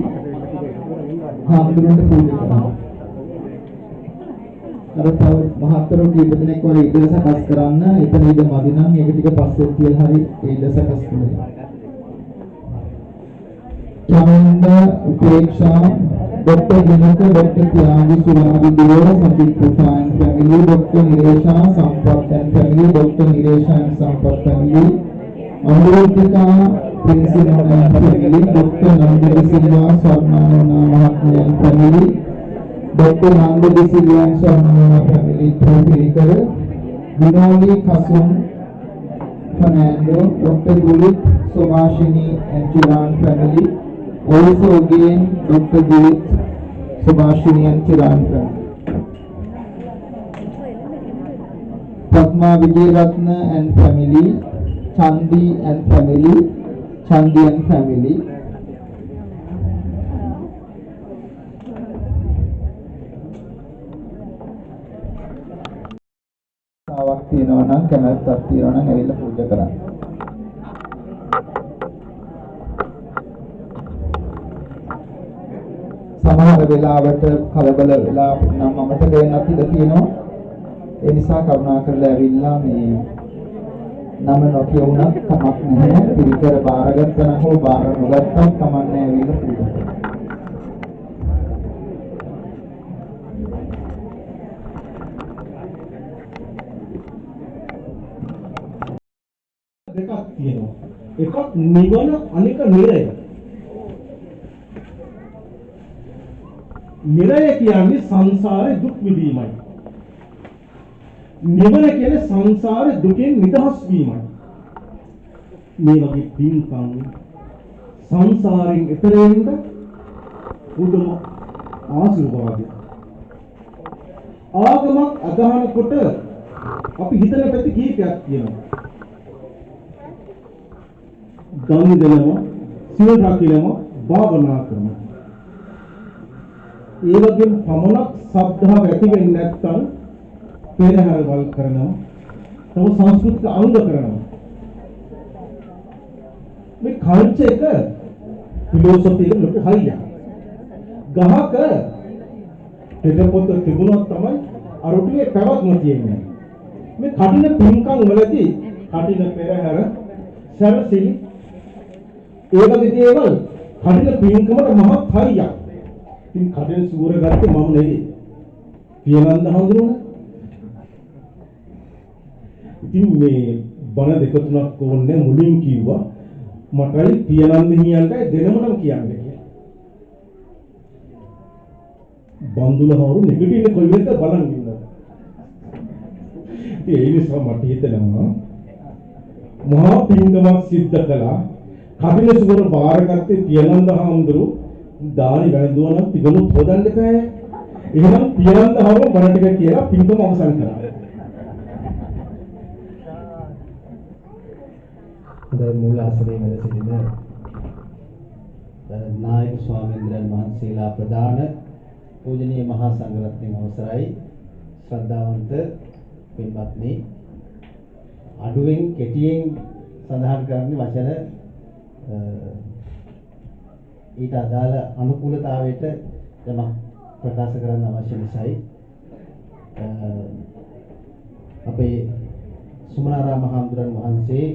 Hamdurun Pujaka. අර තව මහත්තරෝ කීප දෙනෙක් වගේ ඉඩ සකස් කරන්න එතන ඉඩ මදි නම් ඒක ටික පස්සේ කියලා හරි ඒ ඉඩ සකස් කරලා. චමන්ද උපේක්ෂා Dr. Januka, Dr. Tiago Sulavi Dura, Sajid Puta and family, Dr. Niresha Sampat and family, Dr. Niresha and Sampat family, Amrutika, Princina and family, Dr. Nandini Silva, Swarnana Mahatma and family, Dr. Nandini Silva and Swarnana family, Thrikawala, Vinoli Kasum, Fernando, Dr. Dulit, Subhashini and Chiran family, also again Dr. Dulit, Subhashini and Chiran family. Padma Vijayarathna and family, Chandi and family, Chandi and family. සාවක් තියෙනවා නම් කැමැත්තක් තියෙනවා නම් ඇවිල්ලා පූජා කරන්න. සමහර වෙලාවට කලබල වෙලා නම් අමතක වෙන්නත් ඉඩ තියෙනවා. ඒ නිසා කරුණාකරලා ඇවිල්ලා මේ නම නොකිය වුණත් කමක් නැහැ. පිළිකර බාරගත්ත නම් හෝ බාර නොගත්තත් කමක් නැහැ ඇවිල්ලා පූජා කරන්න. දෙකක් තියෙනවා. එකක් නිවන අනික නිරය. නිරය කියන්නේ සංසාරේ දුක් විඳීමයි. නිවන කියන්නේ සංසාරේ දුකෙන් නිදහස් වීමයි. මේ වගේ පින්කම් සංසාරයෙන් එතර වෙන්න බුදුම ආශිර්වාදය. ආගමක් අදහනකොට අපි හිතන පැති කීපයක් තියෙනවා. ගම් දෙනවා, සිල් රකිනවා, භාවනා කරනවා. ඒ වගේම පමණක් ශ්‍රද්ධාව ඇති වෙන්නේ නැත්නම් පෙරහැරවල් කරනවා, තව සංස්කෘතික අංග කරනවා. මේ කල්චර් එක ෆිලොසොෆි එක ලොකු හයියක්. ගහක දෙදපොත තිබුණොත් තමයි අරුටියේ පැවැත්ම තියෙන්නේ. මේ කටින පින්කම් වලදී කටින පෙරහැර සරසිලි ඒ වගේ දේවල් කටින පින්කමට මහත් හයියක්. ඉතින් කටින සූර ගත්තේ මම නෙවෙයි. පියනන්ද හඳුනන. ඉතින් මේ බණ දෙක තුනක් ඕනේ මුලින් කිව්වා මටයි පියනන්ද හිමියන්ටයි දෙනමනම් කියන්නේ කියලා. බන්දුලහවරු නෙගටිව් කොයි වෙද්ද බලන් ඉන්නවා. ඉතින් ඒ නිසා මට හිතෙනවා මහා පින්කමක් සිද්ධ කළා. කටින සූර බාරගත්තේ පියනන්ද හඳුරු දානි වැළඳුවා නම් පිටුනුත් හොදන්න එපා. එහෙනම් පියනන්ද හවම බණ ටික කියලා පින්කම අවසන් කරා. මූල ආසනයේ වැඩ සිටින නායක ස්වාමීන් වහන්සේලා ප්‍රදාන පූජනීය මහා සංඝරත්නයේ අවසරයි ශ්‍රද්ධාවන්ත පින්වත්නි අඩුවෙන් කෙටියෙන් සඳහන් කරන්නේ වචන ඊට අදාළ අනුකූලතාවයට යමක් ප්‍රකාශ කරන්න අවශ්‍ය නිසායි අපේ සුමනාරාම මහඳුරන් වහන්සේ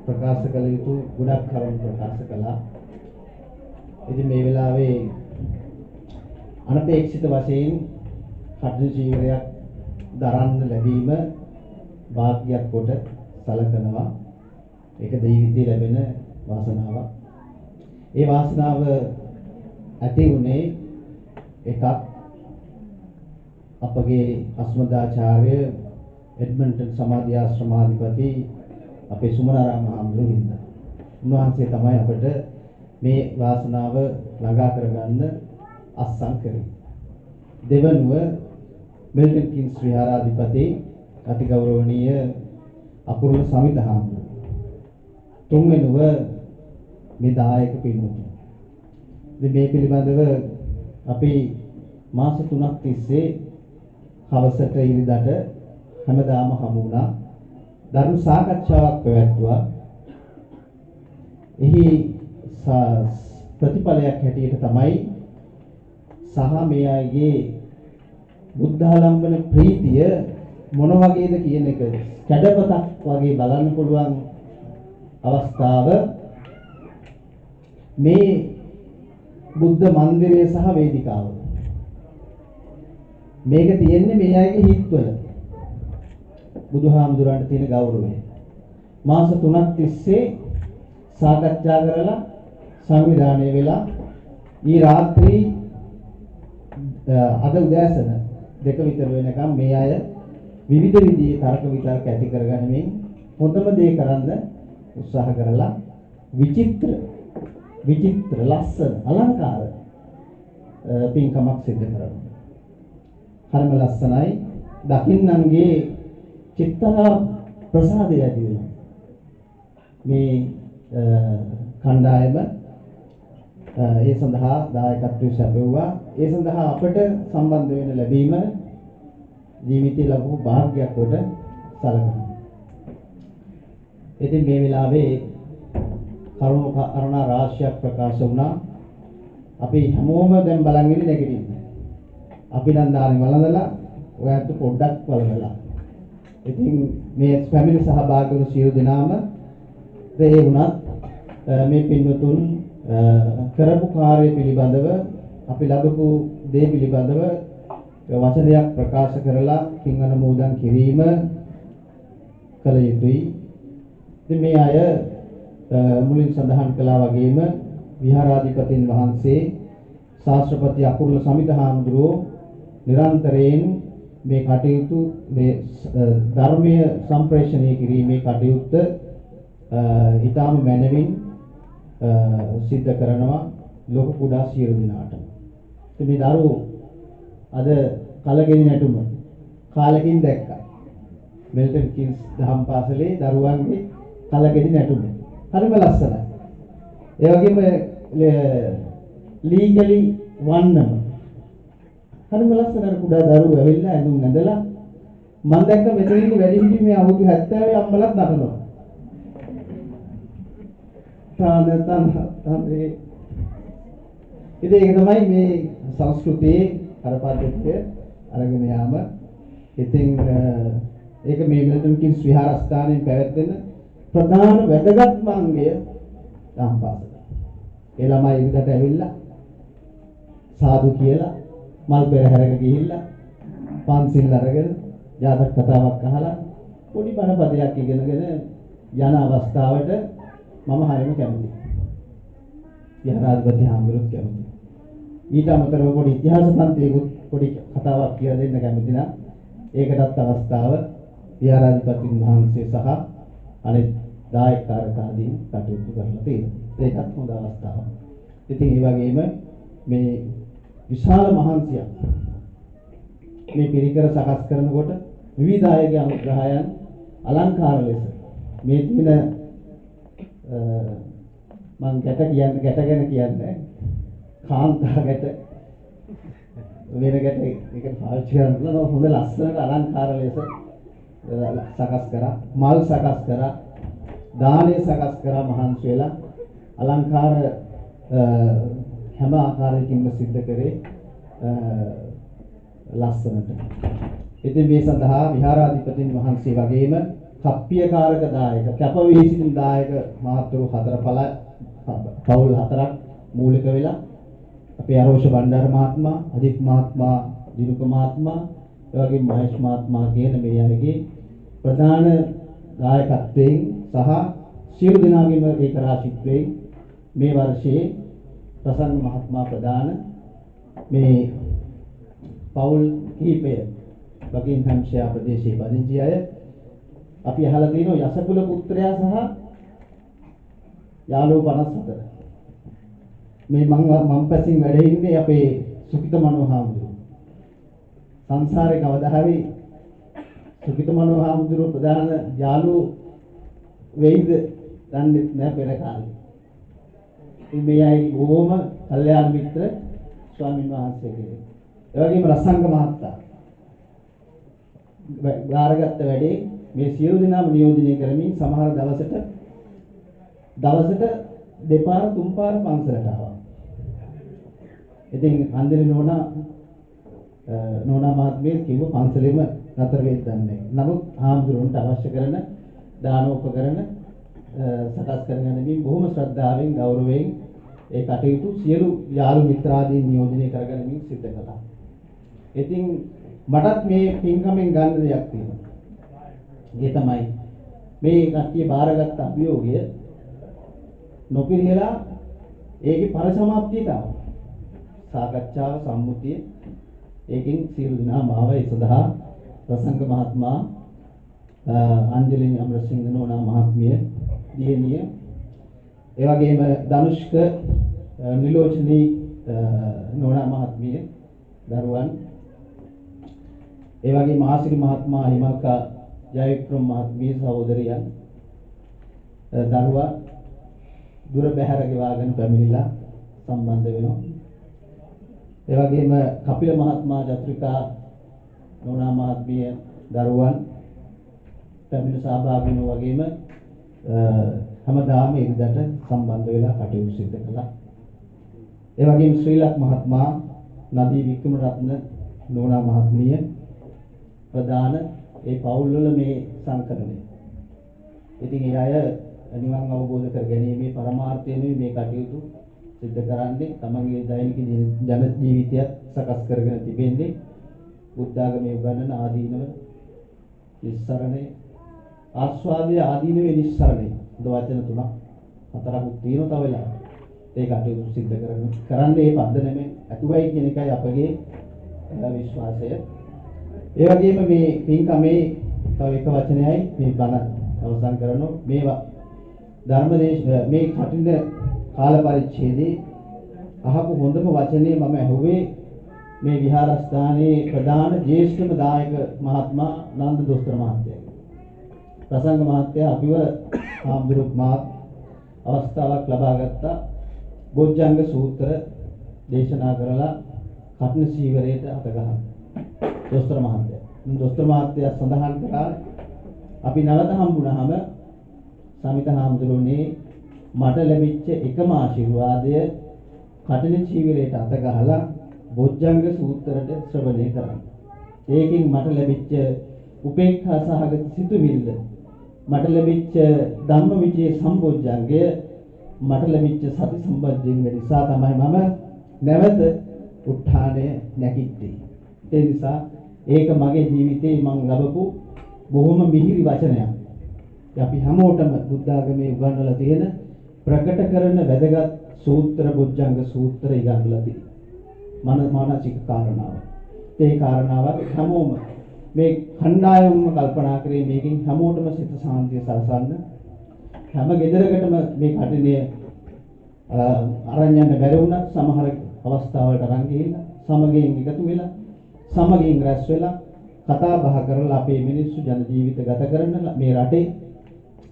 ප්‍රකාශ කළ යුතු ගොඩක් කරුණු ප්‍රකාශ කළා. ඉතින් මේ වෙලාවේ අනපේක්ෂිත වශයෙන් කටයුතු ජීවිතයක් දරන්න ලැබීම වාග්යක් කොට සැලකනවා. ඒක ජීවිතේ ලැබෙන වාසනාවක්. ඒ වාසනාව ඇති උනේ එකක් අපගේ අස්මදාචාර්ය එඩ්මන්ටන් සමාධි ආශ්‍රමාධිපති අපේ සුමනාරාම මහඳුරු හින්දා. උන්වහන්සේ තමයි අපිට මේ වාසනාව ළඟා කරගන්න අත්සන් කරේ. දෙවනුව මිල්ටන් කීන්ස් විහාරාධිපති අතිගෞරවනීය අපූර්ව සමිතහාම. තුන්වෙනුව මේ දායක පින්වතුන්. ඉතින් මේ පිළිබඳව අපි මාස 3ක් තිස්සේ හවසට ඉරිදට හැමදාම හමු වුණා. ධර්ම සාකච්ඡාවක් පැවැත්වුවා. එහි ප්‍රතිඵලයක් හැටියට තමයි සහ මේ අයගේ බුද්ධාලම්බන ප්‍රීතිය මොන වගේද කියන එක කැඩපතක් වගේ බලන්න පුළුවන් අවස්ථාව මේ බුද්ධ මන්දිරය සහ වේදිකාව. මේක තියෙන්නේ මේ අයගේ හිත්වල. බුදුහාමුදුරන්ට තියෙන ගෞරවය. මාස 3ක් තිස්සේ සාකච්ඡා කරලා සංවිධානය වෙලා ඊ රාත්‍රී අද උදෑසන 2 විතර වෙනකම් මේ අය විවිධ විදිහේ තර්ක විතර්ක ඇති කරගනිමින් හොඳම දේ කරන්න උත්සාහ කරලා විචිත්‍ර ලස්සන අලංකාර පින්කමක් සිදු කරනවා. හරිම ලස්සනයි. දකින්නන්ගේ චිත්ත ප්‍රසාදය ඇති වෙනවා. මේ කණ්ඩායම ඒ සඳහා දායකත්වයේ සැපෙවුවා. ඒ සඳහා අපට සම්බන්ධ වෙන්න ලැබීම ජීවිතේ ලැබු වාග්යක් කොට සැලකනවා. ඉතින් මේ වෙලාවේ කරුණා රාශියක් ප්‍රකාශ වුණා. අපි හැමෝම දැන් බලන් ඉන්නේ නැගිටින්න. අපි නම් දානේ වළඳලා ඔයත් පොඩ්ඩක් වළඳලා. ඉතින් මේ ෆැමිලි සහභාගී වුණු සියලු දෙනාම ඒ වුණත් මේ පින්වතුන් කරපු කාර්ය පිළිබඳව අපි ලැබපු දේ පිළිබඳව වචනයක් ප්‍රකාශ කරලා පින් අනුමෝදන් කිරීම කළ යුතුයි. ඉතින් මේ අය මුලින් සඳහන් කළා වගේම විහාරාධිපතින් වහන්සේ ශාස්ත්‍රපති අකුරුල සමිත හාමුදුරුවෝ නිරන්තරයෙන් මේ කටයුතු මේ ධර්මීය සම්ප්‍රේෂණය කිරීමේ කටයුත්ත ඊටාම මැනවින් සිද්ධ කරනවා ලෝක කුඩා සියලු දෙනාට. ඉතින් මේ දරුවෝ අද කලගෙඩි නැටුම කාලෙකින් දැක්කා. මිල්ටන් කීන්ස් දහම් පාසලේ දරුවන්ගේ කලගෙඩි නැටුම. හරිම ලස්සනයි. ඒ වගේම ලීගලි වන්නම හරිම ලස්සන කුඩා දරුවෝ ඇවිල්ලා ඇඳුම් ඇඳලා මම දැක්ක මෙතනින් වැඩි හිටි මේ අවුරුදු 70 අම්මලත් නටනවා. තානේ ඉතින් ඒක තමයි මේ සංස්කෘතියේ කරපද්ධතිය අරගෙන යාම. ඉතින් ඒක මේ මිල්ටන් කීන්ස් විහාරස්ථානයේ පැවැත්වෙන ප්‍රධාන වැදගත්ම අංගය දහම් පාසල. ඒ ළමයි ඉඳට ඇවිල්ලා සාදු කියලා මල් පෙරහැරක ගිහිල්ලා පන්සිල් අරගෙන ජාතක කතාවක් අහලා පොඩි බණ පදයක් ඉගෙනගෙන යන අවස්ථාවට මම හරිම කැමතියි. විහාරාධිපති හාමුදුරුවෝ කැමතියි. ඊට අමතරව පොඩි ඉතිහාස පන්තියකුත් පොඩි කතාවක් කියලා දෙන්න කැමති නම් ඒකටත් අවස්ථාව විහාරාධිපතින් වහන්සේ සහ අනිත් දායකකාරකාදී කටයුතු කරලා තියෙනවා. ඒකත් හොඳ අවස්ථාවක්. ඉතින් ඒ වගේම මේ විශාල මහන්සියක් මේ පිරිකර සකස් කරනකොට විවිධ අයගේ අනුග්‍රහයන් අලංකාර ලෙස මේ තියෙන මම ගැට ගැන කියන්නේ කාන්තා ගැට වෙන ගැට එක පාවිච්චි කරනවා හොඳ ලස්සනට අලංකාර ලෙස සකස් කරා මල් සකස් කරා දානේ සකස් කරා මහන්සි වෙලා අලංකාර හැම ආකාරයකින්ම සිද්ධ කරේ ලස්සනට. ඉතින් මේ සඳහා විහාරාධිපතින් වහන්සේ වගේම කප්පියකාරක දායක කැපවීසින් දායක මහත්වරු 4 පවුල් 4ක් මූලික වෙලා අපේ ආරෝෂ බණ්ඩාර මහත්මයා, අජිත් මහත්මයා, දිනුක මහත්මයා, ඒ වගේම මහේෂ් මහත්මයා කියන මේ අයගේ ප්‍රධාන දායකත්වයෙන් සහ සියලු දෙනාගේම ඒක රාශිත්වයෙන් මේ වර්ෂයේ රසංග මහත්මයා ප්‍රදාන මේ පවුල් කිහිපය බකින්හම්ෂයර් ප්‍රදේශයේ පදිංචි අය අපි අහලා තියෙනවා යසකුල පුත්‍රයා සහ යාළුවෝ 54 මේ මම පැසින් වැඩ ඉන්නේ අපේ සුකිත මනෝහාමුදුරුවෝ සංසාරේ කවදා හරි සුකිත මනෝහාමුදුරුවෝ ප්‍රධාන යාළුවෝ වෙයිද දන්නේ නැහැ පෙර කාලේ. මේ අය බොහොම කල්යාණ මිත්‍ර ස්වාමීන් වහන්සේ කෙනෙක්. ඒ වගේම රසංග මහත්මයා ගාරගත්ත වැඩේ මේ සියලු දෙනාම නියෝජනය කරමින් සමහර දවසට දෙපාර තුන් පාර පන්සලට ආවා. ඉතින් අන්දරේ නෝනා මහත්මිය කිව්ව පන්සලෙම නතර වෙන්න දන්නේ. නමුත් ආම්දුරන්ට අවශ්‍ය කරන දානෝපකරණ සකස් කරගැනීමෙන් බොහොම ශ්‍රද්ධාවෙන් ගෞරවයෙන් ඒ කටයුතු සියලු යාළු මිත්‍රාදීන් නියෝජනය කරගනිමින් සිද්ධ කළා. ඉතින් මටත් මේ පින්කමෙන් ගන්න දෙයක් තියෙනවා. ඒ තමයි මේ කට්ටිය බාරගත් අභියෝගය නොපිළිහෙලා ඒකේ පරිසමාප්තියට ආවා. සාකච්ඡාව සම්මුතිය ඒකෙන් සියලු දෙනා මාව ඒ සඳහා රසංග මහත්මයා අංජලි අමරසිංහ නෝනා මහත්මිය දියණිය ඒ වගේම දනුෂ්ක නිලෝචනි නෝනා මහත්මිය දරුවන් ඒ වගේම ආසිරි මහත්මයා හිමල්කා ජයවික්‍රම මහත්මිය සහෝදරියන් දරුවා දුර බැහැර ගෙවාගෙන පැමිණිලා සම්බන්ධ වෙනවා. ඒ වගේම කපිල මහත්මයා චතුරිකා නෝනා මහත්මිය දරුවන් පැමිණ සහභාගී වෙනවා වගේම හැමදාම ඉරිදට සම්බන්ධ වෙලා කටයුතු සිදු කළා. ඒ වගේම ශ්‍රීලක් මහත්මයා නදී වික්‍රමරත්න නෝනා මහත්මිය ප්‍රධාන ඒ පවුල් වල මේ සංකලනය. ඉතින් ඒ අය නිවන් අවබෝධ කර ගැනීමේ පරමාර්ථයෙන් මේ කටයුතු සිදු කරන්නේ තමන්ගේ දෛනික ජන ජීවිතයත් සකස් කරගෙන තිබෙන්නේ බුද්ධ ආගමේ උගන්වන ආදීනව නිස්සරණේ ආස්වාදයේ ආදීනවේ නිස්සරණේ වචන තුනක් හතරක් තියෙනවා තව වෙලා ඒ කටයුතු සිදු කරන්නේ මේ පද්දනමේ අතුවයි කියන එකයි අපගේ විශ්වාසය. ඒ වගේම මේ පින්කමේ තව එක වචනයයි මේ බණ අවසන් කරනෝ මේවා ධර්මදේශ මේ කටින කාල පරිච්ඡේදයේ අහපු හොඳම වචනේ මම ඇහුවේ මේ විහාරස්ථානයේ ප්‍රධාන ජ්‍යෙෂ්ඨම දායක මහත්මයා නන්ද දොස්තර මහත්තයා. රසංග මහත්තයා අපිව ආම්දුරුත් මාත් අවස්ථාවක් ලබා ගත්තා. බොජ්ජංග සූත්‍ර දේශනා කරලා කටින සීවරයට අත ගහන දොස්තර මහත්තයා. දොස්තර මහත්තයා සඳහන් කරා අපි නැවත හම්බුනහම සමිත හාමුදුරනේ මට ලැබිච්ච එකම ආශිර්වාදය කටින චීවරයට අත ගහලා බොජ්ජංග සූත්‍රයට ශ්‍රවණය කරන්න. ඒකෙන් මට ලැබිච්ච උපේක්ඛා සහගත සිතුවිල්ල මට ලැබිච්ච ධම්මවිචේ සම්බොජ්ජංගය මට ලැබිච්ච සති සම්බොජ්ජංග නිසා තමයි මම නැවත උත්ථානය නැගිට්ටේ. ඒ නිසා ඒක මගේ ජීවිතේ මම ලැබපු බොහොම මිහිරි වචනයක්. අපි හැමෝටම බුද්ධ ආගමේ උගන්වලා තියෙන ප්‍රකට කරන වැදගත් සූත්‍ර බොජ්ජංග සූත්‍ර ඉගන්වලා තියෙනවා. මානසික කාරණාව. ඒ කාරණාවත් හැමෝම මේ කණ්ඩායමම කල්පනා කරේ මේකෙන් හැමෝටම සිත සාන්තිය සලසන්න හැම ගෙදරකටම මේ කටිනේ අරන් යන්න බැරි වුණත් සමහර අවස්ථාවලට අරන් ගිහිල්ලා සමගයෙන් එකතු වෙලා සමගයෙන් රැස් වෙලා කතා බහ කරලා අපේ මිනිස්සු ජන ජීවිත ගත කරන මේ රටේ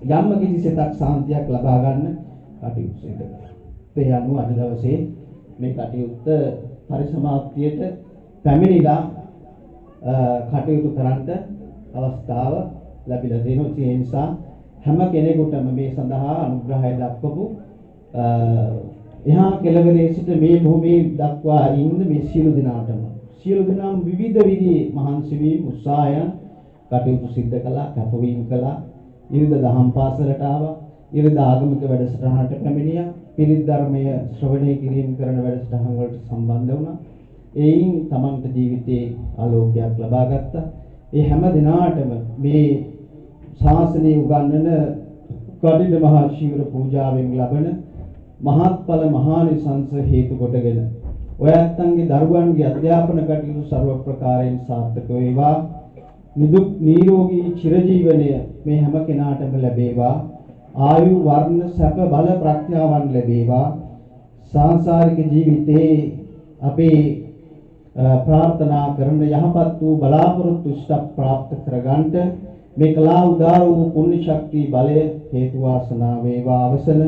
යම්ම කිසි සිතක් සාන්තියක් ලබා ගන්න කටයුතු සිදු කරනවා. ඒ අනුව අද දවසේ මේ කටයුත්ත පරිසමාප්තියට පැමිණිලා කටයුතු කරන්න අවස්ථාව ලැබිලා තියෙනවා. ඒ නිසා හැම කෙනෙකුටම මේ සඳහා අනුග්‍රහය දක්වපු එහා කෙළවරේ සිට මේ භූමියේ දක්වා ඉන්න මේ සියලු දෙනාම විවිධ විදිහේ මහන්සි වීම උත්සාහයන් කටයුතු සිද්ධ කළා, කැපවීම කළා. ඉරිද දහම් පාසලට ආවා. ඉරිද ආගමික වැඩසටහනට පැමිණියා. පිරිත් ධර්මය ශ්‍රවණය කිරීම කරන වැඩසටහන් වලට සම්බන්ධ වුණා. එයින් තමන්ට ජීවිතේ ආලෝකයක් ලබා ගත්තා. ඒ හැම දිනාටම මේ ශාසනයේ උගන්වන කටින මහා ශීවර පූජාවෙන් ලබන මහත්ඵල මහානිසංස හේතු කොටගෙන ඔයත්න්ගේ දරුවන්ගේ අධ්‍යාපන කටයුතු ਸਰව ප්‍රකාරයෙන් සාර්ථක වේවා. නිදුක් නිරෝගී චිරජීවනය මේ හැම කෙනාටම ලැබේවා. ආයු වර්ණ සැප බල ප්‍රඥාවන් ලැබේවා. සාංශාරික ජීවිතේ අපේ ප්‍රාර්ථනා කරන යහපත් වූ බලාපොරොත්තු ඉෂ්ට ප්‍රාප්ත කරගන්නට මේ කලා උදාර වූ පුණ්‍ය ශක්තිය බලය හේතු වාසනා වේවා. අවසන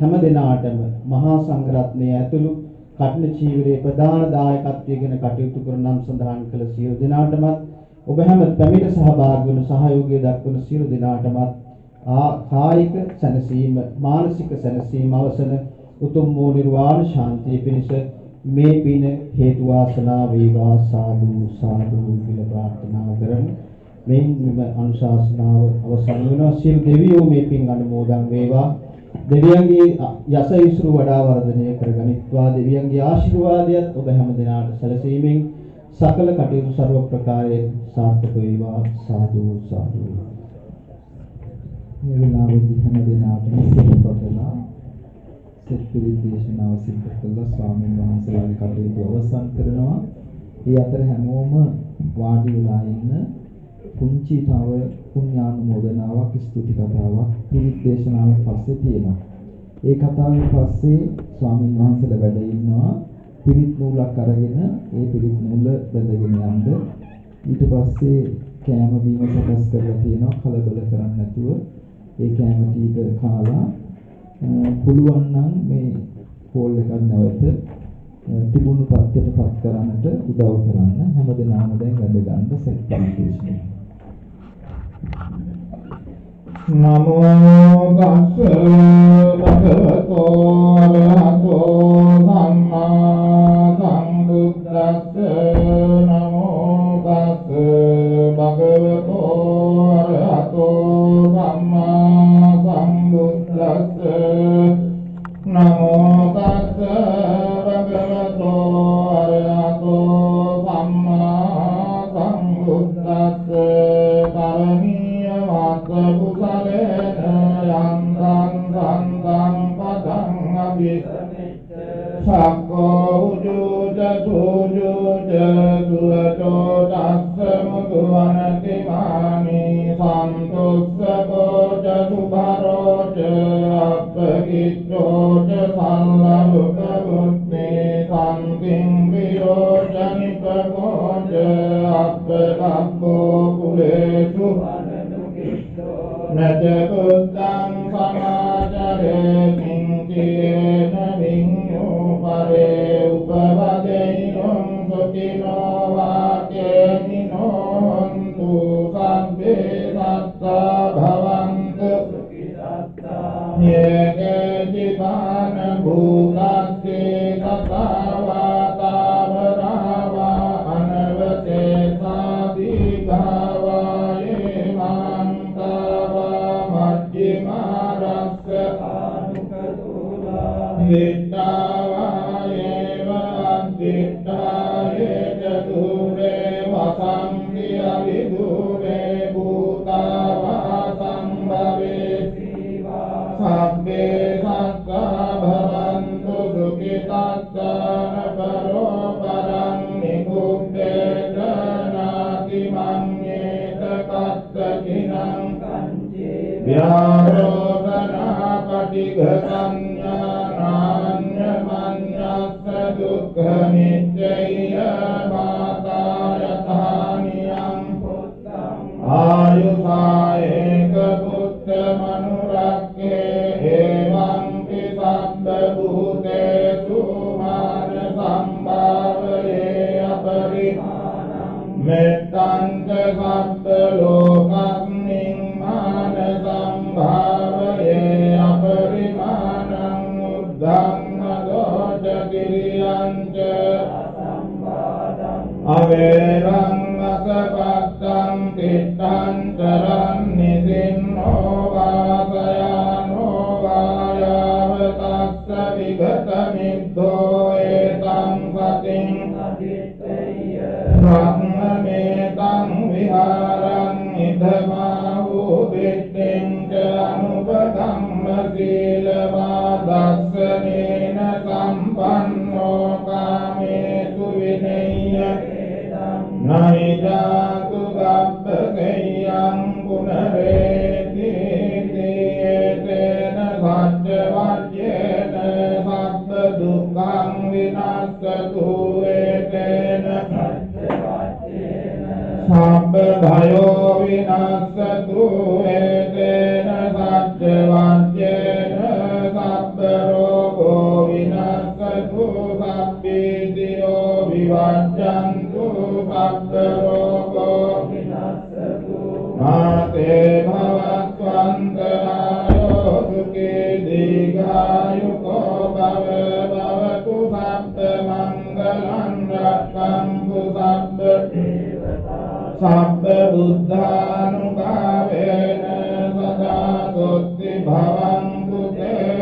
හැම දිනාටම මහා සංඝරත්නය ඇතුළු කටින චීවරයේ ප්‍රධාන දායකත්වයෙන් කටයුතු කරන නම් සඳහන් කළ සියලු දෙනාටමත් ඔබ හැම පැමිණ සහභාගී වන සහයෝගය දක්වන සියලු දෙනාටමත් කායික සැනසීම මානසික සැනසීම අවසන උතුම් වූ නිර්වාණ ශාන්තිය පිණිස මේ පින හේතු වාසනා වේවා. සාදු සාදු කියලා ප්‍රාර්ථනා කරමු. මේ අනුශාසනාව අවසන් වෙනවා. සියලු දෙවියෝ මේ පින් අනුමෝදන් වේවා. දෙවියන්ගේ යස ඉසුරු වඩා වර්ධනය කරගනිත්වා දෙවියන්ගේ ආශිර්වාදයත් ඔබ හැම දිනාට සැලසීමෙන් සකල කටයුතු ਸਰව ප්‍රකාරයෙන් සාර්ථක වේවා සාදු සාදු. මේ වෙලාවේදී හැම දිනාටම සිතපතලා සත්පුරුෂ දේශනාව සිද්ධ කළා ස්වාමීන් වහන්සේලාගේ කටයුතු අවසන් කරනවා. ඒ අතර හැමෝම වාඩි වෙලා ඉන්න පුංචි තව පුණ්‍යානුමෝදනාවක් ස්තුති කතාවක් පිරිත් දේශනාවෙන් පස්සේ තියෙනවා. ඒ කතාවෙන් පස්සේ ස්වාමීන් වහන්සේලා වැඩ ඉන්නවා පිරිත් නූලක් අරගෙන ඒ පිරිත් නූල බැඳගෙන යන්න. ඊට පස්සේ කෑම බීම සකස් කරලා තියෙනවා කලබල කරන්නේ නැතුව ඒ කෑම ටික කාලා පුළුවන් නම් මේ හෝල් එකක් නැවත තිබුණු තත්ත්වයටපත් කරන්නට උදව් කරන්න. හැමදෙනාම දැන් වැඩ ගන්න සෙට් කරගන්න. නමෝ තස්ස භගවතෝ අරහතෝ සම්මා සම්බුද්දස්ස නමෝ තස්ස භගවතෝ අරහතෝ සම්මා සම්බුද්දස්ස නමෝ තස්ස භගවතෝ අරහතෝ සම්මා සම්බුද්දස්ස කරණීය කුසලේන යන්තං සන්තං පදං අභිසමිච්ඡ සක්කෝ උජුජ සුජුජ සුවතෝ තස්ස මුදුවනති මානි සන්තුස්සකෝ ච සුභරෝ ච අප්පකිච්ඡෝ ච සල්ලලුක බුද්ධේ සම්පින් වියෝ ච නිපකෝ ච අප්පකබ්බෝ කුලේසු නච බුද්ධං සමාචරේ කිංකේන විඤ්ඤෝ පරේ උපවදෙය්‍යං සුඛිනෝ වාකේනිනෝ හන්තු සබ්බේ සත්තා භවන්තු සුඛිතාත්තා යේකේ ජීවන භූතස්සේ කතාවාතාවරාවා අනවතේ සාදීඝාවා දිට්ඨාවායේව අද්දිට්ඨායේ චතුරේ වසන්ති අවිදුරේ භූතාවා සම්භවේ සීවා සබ්බේ සක්ඛා භවන්තු සුඛිතාත්තාන පරෝ පරං නිකුබ්බේත නාති මඤ්ඤේත කත්තකිනං කංචේ ව්‍යාරෝධනා පටිඝසං දුක්ඛ නිච්චය මාතායතානියං පුත්තං ආයුසායේක පුත්ත මනුරක්ඛේ එවං පිසබ්බ භූතේසු මාන සම්භාවයේ අපරිමාණං මෙත්තං සබ්බ ලෝකස්මින් මාන සම්භාවයේ අපරිමාණං උද්ධං කිරියංච අසම්බාධං අවේරං අසපත්තං තිත්තං චරන් නිසින්නෝ වාසයානෝ වායාව තස්ස විගත මිද්දෝ ඒතං සතින් අදිත්තේය බ්‍රහ්මමේතං විහාරං ඉදමාහු දිට්ඨිං ච අනුපදම්ම සීලවා දස්සනේන සම්පන්නෝ කාමේසු විනය්‍ය නයිජාතු ගබ්බකයං පුනරේති තේන සත්‍ය වජ්ජේන සබ්බ දුක්ඛං විනාශතු ඒතේන සත්‍ය වජ්ජේන සබ්බ භයෝ විනාශතු ඒතේන සත්‍ය වජ්ජේන සබ්බ රෝගෝ විනාශතු සබ්බීතියෝ විවජ්ජන්තු සබ්බ රෝගෝ විනාශතු මාතේ භවත්වන්තරායෝ සුඛේ දීඝායුකෝ භව භවතු සබ්බ මංගලං රක්ඛන්තු සබ්බ දේවතා සබ්බ බුද්ධානුභාවේන සදා සොත්ති භවන්තු තේ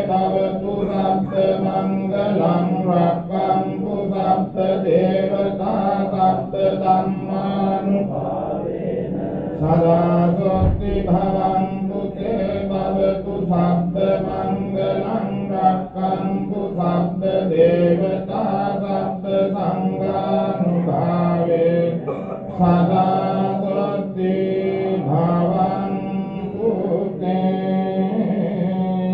सदा स्वस्ति भवन्तु ते भवतु शब्द मंगलं रक्षन्तु शब्द देवता शब्द संगानुभावे सदा स्वस्ति भवन्तु ते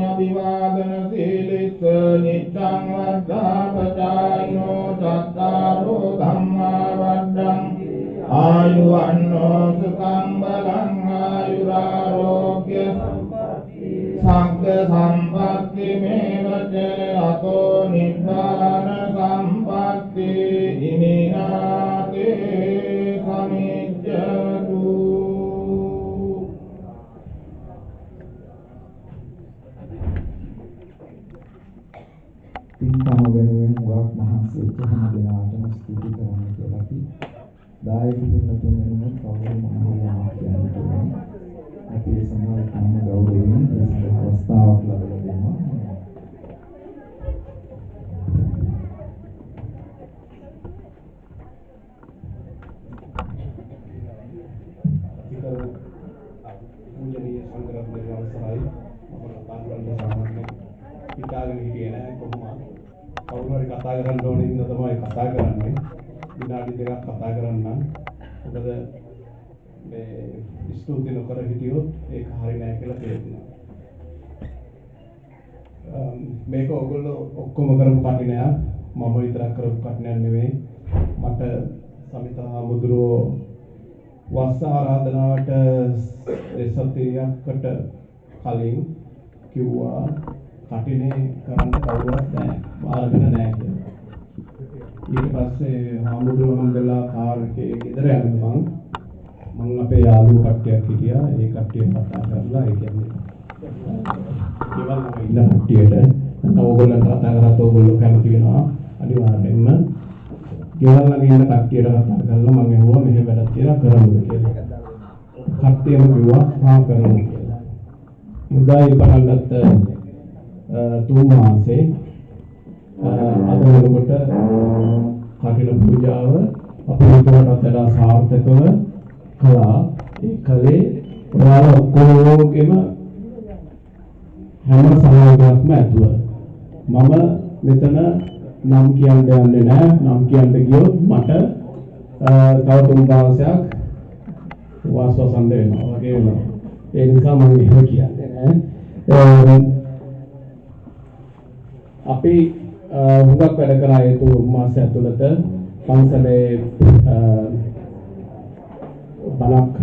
अभिवादन शीलित नित्यं वर्धापचारिणो चत्तारो धम्मा वड्डं आयुवन्नो सुखं बलं आयुरारोग्य संग संपत्ति मेव च अतो निब्बान संपत्ति इमिनाते समिज्जतु පින්කම වෙනුවෙන් වාක් මහන්සි වෙච්ච හැම දිනාටම ස්තුති කරන්න කියලා අපි දායක පින්වතුන් වෙනුවෙන් කවුරු මොනවද කියන්න ඕනේ. අපි ඒ සඳහා කාම ගෞරවයෙන් ඒ සඳහා අවස්ථාවක් ලබා දෙනවා. පූජනීය සංඝරත්නයේ අවසරයි මම කතා කරන්න සාමාන්‍ය හිතාගෙන හිටියේ නෑ කොහොමද කවුරු හරි කතා කරන්න ඕනේ ඉන්න තමයි කතා කරන්නේ විනාඩි දෙකක් කතා කරන්නම් මොකද මේ ස්තුති නොකර හිටියොත් ඒක හරිය නෑ කියලා තේරෙනවා මේක ඔයගොල්ලෝ ඔක්කොම කරපු කටිනයක් මම විතරක් කරපු කටිනයක් නෙවෙයි මට සමිතා මුද්‍රෝ වස් ආරාධනාවට දෙසතියකට කලින් කිව්වා කටිනේ කරන්න කවුරුවත් නැහැ බාරගෙන නැහැ කියලා. ඊට පස්සේ හාමුදුරුවෝ හම්බෙලා කාර් එකේ ගෙදර යනවා මම අපේ යාළුවෝ කට්ටියක් හිටියා ඒ කට්ටිය කතා කරලා ඒ කියන්නේ ඒවල් ඉන්න කට්ටියට නැත්නම් ඕගොල්ලෝ කතා කරත් ඕගොල්ලෝ කැමති වෙනවා අනිවාර්යෙන්ම ගෙවල් ළඟ ඉන්න කට්ටියට කතා කරලා මම ඇහුවා මෙහෙම වැඩක් තියලා කරමුද කියලා. කට්ටියම කිව්වා හා කරමු කියලා. මුදායි පටන් ගත්ත තුන් මාසේ අද වෙනකොට කටින පූජාව අපේ හිතවටත් වඩා සාර්ථකව කළා. ඒ කලේ ඔයාලා ඔක්කොගෙම හැම සහයෝගයක්ම ඇතුව මම මෙතන නම් කියන්න යන්නේ නැහැ. නම් කියන්න ගියොත් මට තව තුන් දවසක් වාස්වසන්න වෙනවා වගේ වෙනවා. ඒ නිසා මම එහෙම කියන්නේ නැහැ. අපි හුඟක් වැඩ කරා ඒ තුන් මාසය ඇතුළත පන්සලේ බලක්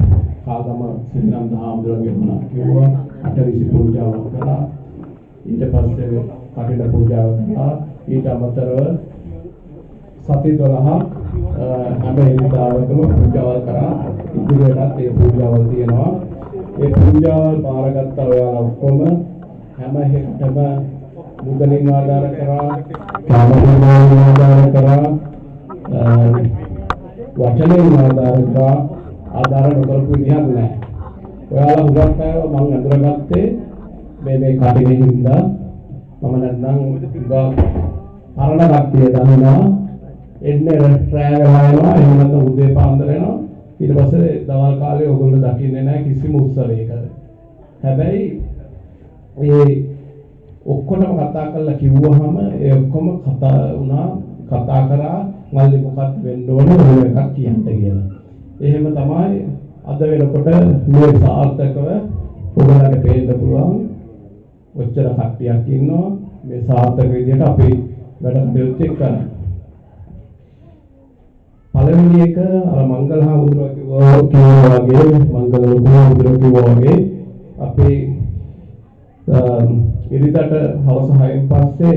කාගම සිරිනම් දහම්දුරගේ වුණා කිව්වා අටවිසි පූජාවක් කළා. ඊට පස්සේ කටින පූජාවක් කළා. ඊට අමතරව සති 12ක් හැම ඉරිදාවකම පූජාවල් කරා. ඉදිරියටත් ඒ පූජාවල් තියෙනවා. ඒ පූජාවල් බාරගත්ත ඔයාලා ඔක්කොම හැම එකටම මුදලින් ආධාර කරා, කාමයෙන් ආධාර කරා, වචනයෙන් ආධාර කරා, ආධාර නොකරපු විදිහක් නැහැ. ඔයාලා හුඟක් අය මම අඳුරගත්තේ මේ කටිනේ හින්දා මම නැත්නම් පරණ කට්ටිය දන්නවා එන්නේ රෑ වෙලා යනවා එහෙම නැත්නම් උදේ පාන්දර එනවා ඊට පස්සේ දවල් කාලේ ඔයගොල්ලෝ දකින්නේ නැහැ කිසිම උත්සවයක. හැබැයි ඒ ඔක්කොම කතා කරලා කිව්වහම ඒ ඔක්කොම කතා වුණා කතා කරා මල්ලි මොකක්ද වෙන්න ඕනේ මොන එකක් කියන්න කියලා. එහෙම තමයි අද වෙනකොට මේ සාර්ථකව ඔයගොල්ලන්ට පේන්න පුළුවන් ඔච්චර කට්ටියක් ඉන්නවා මේ සාර්ථක විදිහට අපි වැඩ කටයුතු කරනවා. පළවෙනි එක අර මංගල හාමුදුරුවෝ කිව්වා වගේ මංගල ලොකුහාමුදුරුවෝ කිව්වා වගේ අපේ ඉරිදට හවස 6න් පස්සේ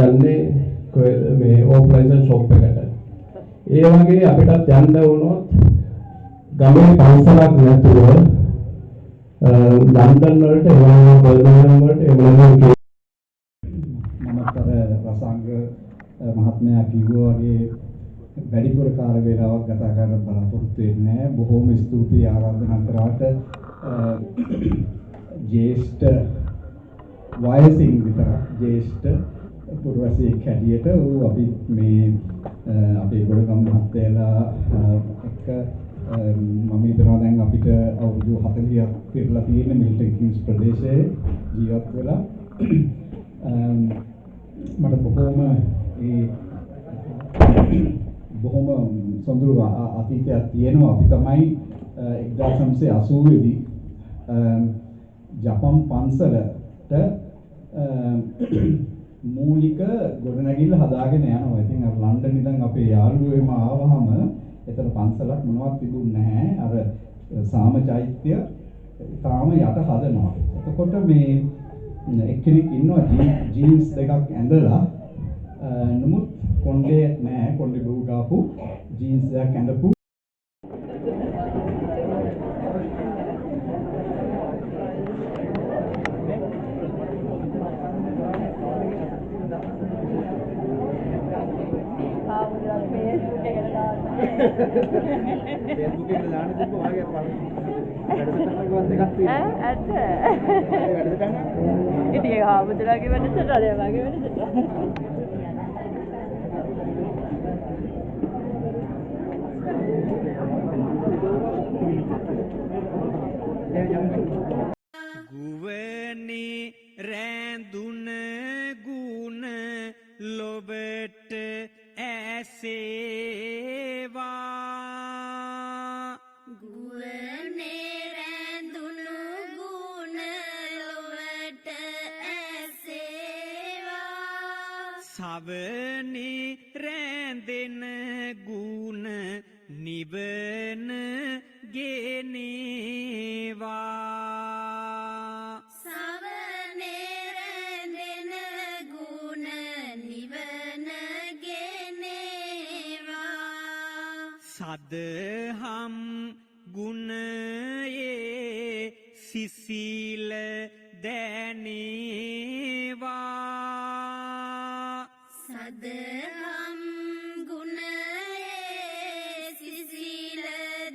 යන්නේ මේ ඕපරේෂන් ෂොප් එකට. ඒ වගේ අපිටත් යන්න වුණොත් ගමේ පන්සලක් නැතුව ලන්ඩන් වලට එවනවා බර්මින්ගම් වලට එවනවා මමතර රසංග මහත්මයා කිව්වා වගේ වැඩිපුර කාල වේලාවක් ගත කරන්න බලාපොරොත්තු වෙන්නේ නැහැ. බොහොම ස්තුතියි ආරාධනා කරාට ජේෂ්ඨ වයසින් විතර ජේෂ්ඨ පුරවැසියෙක් හැටියට අපි මේ අපේ ගොඩගම් මහත්තයලා එක්ක මම හිතනවා දැන් අපිට අවුරුදු 40ක් පෙරලා තියෙන මිල්ටන් කීන්ස් ප්‍රදේශයේ ජීවත් වෙලා මට බොහොම සොඳුරු අතීතයක් තියෙනවා. අපි තමයි 1980 දී ජපන් පන්සලට මූලික ගොඩනැගිල්ල හදාගෙන යනවා. ඉතින් අර ලන්ඩන් ඉඳන් අපේ යාළුවෝ එම ආවහම එතන පන්සලක් මොනවත් තිබුණේ නැහැ. අර සාම චෛත්‍ය තාම යට හදනවා. එතකොට මේ එක්කෙනෙක් ඉන්නවා ජීන්ස් දෙකක් ඇඳලා නමුත් කොණ්ඩේ නැහැ. කොණ්ඩේ බහුව ගාපු ජීන්ස් දෙකක් ඇඳපු Facebook එකේ දාන්න තිබ්බ වාගේ වැඩසටහනක් දෙකක් තියෙනවා. ඇත්ත. වැඩසටහන. ඉතින් ඒක ආමුදුරාගේ වැඩසටහන වගේ වැඩසටහන. ගුවනේ රැඳුන ගුණ ලොබට ඇසේවා ගුවනේ රැඳුණු ගුණ ලොවට ඇසේවා සවනේ රැඳෙන ගුණ නිවන ගෙනේවා සවනේ රැඳෙන ගුණ නිවන ගෙනේවා සදහම් ගුණයේ සිසිල දැනේවා සදහම් ගුණයේ සිසිල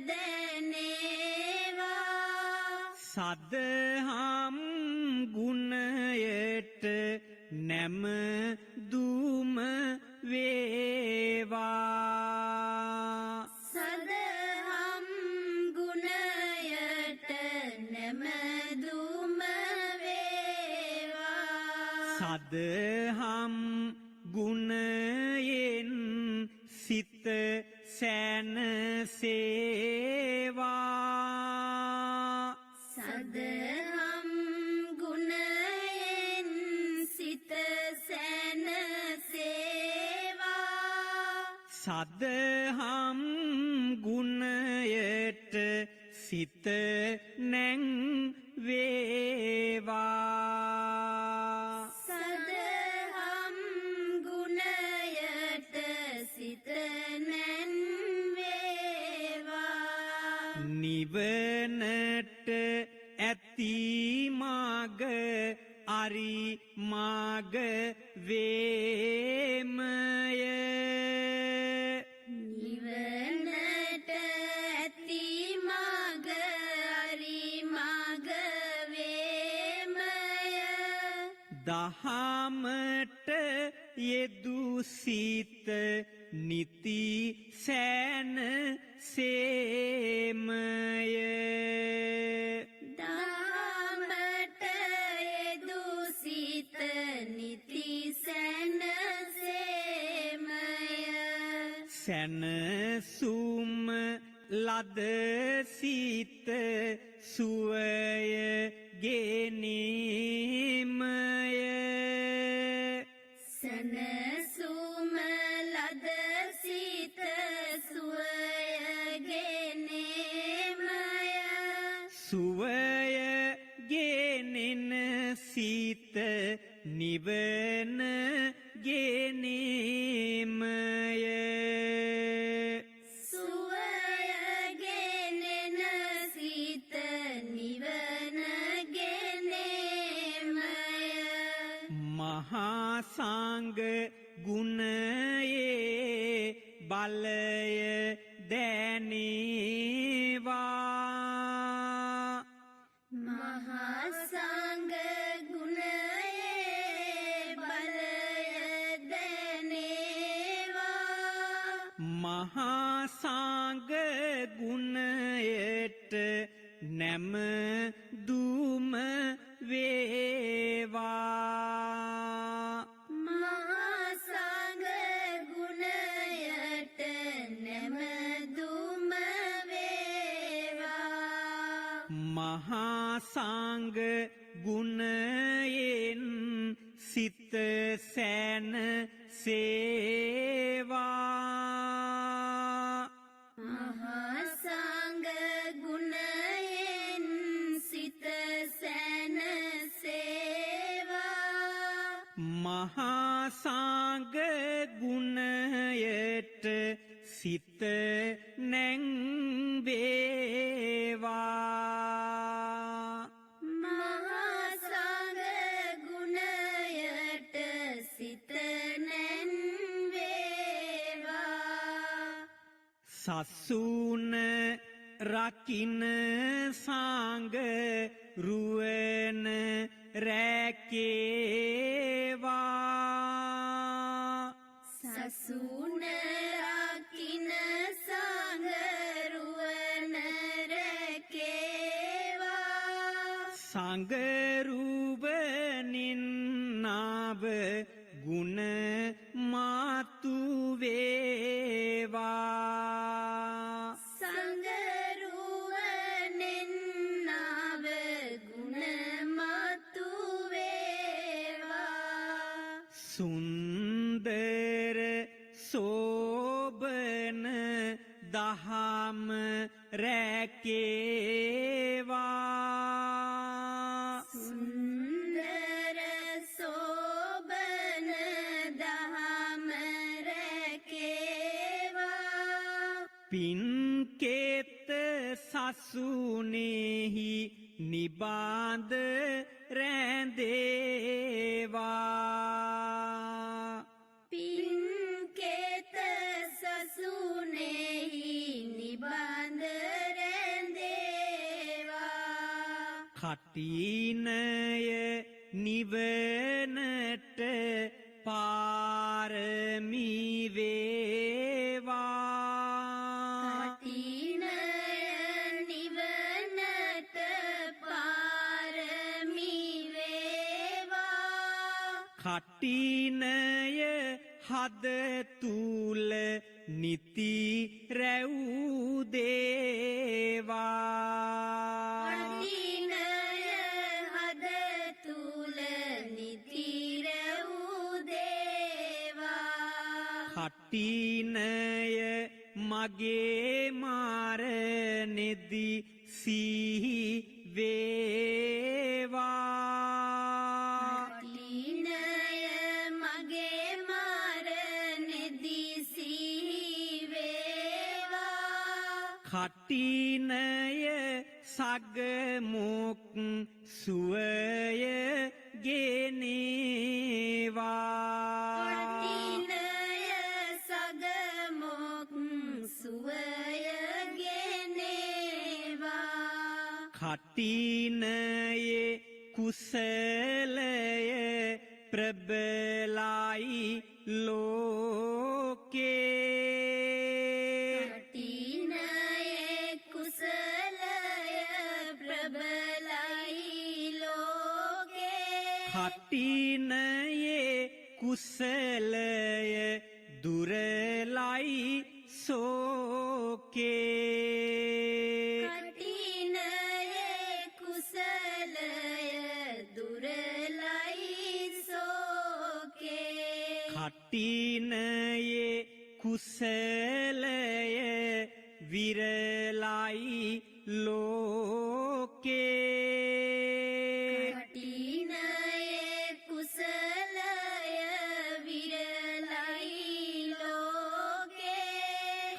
දැනේවා සදහම් ගුණයට නැම දුම වේවා සදහම් ගුණයට නැමදුම වේවා සදහම් ගුණයෙන් සිත සැනසේවා සදහම් ගුණයෙන් සිත සැනසේවා සදහම් ගුණයට සිත නැං වේවා සදහම් ගුණයට සිත නැන් වේවා නිවනට ඇති මාග අරි මාග වේමය නිවනට ඇති මග අරි මග වේමය දහමට යෙදු සිත නිති සෑන සේමය දහමට යෙදු සිත නිති සැනසේමය සැනසුම ලද සිත සුවය ගෙනීමය සැනසුම ලද සිත සුවය ගෙනීමය සුවය ගෙනෙන සිත නිවන ගෙනීමය සුවය ගෙනෙන සිත නිවන ගෙනීමය මහා සංඝ ගුණයේ බලය දැනේවා මහා සංඝ ගුණයේ බලය දැනේවා මහා සංඝ ගුණ නැම දුම වේවා මහා සංඝ ගුණයට නැමදුම වේවා මහා සංඝ ගුණයෙන් සිත සැන සේවා මහා සංඝ ගුණයෙන් සිත සැනසේවා මහා සංඝ ගුණයට සිත නැංවේවා මහා සංඝ ගුණයට සිත නැන්වේවා සසුන රකින්න සංඝ රුවන රැකේවා සසුන රකින්න සංඝ රුවන රැකේවා සංඝ රුවනින් නාව ගුණ මාතු වේවා සංගරුවනෙන් නාව ගුණ මතු වේවා සුන්දර සෝබන දහම රැකේවා සුන්දර සෝබන දහම රැකේවා පින්කේත සසුනේහි නිබාඳ රැඳේවා පින්කේත සසුනේහි නිබඳ රැඳේවා කටිනය නිවනට පාරමී වේවා කටිනය නිවනට පාරමී වේවා කටිනය හද තුල නිති රැවුදේවා කටිනය හද තුල නිති රැවුදේවා කටිනය මගේ මාරනෙදි සිහි වේවා කටිනය මගේ මරණෙදි සිහි වේවා කටිනය සගමුක් සුවය ගෙනේවා කටිනය සගමොක් සුවය ගෙනේවා කටිනයේ කුසලය ප්‍රබලයි ලෝකේ කටිනයේ කුසලය ප්‍රබලයි ලෝකේ කටිනයේ කුසලය දුරලයි සෝකේ කටිනයේ කුසලය දුරලයි සෝකේ කටිනයේ කුසලය විරලයි ලෝකේ කටිනයේ කුසලය විරලයි ලෝකේ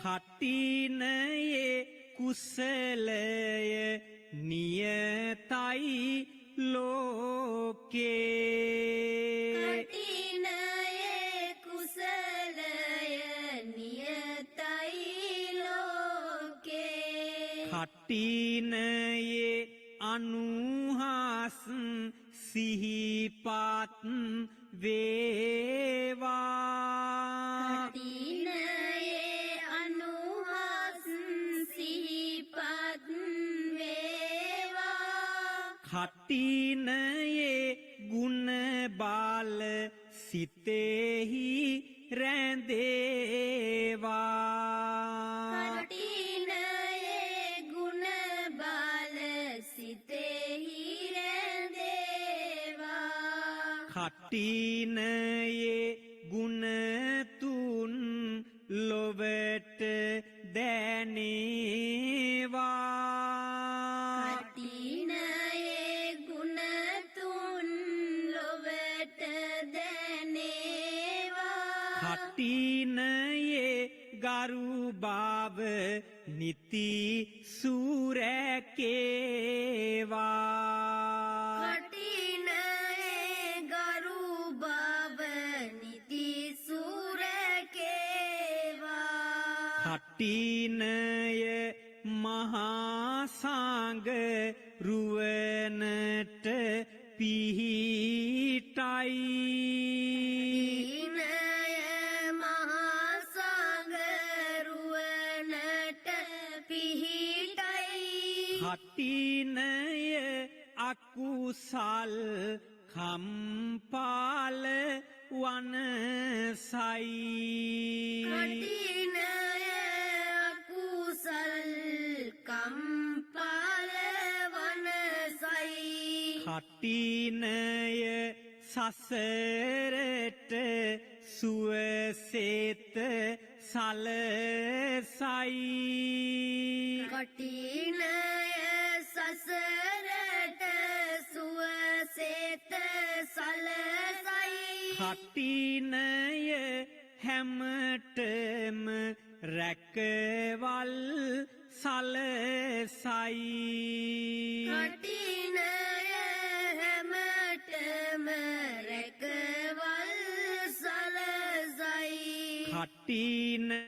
කටිනයේ කුසලය නියතයි ලෝකේ කටිනයේ කුසලය නියතයි ලෝකේ කටිනයේ අනුහස් සිහිපත් වේවා කටිනයේ අනුහස් සිහිපත් වේවා කටිනයේ ගුණ බාල සිතෙහි රැඳේවා කටිනයේ ගුණ බාල සිතෙහි රැඳේවා කටිනයේ ගුණ තුන් ලොවට දැනේවා කටිනයේ ගුණ තුන් ලොවට දැනේවා කටිනයේ ගරු බව නිති සුරැකේවා කටිනයේ ගරු බව නිති සුරැකේවා කටිනය මහා සංඝ රුවනට පිහිටයි කටිනය මහා සංඝ රුවනට පිහිටයි කටිනය අකුසල් කම්පාල වනසයි කටිනය අකුසල් කම්පාල වනසයි කටිනය සසරට සුවසෙත සලසයි කටිනය සසරට සුවසෙත සලසයි කටිනය හැමටම රැකවල් සලසයි කටිනය හැමටම රැකවල් සලසයි කටිනය